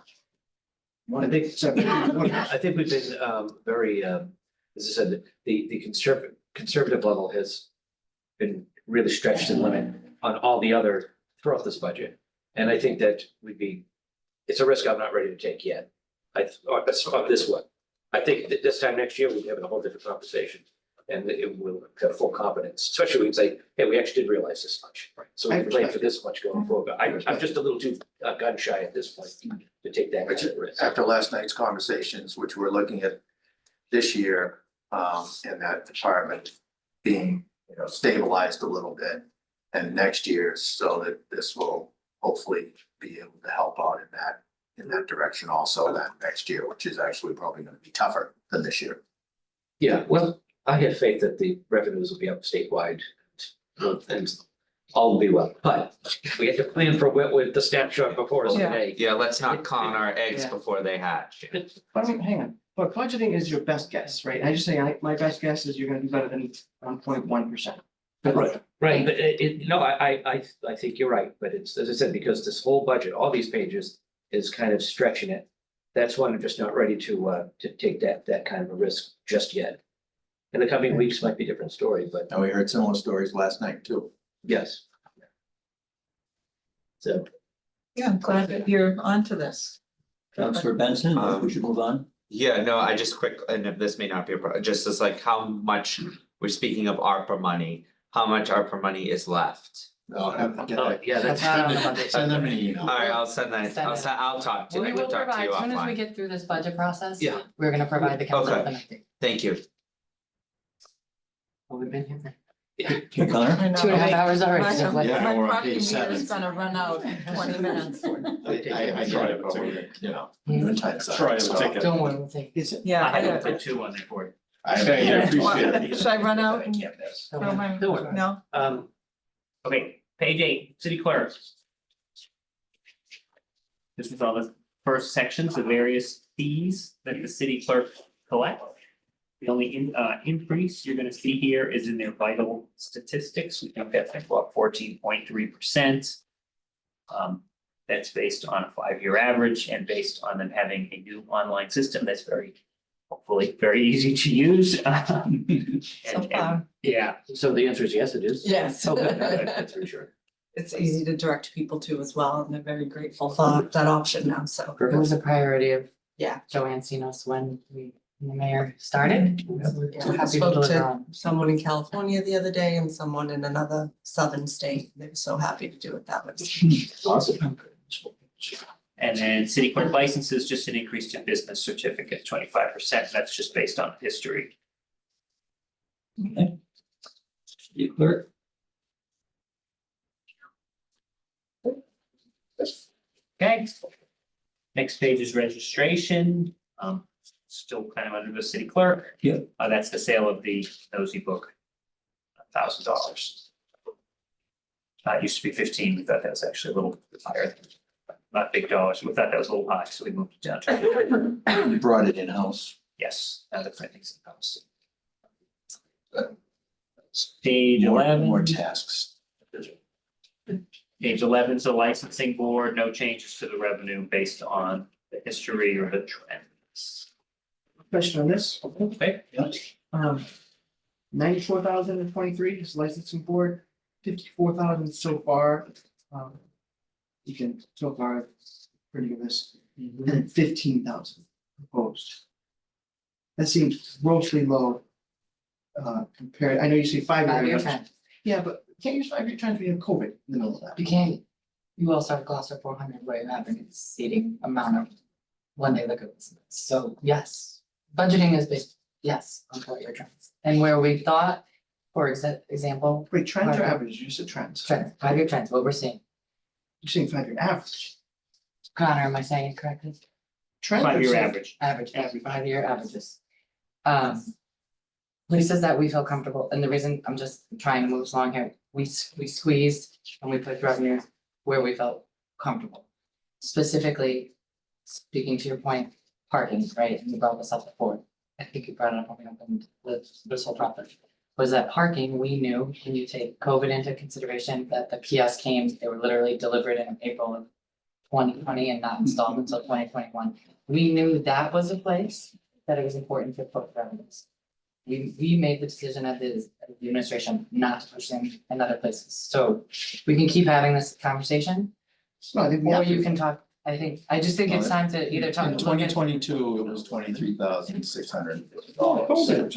I think, Yeah, I think we've been very, as I said, the conservative level has been really stretched to the limit on all the other throughout this budget. And I think that it's a risk I'm not ready to take yet. On this one. I think that this time next year, we'll be having a whole different conversation. And it will have full confidence, especially when we say, hey, we actually did realize this much. So we can plan for this much going forward. But I'm just a little too gun shy at this point to take that kind of risk. After last night's conversations, which we're looking at this year, in that department being, stabilized a little bit. And next year, so that this will hopefully be able to help out in that direction also that next year, which is actually probably gonna be tougher than this year. Yeah, well, I have faith that the revenues will be up statewide and all will be well, but we have to plan for what with the snapshot before us today. Yeah, let's not count our eggs Yeah. before they hatch. But I mean, hang on, but budgeting is your best guess, right? I just say, my best guess is you're gonna do better than 1.1%. Right, right, but I think you're right, but it's, as I said, because this whole budget, all these pages is kind of stretching it. That's one, I'm just not ready to take that kind of a risk just yet. In the coming weeks might be a different story, but And we heard similar stories last night too. yes. So, Yeah, I'm glad that you're onto this. Councilor Benson, we should move on. Yeah, no, I just quick, and if this may not be a problem, just as like how much, we're speaking of ARPA money, how much ARPA money is left? yeah, that's. not on the budget. Send them an email. Alright, I'll send that, I'll talk to, I We will can talk to provide, you as soon as we offline. get through this budget process. Yeah. We're gonna provide the council with an update. Thank you. Well, we've been here for Hey, Connor, I know. 2.5 hours already. so My like- Yeah, we're on parking page meter is 7. gonna run out in 20 minutes. I tried it, but we're, you're in tight side. Try it, so take it. Don't worry, we'll take. Is it? Yeah, I I have got a two on there for you. I appreciate it. Should I run out and Don't throw worry. my, Don't worry. no? Okay, page 8, city clerk. This is all the first sections, the various fees that the city clerk collects. The only increase you're gonna see here is in their vital statistics. We think that's gonna go up 14.3%. That's based on a 5-year average and based on them having a new online system that's hopefully very easy to use. So far. Yeah, So the answer is yes, it is. Yes. Oh, good, that's for sure. It's easy to direct people to as well, and they're very grateful for that option now, so. It was a priority of. Yeah. Joanne seen us when the mayor started. We're Yeah, so I happy to spoke deliver to on. someone in California the other day and someone in another southern state. They were so happy to do it that way. Awesome. And then city clerk licenses, just an increase to business certificate, 25%. That's just based on history. Okay. City clerk. Okay. Next page is registration, still kind of under the city clerk. Yeah. That's the sale of the nosy book. $1,000. It used to be 15, we thought that was actually a little higher. Not big dollars, we thought that was a little high, so we moved it down to, You brought it in-house. yes, now the printing's in house. Page More 11. tasks. Page 11 is the licensing board, no changes to the revenue based on the history or the trends. Question on this, Okay, um, 94,023 is licensing board, 54,000 so far. Um, You can, so far, pretty good this, and then 15,000 proposed. That seems grossly low. Compared, I know you say 5-year. 5-year average. trend. Yeah, but can't use 5-year trends, we have COVID in the middle of that. You can't, you also have Gloucester 400 where you have an exceeding amount of one-day liquor licenses. So yes, budgeting is based, yes, on 4-year trends. And where we thought, for example, Wait, trends or Right. averages? You said trends. trends, 5-year trends, what we're seeing. You're saying 5-year average. Connor, am I saying it correctly? Trend or 5-year saying- average. Average, 5-year averages. Places that we feel comfortable, and the reason I'm just trying to move us along here, we squeezed and we put revenues where we felt comfortable. Specifically, speaking to your point, parking, right, and you brought this up before, I think you brought it up in this whole process. Was that parking, we knew when you take COVID into consideration, that the kiosk came, they were literally delivered in April of 2020 and not installed until 2021. We knew that was a place that it was important to put revenues. We made the decision as the administration not to push them in other places, so we can keep having this conversation. No, I think we Or have to. you can talk, I just think it's time to either talk. In look twenty at- twenty-two, it was $23,650. COVID.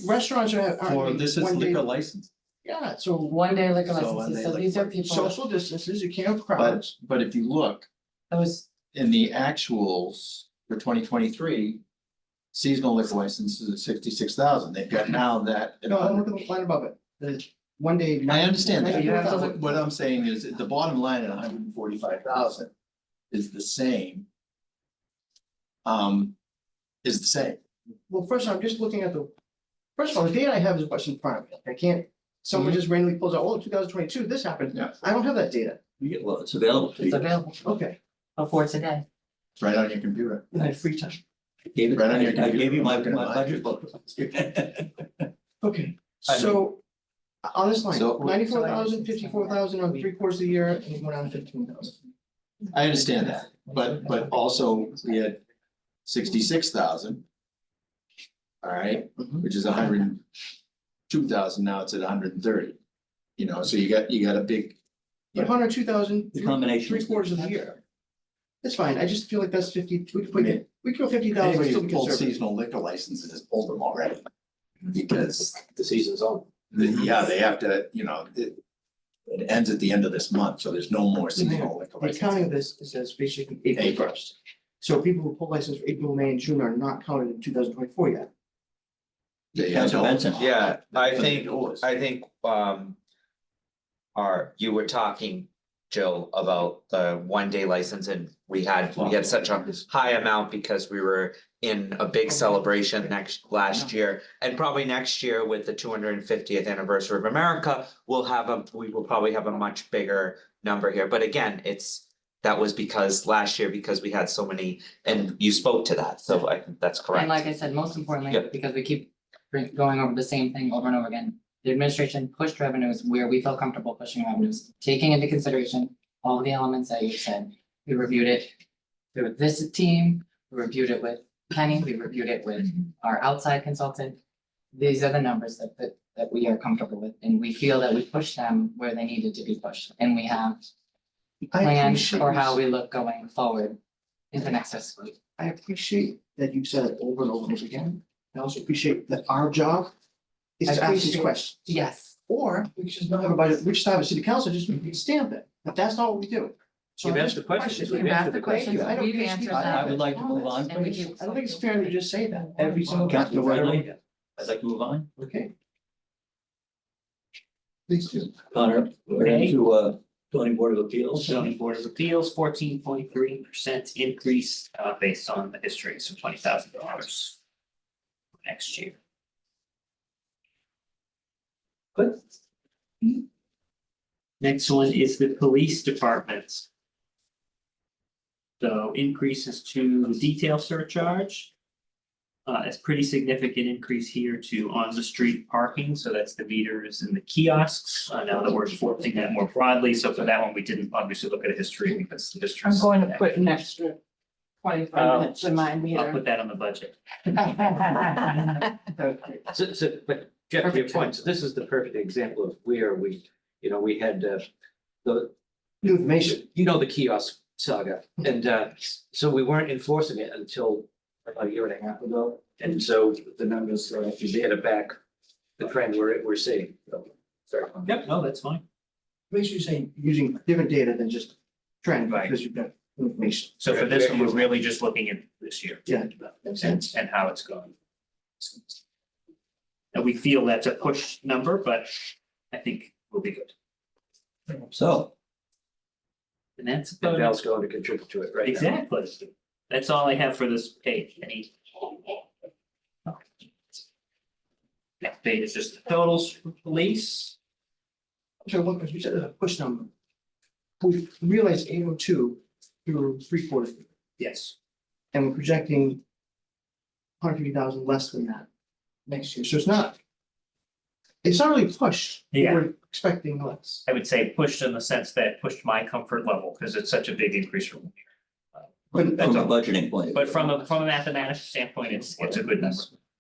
Restaurants are. For, this is one day- liquor license, Yeah, so 1-day liquor So licenses, one-day so these are liquor- people, social distances, you can't have but, crowds. but if you look those, in the actuals for 2023, seasonal liquor licenses is 66,000. They've got now that. No, I'm looking at the line above it, the 1-day. I understand that. You have to look- What I'm saying is that the bottom line at 145,000 is the same. Is the same. Well, first, I'm just looking at first of all, the data I have is what's in front of me. I can't, someone just randomly pulls out, oh, 2022, this happened. Yeah. I don't have that data. Well, it's available to it's you. available Okay, before today. It's right on your computer. in my free time. Gave it, Right on your I gave you my computer. budget book. Okay, I know. so on this line, So- 94,000, 54,000 on 3/4 of the year, and it went down to 15,000. I understand that, but also we had 66,000. All right, Mhm. which is 102,000, now it's at 130. You know, so you got a big. But 102,000, The combination. 3/4 of the year. That's fine, I just feel like that's 50, we could go 50,000, Anybody still who be pulled conservative. seasonal liquor licenses has pulled them already. Because, The season's on. yeah, they have to, you know, it ends at the end of this month, so there's no more seasonal liquor The accounting of licenses. this says basically April 1st. So people who pull license for April, May, and June are not counted in 2024 yet. They Council don't. Benson. Yeah, I Because think, it was. you were talking, Jill, about the 1-day license and we had such a high amount because we were in a big celebration last year. And probably next year with the 250th anniversary of America, we will probably have a much bigger number here. But again, that was because last year, because we had so many, and you spoke to that, so I think that's correct. And like I said, most importantly, Yep. because we keep going over the same thing over and over again. The administration pushed revenues where we felt comfortable pushing revenues, taking into consideration all the elements that you said. We reviewed it with this team, we reviewed it with Kenny, we reviewed it with our outside consultant. These are the numbers that we are comfortable with, and we feel that we pushed them where they needed to be pushed, and we have I plans appreciate for you how we look going forward into next fiscal year. I appreciate that you've said it over and over again. I also appreciate that our job is I to ask these appreciate- questions. Yes, Or we could just not have a budget, we just have a city council, just stamp it, but that's not what we do. You've asked the questions. We've asked the questions, I don't we've think answered it's- I them. would like to move on, And we please. do- I don't think it's fair to just say that, every single. Councilor whatever- Ridley, I'd like to move on. Okay. Please do. Connor, we're into zoning board of appeals. Zoning Board of Appeals, 14.3% increase, based on the history, so $20,000 next year. Good. Next one is the police department. So increases to the detail surcharge. It's pretty significant increase here to on-the-street parking, so that's the meters and the kiosks. Now that we're enforcing that more broadly, so for that one, we didn't obviously look at a history because the history. I'm going to put an extra 25 minutes in my I'll meter. put that on the budget. But Jeff, to your point, so this is the perfect example of where we, we had the, New information. the kiosk saga. And so we weren't enforcing it until about a year and a half ago. And so the numbers, they had it back, the trend we're seeing. So, sorry. Yep, no, that's fine. Basically saying, using different data than just trend, Right. because you've got information. So for this one, we're really just looking at this year. Yeah, makes sense. And how it's going. And we feel that's a push number, but I think we'll be good. So, And that's And about Val's going to contribute to it, right? now. exactly. That's all I have for this page. Any? Next page is just the totals for police. So what, because you said there's a push number. We realized 802 through 3/4, Yes. and we're projecting 150,000 less than that next year, so it's not really pushed. Yeah. We're expecting less. I would say pushed in the sense that it pushed my comfort level because it's such a big increase from here. from a budgeting point. of But view. from a mathematical standpoint, it's a good number.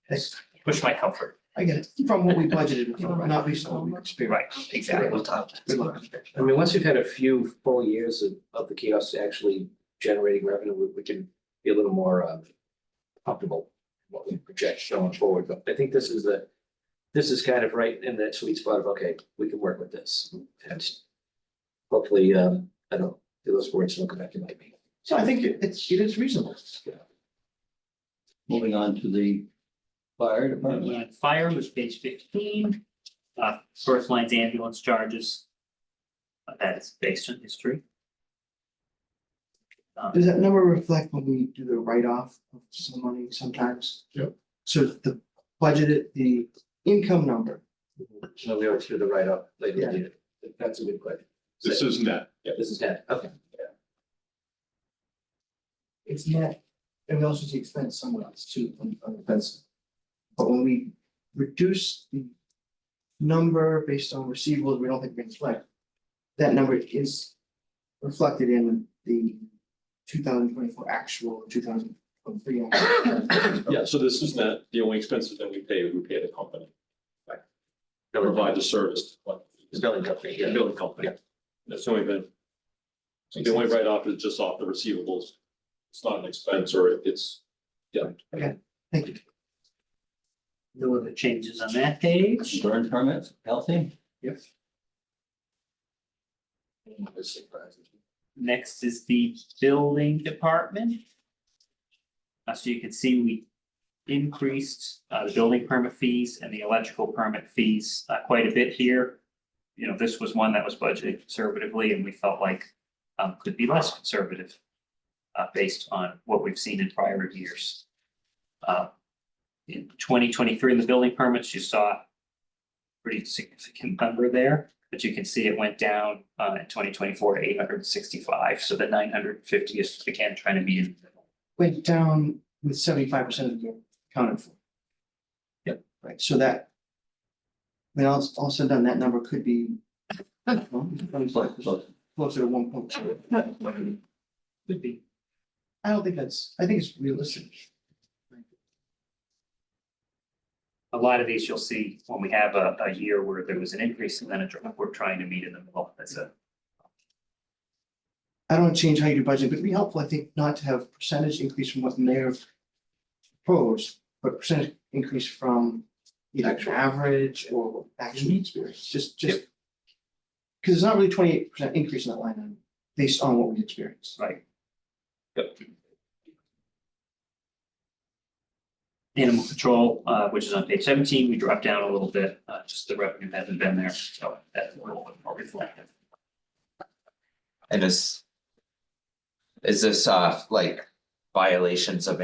That's- Push my comfort. I get it, from what we budgeted, from, not based on what we experienced. Right, exactly. Good luck. I mean, once we've had a few full years of the kiosks actually generating revenue, we can be a little more comfortable in what we project going forward. But I think this is kind of right in that sweet spot of, okay, we can work with this. And hopefully, I don't, those words don't come back to bite me. So I think it is reasonable. Moving on to the fire department. Fire was page 15. First line's ambulance charges. That is based on history. Does that number reflect when we do the write-off of some money sometimes? Yep. So the budgeted, the income number, So we always do the write-up later. Yeah. in the year. That's a good question. This is net. Yeah. This is net, okay. it's net, and we also see expense somewhere else too, on the expense. But when we reduce the number based on receivables, we don't think we can collect, that number is reflected in the 2024 actual, 2023 actual. Yeah, so this is net. The only expenses that we pay the company. To provide the service. The billing company, The yeah. building company. That's the only thing. So the only write-off is just off the receivables. It's not an expense or it's, Thank you. No other changes on that page. Burn permits, healthy? Next is the building department. So you can see we increased the building permit fees and the electrical permit fees quite a bit here. This was one that was budgeted conservatively and we felt like could be less conservative based on what we've seen in prior years. In 2023, in the building permits, you saw a pretty significant number there, but you can see it went down in 2024 to 865. So the 950 is again trying to be in the middle. Went down with 75% of the year accounted for. Yep. Right, so that, when all said and done, that number could be closer to 1.2. Could be. I don't think I think it's realistic. A lot of these you'll see when we have a year where there was an increase and then a drop, we're trying to meet in the middle. That's a, I don't change how you do budget, but it'd be helpful, I think, not to have percentage increase from what the mayor proposed, but percentage increase from either average or actual experience, just. Because it's not really 28% increase in that line item. based on what we experienced. Right. Animal control, which is on page 17, we dropped down a little bit, just the revenue hasn't been there, so that's a little bit more reflective. And is this like violations of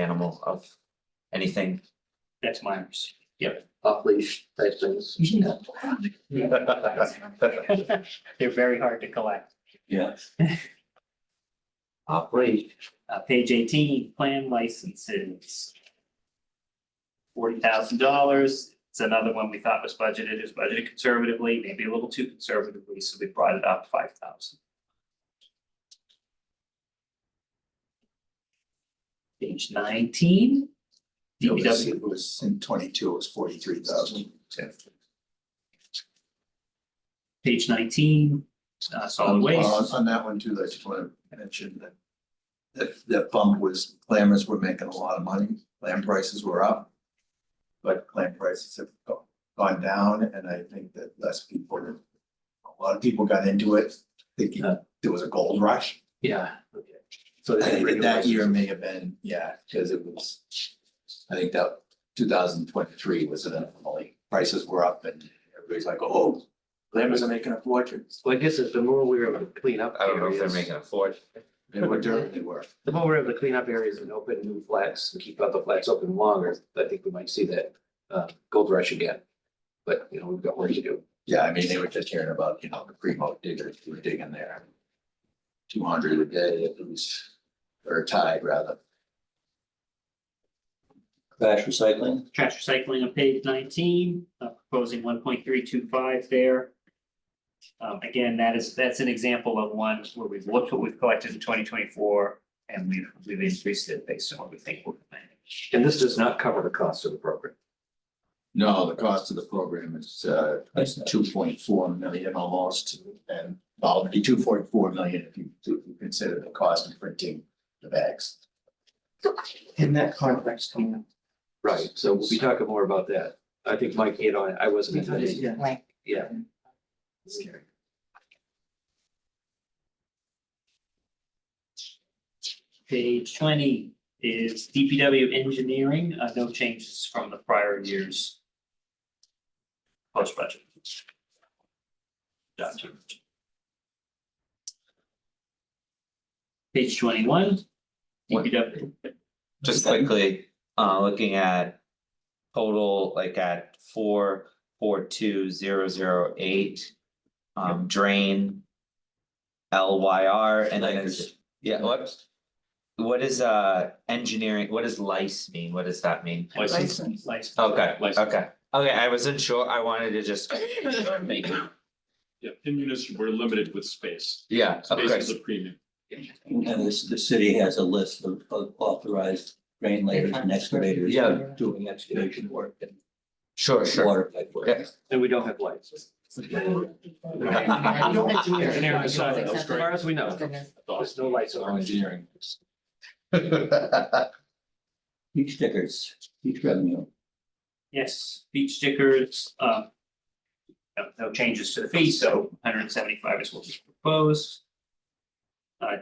anything? That's minors. Yep. Off leash type things. They're very hard to collect. Yeah. Off leash. Page 18, plan licenses. $40,000. It's another one we thought was budgeted. It was budgeted conservatively, maybe a little too conservatively, so we brought it up 5,000. Page 19. It was, DPW. in 22, it was 43,000. Page 19, solid waste. On that one too, I just want to mention that bump was, clammers were making a lot of money, clam prices were up. But clam prices have gone down, and I think that a lot of people got into it, thinking there was a gold rush. Yeah. Okay. So I they think bring that year may have been, because it was, I think that 2023 was an anomaly, prices were up and everybody's like, oh, clammers are making a fortune. Well, I guess the more we were able to clean up. I don't know if they're areas- making a fortune. They were dirt, they were. The more we're able to clean up areas and open new flats and keep other flats open longer, I think we might see that gold rush again. But, we've got work to do. Yeah, I mean, they were just hearing about, the pre-mold diggers who were digging there. 200 a day at least, or a tide rather. Trash recycling. Trash recycling on page 19, proposing 1.325 there. Again, that's an example of one where we've looked what we've collected in 2024 and we've increased it based on what we think we're planning. And this does not cover the cost of the program. No, the cost of the program is 2.4 million almost, and already 2.4 million if you consider the cost of printing the bags. And that contract's coming up. Right, so we'll be talking more about that. I think Mike hit on it. I wasn't in the meeting. Yeah. Like, Yeah. Page 20 is DPW engineering, no changes from the prior year's post budget document. Page 21, DPW. Just quickly, looking at total, like at 442,008. Drain. LYR and then it's, yeah, what is engineering, what does lice mean? What does that mean? License. Okay, License. okay, I wasn't sure, I wanted to just. Yeah, in municipal, we're limited with space. Yeah, Space okay, is a premium. And the city has a list of authorized drain layers and excavators. Yeah. Doing excavation work and sure, water pipe work. Yeah. And we don't have lights. Engineering aside, As far as we know, goodness. there's no lights on. Engineering. Beach stickers, beach revenue. Yes, beach stickers, no changes to the fee, so 175 is what we proposed.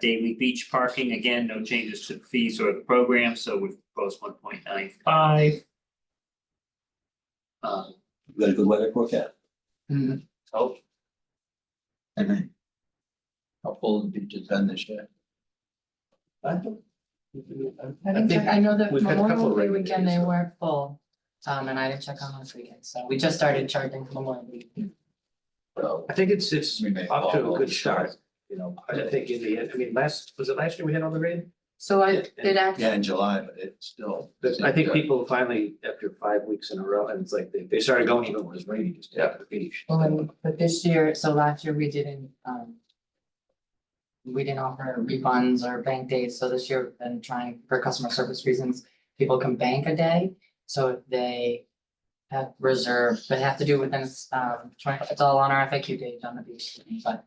Daily beach parking, again, no changes to the fees or the program, so we've proposed 1.95. You got a good weather forecast. Oh, and then, How full the beaches been this year? I think, I know that we've had a couple Memorial of Day rainy weekend, days, they so- weren't full. And I didn't check on last weekend, so we just started charging for Memorial Week. So I think it's we may off to a follow. good start, I think in the end, last year we had all the rain? So it actually, Yeah, in July, but it's still. I think people finally, after 5 weeks in a row, and it's like they started going even when it was raining, just after the beach. but this year, so last year we didn't offer refunds or bank days, so this year we've been trying, for customer service reasons, people can bank a day. So if they have reserved, but have to do within, it's all on our FAQ page on the beach, but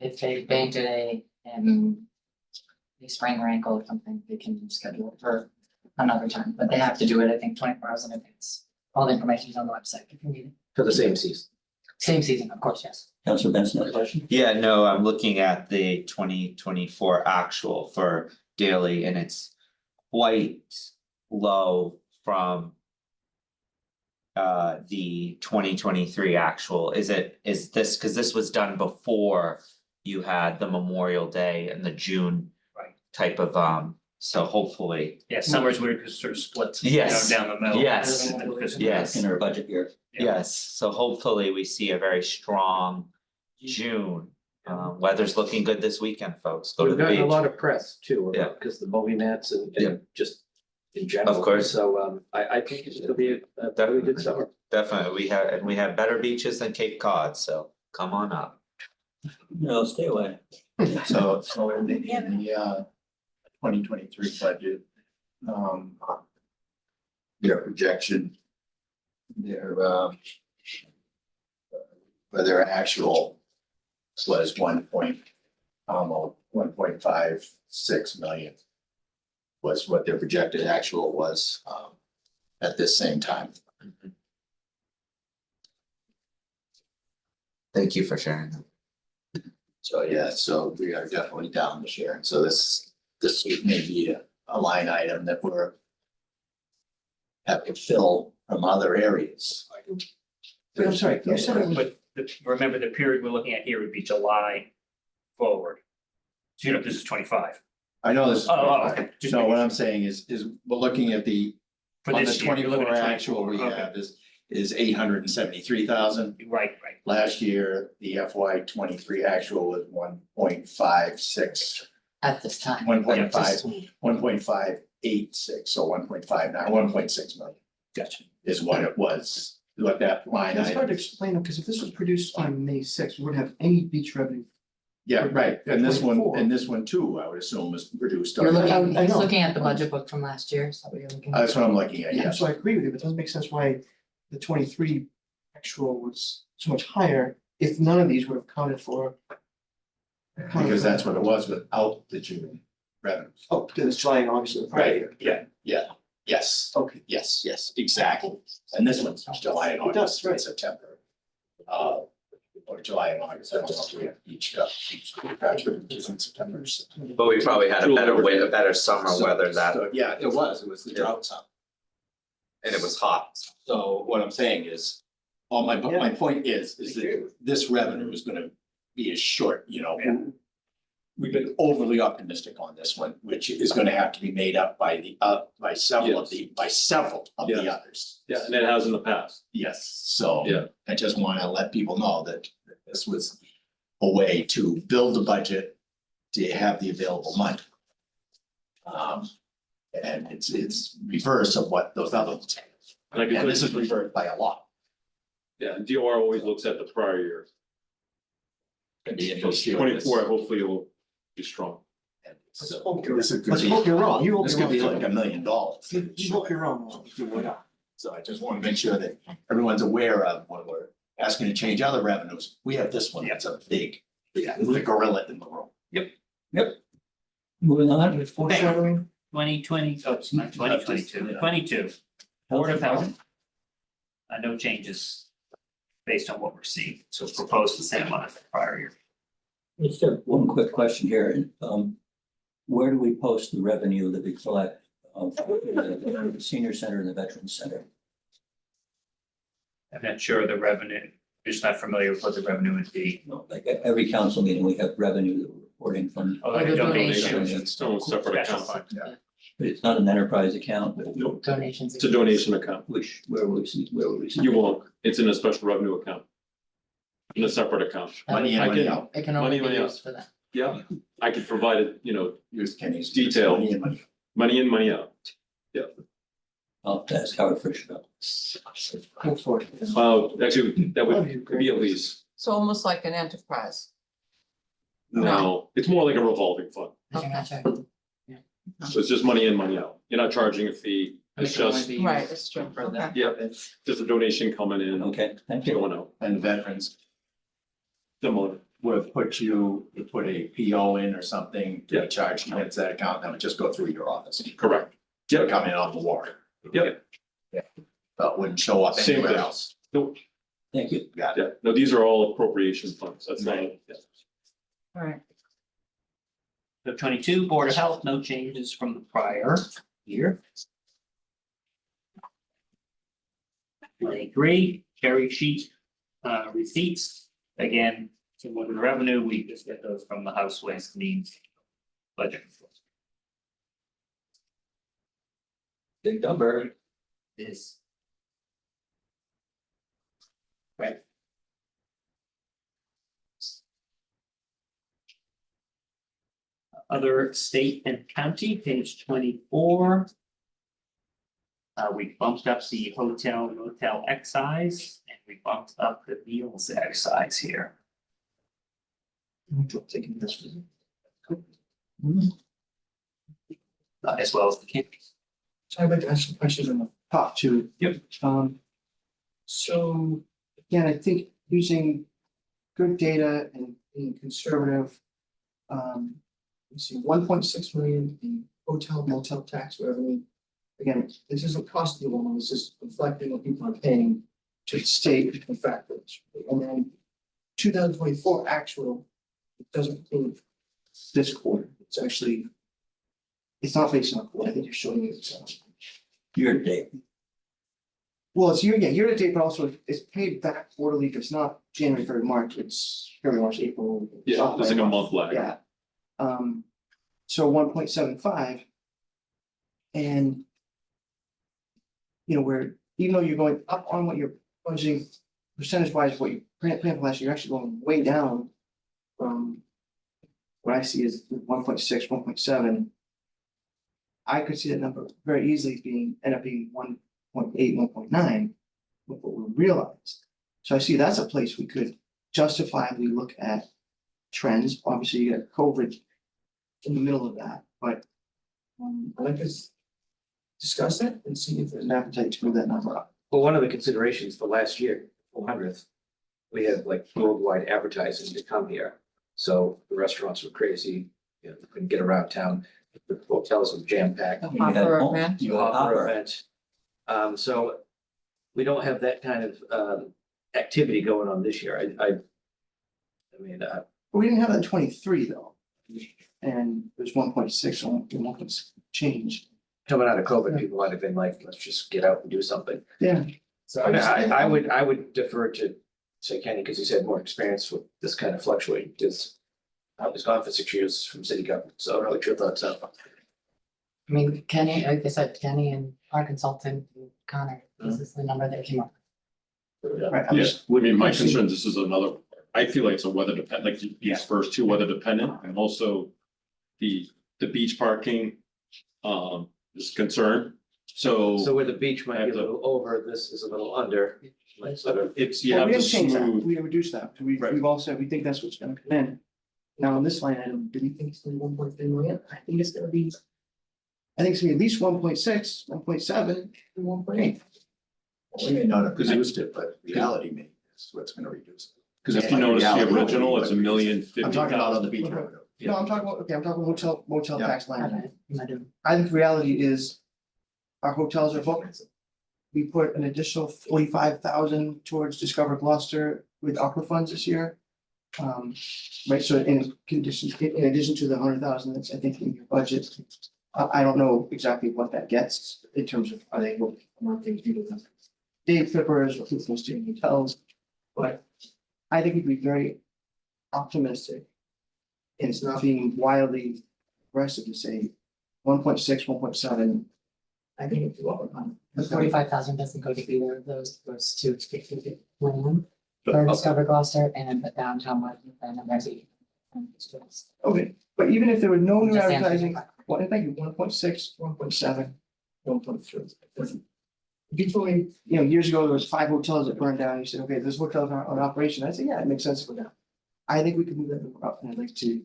if they bank a day and they sprain their ankle or something, they can schedule it for another time, but they have to do it, I think, 24 hours in advance. All the information is on the website if you need it. For the same season. Same season, of course, yes. Councilor Benson, a question? Yeah, no, I'm looking at the 2024 actual for daily and it's quite low from the 2023 actual. Is this, because this was done before you had the Memorial Day and the June Right. type of, so hopefully, Yeah, summer's weird because sort of splits, you know, Yes. down the middle. Yes. And then Christmas. Yes. In our budget year. Yeah. yes, so hopefully we see a very strong June. Weather's looking good this weekend, folks. Go to We've the gotten a beach. lot of press too, Yeah. because the movie nets and Yeah. just in general. Of course. So I think it's gonna be a very good summer. Definitely, we have better beaches than Cape Cod, so come on up. No, stay away. So in the 2023 budget, their projection, their actual was 1.56 million. Was what their projected actual was, at this same time. Thank you for sharing. So, yeah, so we are definitely down this year. So this may be a line item that we're have to fill from other areas. But I'm sorry, you said it was, But remember, the period we're looking at here would be July forward. So you know, this is 25 I know this is. Oh, okay. Just No, making what sure. I'm saying is we're looking at for on the this year. You're looking 24 at actual we 24, have is 873,000. okay. Right. Last year, the FY23 actual was 1.56, At this time. 1.586, so 1.59, 1.6 million Gotcha. is what it was, what that line it's hard to item. explain, because if this was produced on May sixth, we wouldn't have any beach revenue. Yeah, right, and this 24. one too, I would assume was produced. You're on- looking, I he's know. looking at the budget book from last year, is that what you're looking at? That's what I'm looking at, Yeah, yes. so I agree with you, but it doesn't make sense why the 23 actual was so much higher if none of these would have counted for. Because that's what it was without the June revenues. Oh, because it's July and August of the prior year. Yes, Okay. yes, exactly. And this one's July and It does, August, right. and September. Or July and August, I don't know if we have each graduate is in September. But we probably had a better summer weather that, Yeah, it was the drought summer. and it was hot. So what I'm saying is, my point is that this revenue is gonna be as short, you know. We've been overly optimistic on this one, which is gonna have to be made up by several of the others. Yeah, and it has in the past. Yes, so. Yeah. I just wanna let people know that this was a way to build the budget, to have the available money. And it's reverse of what those other ones have. And I can And tell this is you, reversed by a lot. yeah, DOR always looks at the prior year. And the So industry- 24, hopefully it will be strong. And so this is Let's hope you're wrong. You hope This you're could be wrong. like $1 million. You hope you're wrong. So I just wanna make sure that everyone's aware of when we're asking to change other revenues, we have this one, that's a big, the gorilla in the room. Moving on. With foreshadowing. 2020, oh, it's not 2022, 22, Board of Health. No changes based on what we're seeing, so it's proposed the same amount as the prior year. Just have one quick question here. Where do we post the revenue that we collect for the senior center and the veterans center? I'm not sure of the revenue, just not familiar with what the revenue would be. No, like at every council meeting, we have revenue that we're reporting from, Oh, like the a donation. donation. It's still a separate Special account. fund. but it's not an enterprise account, but Nope, Donations. it's a donation account. where we see. You won't, it's in a special revenue account. In a separate account. Money in, I money can- out, It can only be money out. used for that. Yeah, I could provide it, use Kenny's. Detail. Money in, money out. money in, money out. I'll have to ask Howard Fisher. Go for it. Actually, that would be at least, So almost like an enterprise. no, it's more like a revolving fund. I can check. So it's just money in, money out. You're not charging a fee. And It's it can only just, be Right, used it's true. for that Yeah. purpose. just a donation coming in, Okay, thank you. going out, And veterans similar. would put a PO in or something to Yeah. be charged against that account, and that would just go through your office. Correct. It would come in on the warrant. Yep. But wouldn't show up Same anywhere thing. else. Nope. Thank you. Got Yeah, no, these are all appropriation funds, that's not. All right, So 22, Board of Health, no changes from the prior year. 23, cherry sheet, receipts, again, similar to the revenue, we just get those from the House Waste and Means budget. Big number. Is. Right. Other state and county, page 24. We bumped up the hotel motel excise and we bumped up the meals excise here. Taking this. As well as the campus. So I'd like to ask some questions on the top two. Yep. So again, I think using good data and being conservative. You see 1.6 million in hotel motel tax revenue. Again, this isn't costing the woman, this is reflecting what people are paying to the state and factors. And then 2024 actual, it doesn't include this quarter, it's actually. It's not based on a quarter, I think you're showing it. Year to date. Well, it's year to date, but also it's paid back quarterly, it's not January, February, March, it's February, March, April. Yeah, there's like a month lag. Yeah. So 1.75. And. You know, where even though you're going up on what you're budgeting percentage wise, what you planned for last year, you're actually going way down. From what I see is 1.6, 1.7. I could see that number very easily end up being 1.8, 1.9 with what we realized. So I see that's a place we could justifiably look at trends. Obviously, you got COVID in the middle of that, but I'd like to discuss it and see if there's an appetite to move that number up. Well, one of the considerations for last year, 400th, we had like worldwide advertising to come here. So the restaurants were crazy, you know, they couldn't get around town, the hotels were jam packed. the You had Hopper home- event. You had Hopper. Event. So we don't have that kind of activity going on this year. I mean, We didn't have that in 23 though. And there's 1.6 on 1.6 change. coming out of COVID, people might have been like, let's just get out and do something. Yeah. So I would defer to say Kenny, because he's had more experience with this kind of fluctuating, because I was gone for 6 years from city government, so I don't know what your thoughts are. I mean, Kenny, like I said, Kenny and our consultant, Connor, this is the number that came up. Right. I'm Yeah, just- I mean, my concern, this is another, I feel like it's a weather dependent, like these first two weather dependent, and also the beach parking is concerned, So so where the beach might be a little over, this is a little under. Like sort of, it's, you Well, have we to didn't change that, smooth. we reduced that, Right. we've all said, we think that's what's gonna come in. Now, on this line item, do we think it's gonna be 1.3 million? I think it's gonna be. I think it's gonna be at least 1.6, 1.7, and 1.8. We may not have reduced it, but reality may is what's gonna reduce it. Cause if you Yeah. notice the Reality, original, it's what- 1,050,000. I'm talking about on the beach revenue. No, I'm talking about, okay, I'm talking motel Yeah. tax line. item. Okay, am I doing- I think reality is our hotels are booked. We put an additional 45,000 towards Discover Gloucester with opera funds this year. Right, so in addition to the 100,000 that's, I think, in your budget. I don't know exactly what that gets in terms of, are they looking for more things due to the day trippers or people staying in hotels? But I think we'd be very optimistic. And it's not being wildly aggressive to say 1.6, 1.7. I think it's what we're on. The 45,000 doesn't go to either of those, goes to plan for Discover Gloucester and the downtown market plan of Resi. Okay, but even if there were no new Just answering advertising, your question. well, thank you, 1.6, 1.7, 1.3. If you told me, years ago, there was 5 hotels that burned down, you said, okay, those hotels aren't on operation, I'd say, yeah, it makes sense to go down. I think we can move that number up, and I'd like to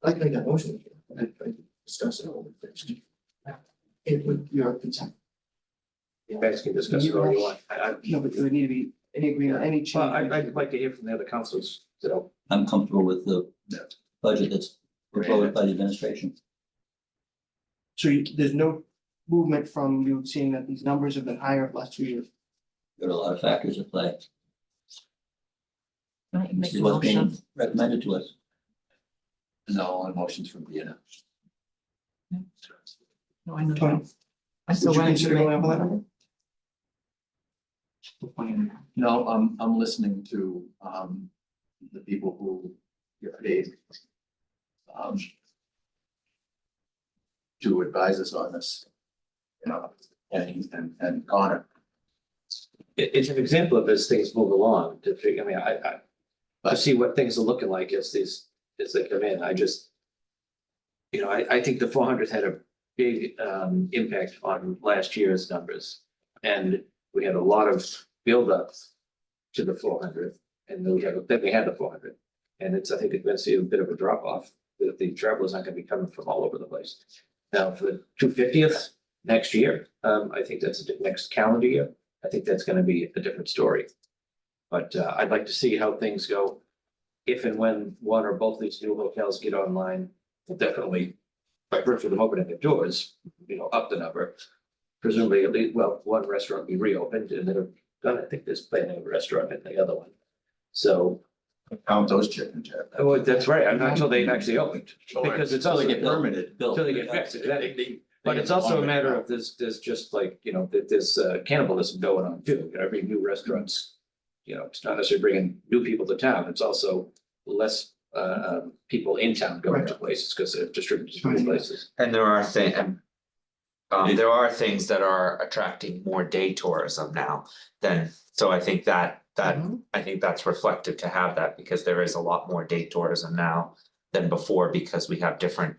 make that motion, I'd like to discuss it a little bit first. It would, your consent, you guys can discuss it all you want. no, but there would need to be any agreement, any change. Well, I'd like to hear from the other councils, so. I'm comfortable with the budget that's proposed by the administration. So there's no movement from you seeing that these numbers have been higher the last 2 years. There are a lot of factors at play. Right, make See a what's being motion. recommended to us. No, on motions from Deanna. No, I know Tony, that. I still would you wanted to consider make. going up on that number? No, I'm listening to, the people who get paid. Um. To advise us on this. You know, and Connor. It's an example of as things move along to figure, I mean, I see what things are looking like as they come in. I just. You know, I think the 400 had a big impact on last year's numbers. And we had a lot of buildup to the 400, and then we had the 400. And I think it's going to see a bit of a drop off. The travelers aren't going to be coming from all over the place. Now, for the 250th next year, I think that's next calendar year. I think that's going to be a different story. But I'd like to see how things go. If and when one or both of these new hotels get online, we'll definitely, by virtue of them opening their doors, up the number. Presumably, at least, well, one restaurant will be reopened, and they're gonna, I think there's plenty of restaurant in the other one. So, Count those chickens, Jeff. well, that's right, not until they actually opened, because it's Until also they get permitted. Built. Until they get fixed, exactly. But it's also a matter of there's just like, there's cannibalism going on too. Every new restaurant's, it's not necessarily bringing new people to town, it's also less people in town going to places because they're distributed to places. And there are things that are attracting more day tourism now than, so I think that I think that's reflective to have that, because there is a lot more day tourism now than before, because we have different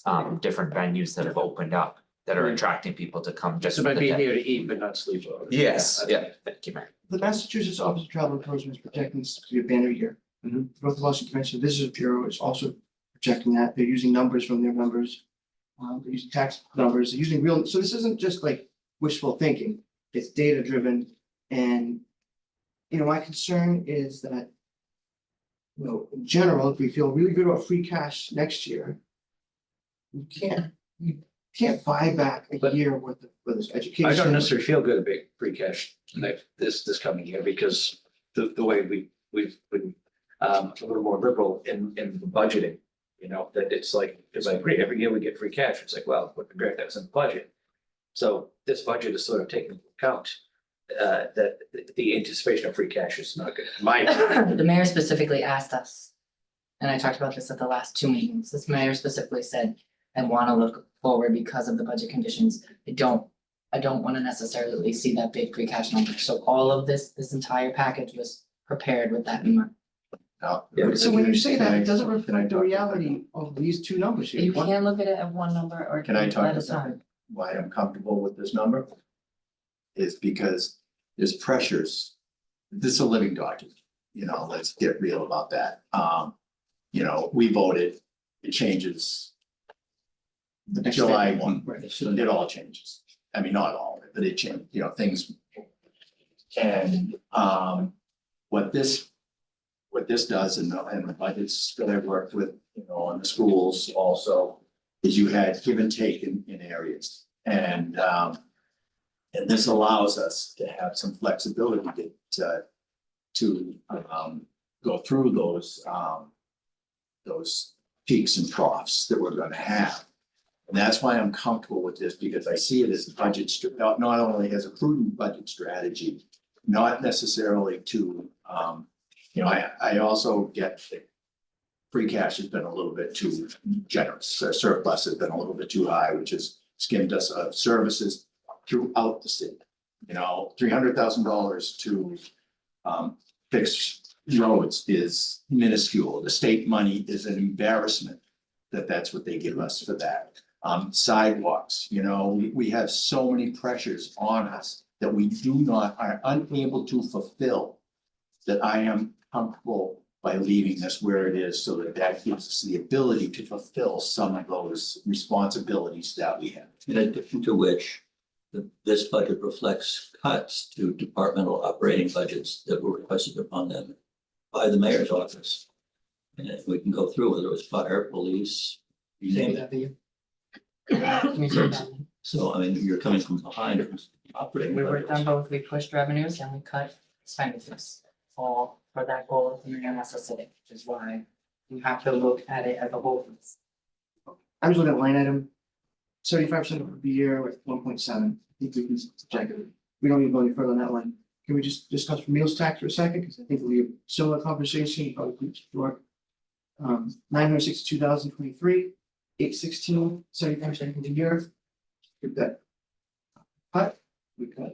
venues that have opened up that are attracting people to come just So for might the be day. here to eat but not sleep over. Yes, yeah, thank you, Mary. The Massachusetts Office of Travel and Tourism is projecting this to be a banner year. Mhm. North Boston Convention Visitors Bureau is also projecting that. They're using numbers from their members. They're using tax numbers, they're using real, so this isn't just like wishful thinking, it's data driven. And, my concern is that, in general, if we feel really good about free cash next year, you can't buy back a But- year worth of, whether it's education. I don't necessarily feel good about free cash this coming year, because the way we've been a little more liberal in the budgeting. That it's like, because I agree, every year we get free cash, it's like, well, what great, that was in the budget. So this budget is sort of taking into account that the anticipation of free cash is not good. The mayor specifically asked us, and I talked about this at the last two meetings, this mayor specifically said, I wanna look forward because of the budget conditions. I don't wanna necessarily see that big free cash number, so all of this entire package was prepared with that in mind. Yeah, So when you say that, it doesn't reflect the reality of these two numbers here. You can look at it at one number or Can I talk at to a something? time. Why I'm comfortable with this number? Is because there's pressures. This is a living document, let's get real about that. We voted, it changes. The next July day. 1, Right. it all changes. I mean, not all of it, but it changed, things. And what this does, and the budgets that I've worked with, on the schools also, is you had give and take in areas. And this allows us to have some flexibility to go through those peaks and troughs that we're gonna have. And that's why I'm comfortable with this, because I see it as a budget, not only as a prudent budget strategy, not necessarily to, I also get that free cash has been a little bit too generous, surplus has been a little bit too high, which has skimmed us of services throughout the city. $300,000 to fix roads is minuscule. The state money is an embarrassment that's what they give us for that. Sidewalks, we have so many pressures on us that we are unable to fulfill, that I am comfortable by leaving this where it is, so that gives us the ability to fulfill some of those responsibilities that we have. In addition to which, this budget reflects cuts to departmental operating budgets that were requested upon them by the mayor's office. And we can go through whether it was fire, police, you name it. Can you say that? So, I mean, you're coming from behind operating We worked on budgets. both, we pushed revenues and we cut expenditures. fall for that goal in the necessity, which is why you have to look at it as a whole. I'm just looking at line item. 75% of the year with 1.7. I think we can check it. We don't need to go any further on that one. Can we just discuss for meals tax for a second? Because I think we have similar conversation, probably short. 962,023, 816, 75% of the year. We've got cut, we've got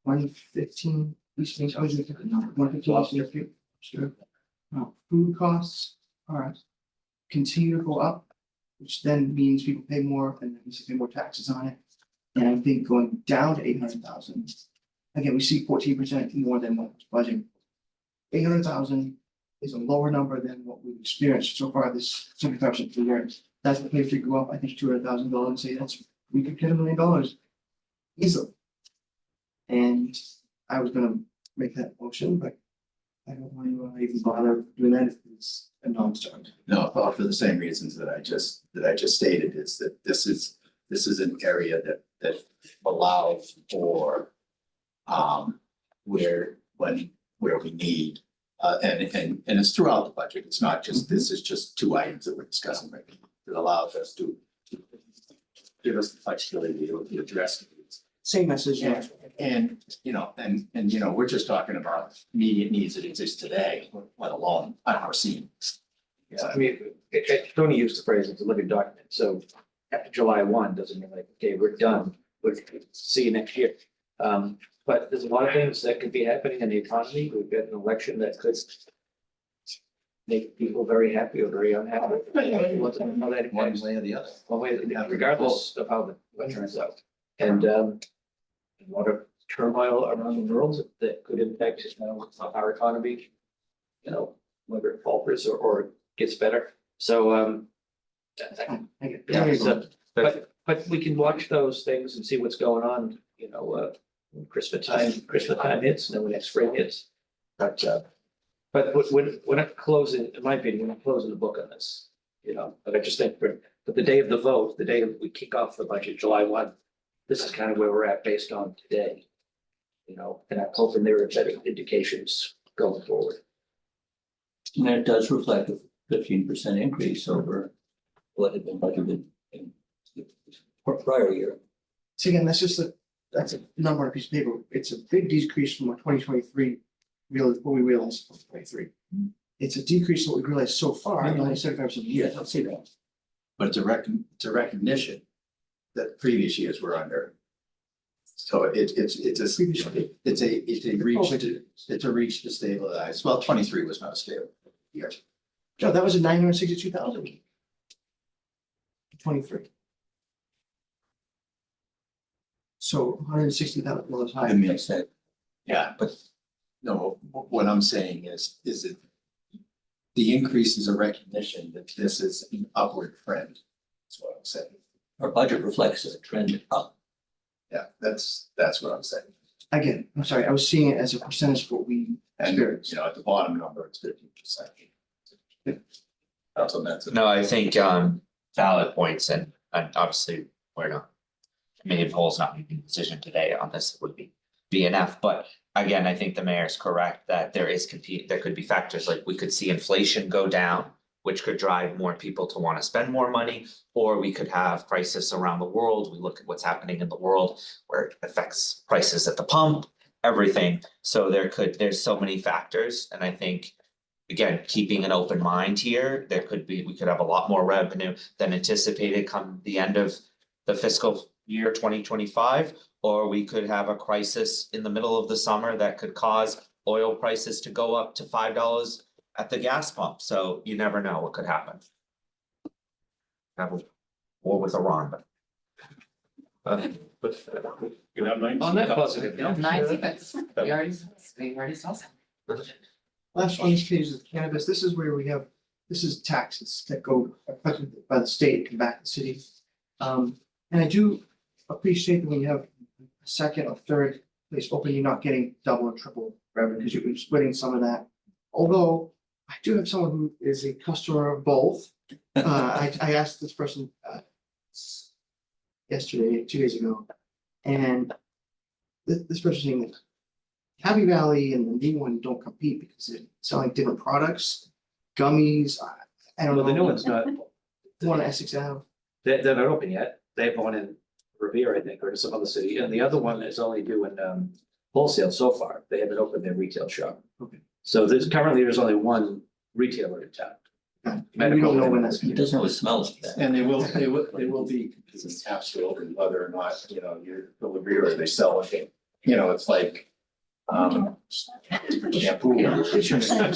115, which means I was looking at the number, 115, sure. Food costs are continue to go up, which then means people pay more and then we pay more taxes on it. And I think going down to 800,000, again, we see 14% more than what was budgeted. 800,000 is a lower number than what we've experienced so far this 75% per year. That's the place we go up, I think, $200,000 and say we could get $1 million easily. And I was gonna make that motion, but I don't want to even bother doing that if it's a non-starter. No, well, for the same reasons that I just stated, is that this is an area that allows for where we need, and it's throughout the budget. It's not just, this is just two items that we're discussing right now. It allows us to give us the flexibility to address needs. Same message, yeah. And, we're just talking about immediate needs that exist today, let alone unforeseen. Yeah, I mean, Tony used the phrase, it's a living document, so after July 1 doesn't mean like, okay, we're done, we'll see you next year. But there's a lot of things that could be happening in the economy. We've got an election that could make people very happy or very unhappy. How that One impacts- way or the other. one way, regardless of how it turns out. And a lot of turmoil around the world that could impact, our economy, whether it falters or gets better. So, I get- yeah, so, but we can watch those things and see what's going on, when Christmas time hits and then when next spring hits. But we're not closing, in my opinion, we're not closing the book on this, but I just think but the day of the vote, the day we kick off the budget, July 1, this is kind of where we're at based on today. And I'm hoping there are better indications going forward. And it does reflect a 15% increase over what had been budgeted in the prior year. So again, that's a number on a piece of paper. It's a big decrease from what 2023 what we realized in 2023. It's a decrease in what we realized so far, only 75% of the year. I'll say that. But it's a recognition that previous years were under. So it's a reach to stabilize. Well, 23 was not a stable year. Joe, that was a 962,000. 23. So $160,000 I higher. mean, said, Yeah, but no, what I'm saying is it the increase is a recognition that this is an upward trend. That's what I'm saying. our budget reflects a trend up. Yeah, that's what I'm saying. Again, I'm sorry, I was seeing it as a percentage of what we And, experienced. at the bottom number, it's 15%. That's what that's. No, I think valid points and obviously we're not. Committee of Whole's not making a decision today on this would be BNF, but again, I think the mayor is correct that there could be factors like we could see inflation go down, which could drive more people to want to spend more money, or we could have crisis around the world. We look at what's happening in the world where it affects prices at the pump, everything. So there's so many factors, and I think again, keeping an open mind here, we could have a lot more revenue than anticipated come the end of the fiscal year 2025, or we could have a crisis in the middle of the summer that could cause oil prices to go up to $5 at the gas pump. So you never know what could happen. Have a war with Iran, but. Good night. On that positive note. 9 seconds. We already saw some. Last on this page is cannabis. This is where this is taxes that go collected by the state and back to the city. And I do appreciate that when you have a second or third place open, you're not getting double or triple revenue because you're splitting some of that. Although I do have someone who is a customer of both. I asked this person yesterday, 2 days ago, and this person saying that Happy Valley and the new one don't compete because they're selling different products, gummies, I don't know. Well, the new one's not, The one at Essex Ave. they're not open yet. They have one in Revere, I think, or some other city, and the other one is only doing wholesale so far. They haven't opened their retail shop. Okay. So there's only one retailer in town. We don't know when that's. It doesn't always smell like that. And they will be, because it's absolutely whether or not, you're delivery or they sell it. It's like, shampoo. She's saying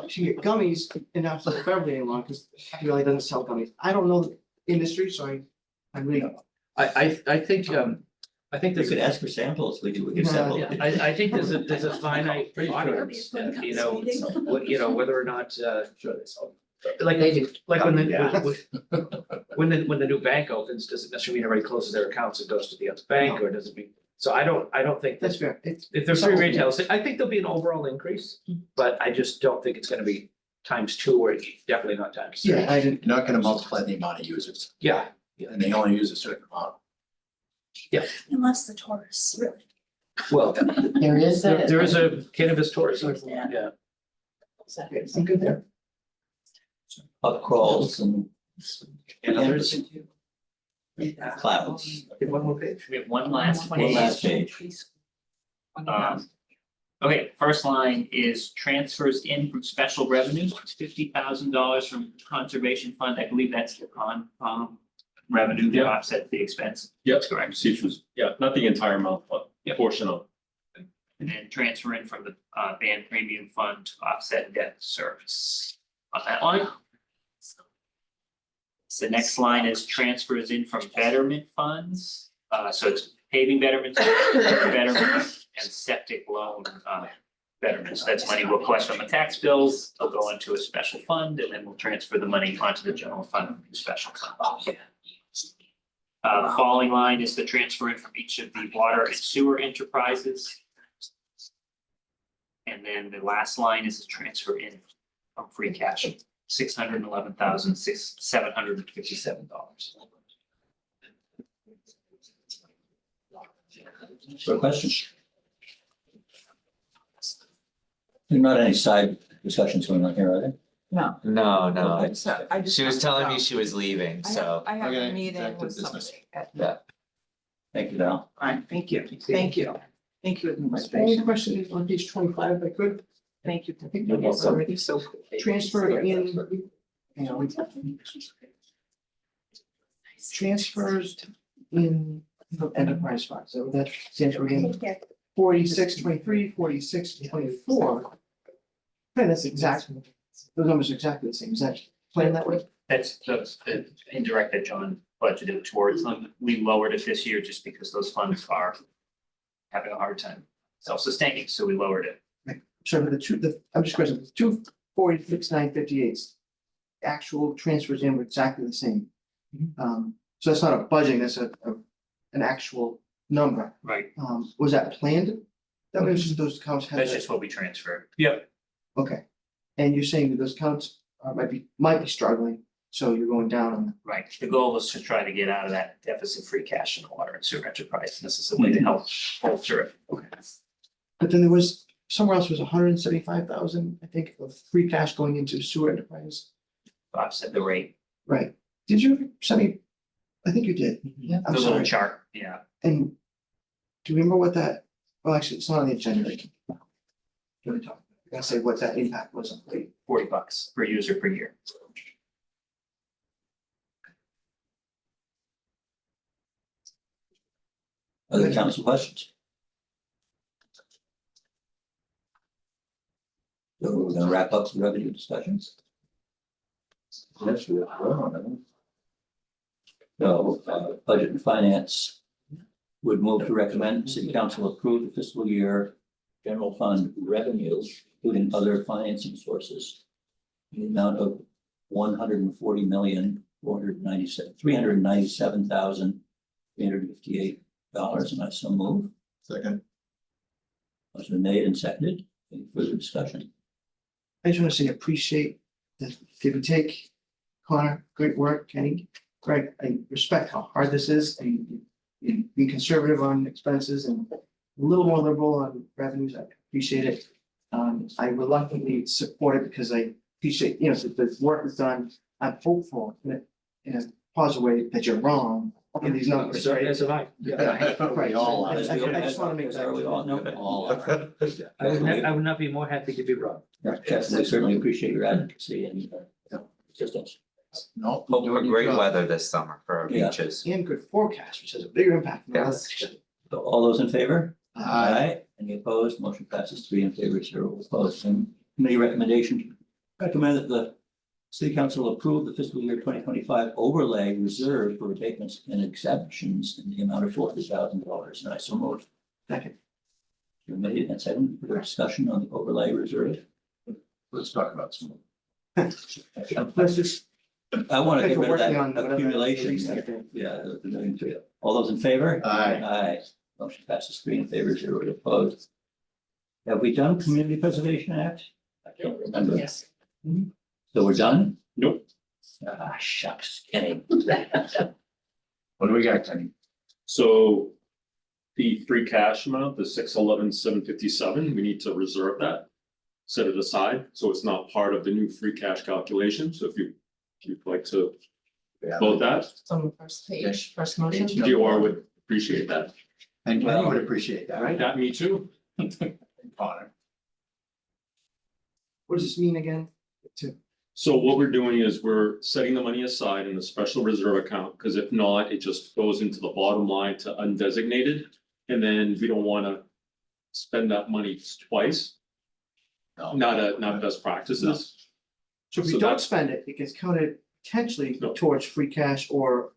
she get gummies and not for Beverly any longer because Happy Valley doesn't sell gummies. I don't know the industry, so I really. I think You there's could ask for samples, we could Yeah. sample. Yeah, I think there's a finite audience, whether or not, Sure, they sell. like, They do. like when Yeah. when the new bank opens, does it necessarily mean everybody closes their accounts and goes to the other bank, or does it mean? So I don't think That's that's, fair. It's, if there's three retailers, I think there'll be an overall increase, but I just don't think it's gonna be times two, or definitely not times three. yeah, I didn't. You're not gonna multiply the amount of users, Yeah, and they only use a certain amount. Unless the tourists really. well, There is a. there is a cannabis tourism, Yeah. yeah. Okay, I'm good there. Pub crawls and And others. clouds. One more page. We have one last One page. last page. Okay, first line is transfers in from special revenues, $50,000 from conservation fund. I believe that's the revenue to Yeah. offset the expense. Yeah, That's correct. Receipts, yeah, not the entire amount, but a portion of. And then transfer in from the band premium fund to offset debt service on that line. So the next line is transfers in from betterment funds. So it's paving betterments, betterment and septic loan betterments. That's money we'll collect from the tax bills. They'll go into a special fund and then we'll transfer the money onto the general fund, special fund. The following line is the transfer in from each of the water and sewer enterprises. And then the last line is the transfer in from free cash, $611,757. For questions? There are not any side discussions going on here, are there? No. No, Okay. So I just. She was have to telling go. me she was leaving, so. I have a Okay, meeting executive with business. somebody at. Thank you, Val. All right, thank you, thank you, thank you. My only question is on page 25, if I could. Thank you. I think there was some Already so. transfer in. Transfers in from enterprise funds, so that stands for in 4623, 4624. Okay, that's exactly, those numbers are exactly the same, is that playing that way? That's the indirect that John budgeted towards them. We lowered it this year just because those funds are having a hard time self-sustaining, so we lowered it. Sorry, but I'm just questioning, the 246,958. Actual transfers in were exactly the same. So that's not a budgeting, that's an actual number. Right. Was that planned? That was just those accounts had. That's that- just what we transferred. Yep. Okay, and you're saying that those accounts might be struggling, so you're going down on. Right. The goal was to try to get out of that deficit free cash in the water and sewer enterprise. This is a way to help bolster it. Okay. But then there was, somewhere else was 175,000, I think, of free cash going into sewer enterprise. Offset the rate. Right, did you send me? I think you did, Yeah. I'm The little sorry. chart, yeah. And do you remember what that, well, actually, it's not on the agenda. I can really talk, I gotta say what that impact was on the rate. $40 per user per year. Other council questions? So we're gonna wrap up the revenue discussions. Yes, we are. So, budget and finance would move to recommend city council approve the fiscal year general fund revenues, including other financing sources, in the amount of $397,358, and I so move. Second. Motion been made and seconded. Any further discussion? I just wanna say appreciate the give and take. Connor, great work, Kenny, Greg, I respect how hard this is and you be conservative on expenses and little more liberal on revenues, I appreciate it. I reluctantly support it because I appreciate, the work that's done. I'm hopeful in a positive way that you're wrong in these numbers, right? As have I. Right. We all are. I just wanna make that. We all know. All are. I would not be more happy to be wrong. Jeff, we certainly appreciate your advocacy and assistance. No. Hope you're for doing your great job. weather this summer for our Yeah. beaches. And good forecast, which has a bigger impact than others. Yes. So all those in favor? Aye. Any opposed? Motion passes 3 in favor, 0 opposed. And committee recommendation, recommend that the city council approve the fiscal year 2025 overlay reserve for abatements and exemptions in the amount of $400,000. And I so moved. Second. You made it and second for discussion on the overlay reserve. Let's talk about some. Let's just. I want to Thanks get for rid of working that on whatever accumulation. release that thing. Yeah, the million three. All those in favor? Aye. Aye. Motion passes 3 in favor, 0 opposed. Have we done Community Preservation Act? I can't remember. Yes. So we're done? Nope. Ah, shucks, Kenny. What do we got, Kenny? So the free cash amount, the 611,757, we need to reserve that. Set it aside, so it's not part of the new free cash calculation. So if you'd like to vote that, It's on the first page, first motion. Page. DOR would appreciate that. And Kenny would appreciate that, right? That, me too. Connor. What does this mean again? So what we're doing is we're setting the money aside in a special reserve account, because if not, it just goes into the bottom line to undesignated. And then we don't want to spend that money twice, No. not best practices. So if So we don't that's- spend it, it gets counted potentially No. towards free cash or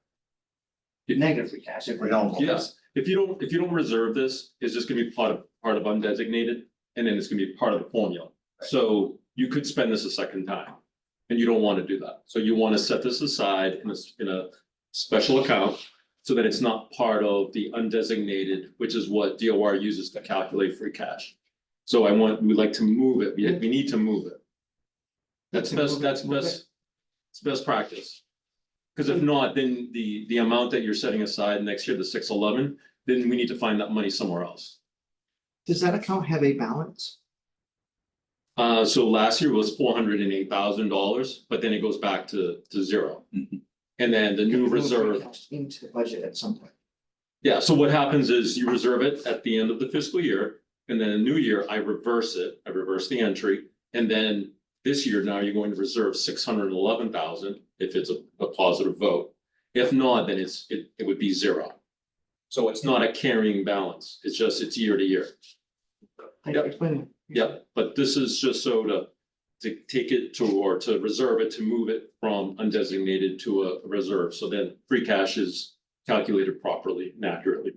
negative free cash. If we don't. Yes, if you don't reserve this, it's just gonna be part of undesignated, and then it's gonna be part of the formula. So you could spend this a second time, and you don't wanna do that. So you wanna set this aside in a special account so that it's not part of the undesignated, which is what DOR uses to calculate free cash. So we'd like to move it, we need to move it. That's best practice. Because if not, then the amount that you're setting aside next year, the 611, then we need to find that money somewhere else. Does that account have a balance? So last year was $408,000, but then it goes back to zero. Mhm. And then the new Move free reserve, cash into the budget at some point. yeah, so what happens is you reserve it at the end of the fiscal year, and then a new year, I reverse the entry, and then this year, now you're going to reserve 611,000 if it's a positive vote. If not, then it would be zero. So it's not a carrying balance, it's year to year. Thank you for explaining. Yeah, but this is just so to take it or to reserve it, to move it from undesignated to a reserve, so then free cash is calculated properly and accurately,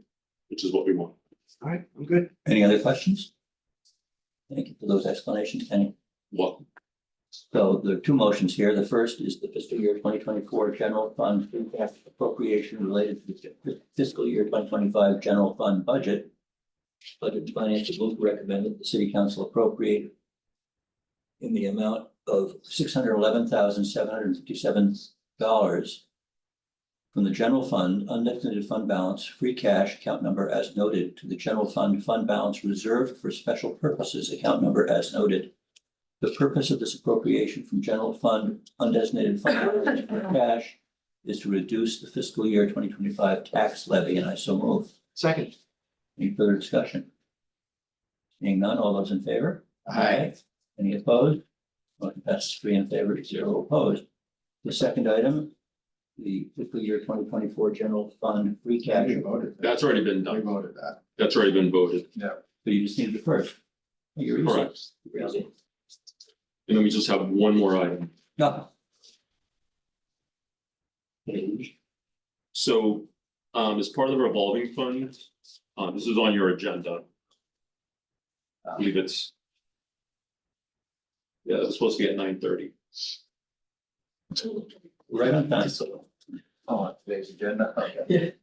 which is what we want. All right, I'm good. Any other questions? Thank you for those explanations, Kenny. Well, So there are two motions here. The first is the fiscal year 2024 general fund free cash appropriation related to the fiscal year 2025 general fund budget. Budget and Finance will recommend that the city council appropriate in the amount of $611,757 from the general fund, undesignated fund balance, free cash, account number as noted, to the general fund, fund balance reserved for special purposes, account number as noted. The purpose of this appropriation from general fund, undesignated fund balance, free cash is to reduce the fiscal year 2025 tax levy, and I so move. Second. Any further discussion? Seeing none, all those in favor? Aye. Any opposed? Motion passes 3 in favor, 0 opposed. The second item, the fiscal year 2024 general fund free cash. We voted. that's already been We done. voted that. That's already been voted. But you just needed the first. You're easy. Correct. You're easy. And then we just have one more item. Yeah. Page. So, as part of the revolving fund, this is on your agenda. I believe it's. Yeah, it was supposed to be at 9:30. Right on time. Oh, today's agenda, okay.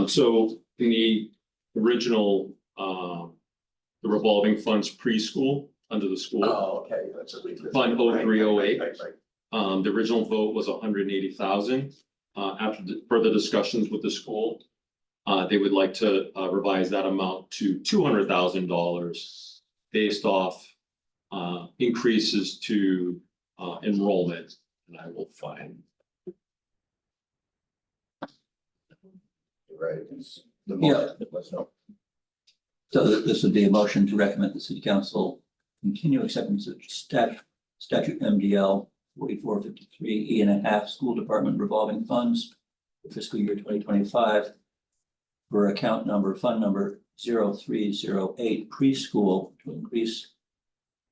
So in the original, the revolving funds preschool under the school. Oh, okay, that's a week. Fund 0308. Right. The original vote was 180,000. After the further discussions with the school, They would like to revise that amount to $200,000 based off increases to enrollment, and I will find. Right. it's the Yeah. motion, it was no. So this would be a motion to recommend the city council continue acceptance of statute MDL 4453E1/2 school department revolving funds for fiscal year 2025 for account number, fund number 0308 preschool to increase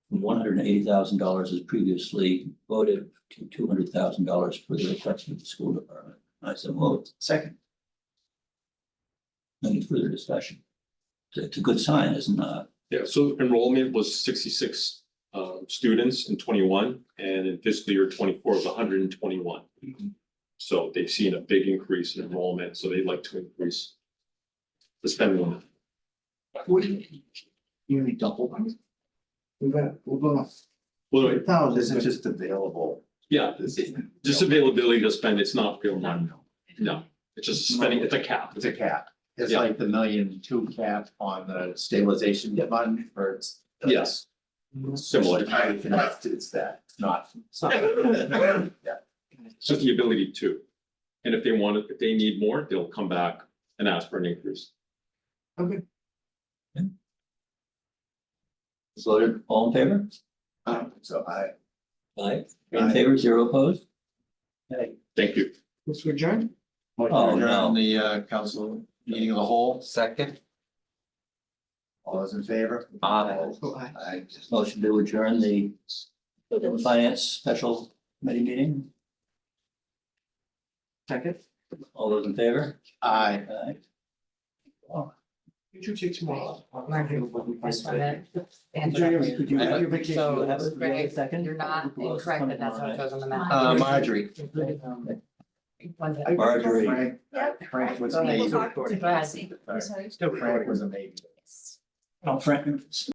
from $180,000 as previously voted to $200,000 for the request of the school department. I so moved. Second. Any further discussion? It's a good sign, isn't it? Yeah, so enrollment was 66 students in 21, and in fiscal year 24 was 121. So they've seen a big increase in enrollment, so they'd like to increase the spending on it. Nearly double. We're going Well, up. Thousand, This is just available. yeah, This it's isn't- just availability to spend, it's not real money. No, No, it's just spending, it's a cap. it's a cap. It's Yeah. like the 1,000,002 cap on the stabilization fund for it's. Yes. Similar. It's that, it's not. Yeah. It's just the ability to. And if they want it, if they need more, they'll come back and ask for an increase. Okay. Voted, all in favor? So Aye. In Aye. favor, zero opposed? Okay. Thank you. Let's adjourn. Oh, no. On the council meeting of the whole, Second. all those in favor? Aye. Oh, aye. Aye. Motion to adjourn the finance special committee meeting. Second. All those in favor? Aye. Aye. Oh, You two take tomorrow. This one then. Enjoy your, could you have your vacation? So, have a Greg, second? you're not incorrect, but that's what shows on the map. Marjorie. Was it? Marjorie. Frank was Go ahead. maybe. Go ahead. Still Frank was a maybe. Oh, Frank,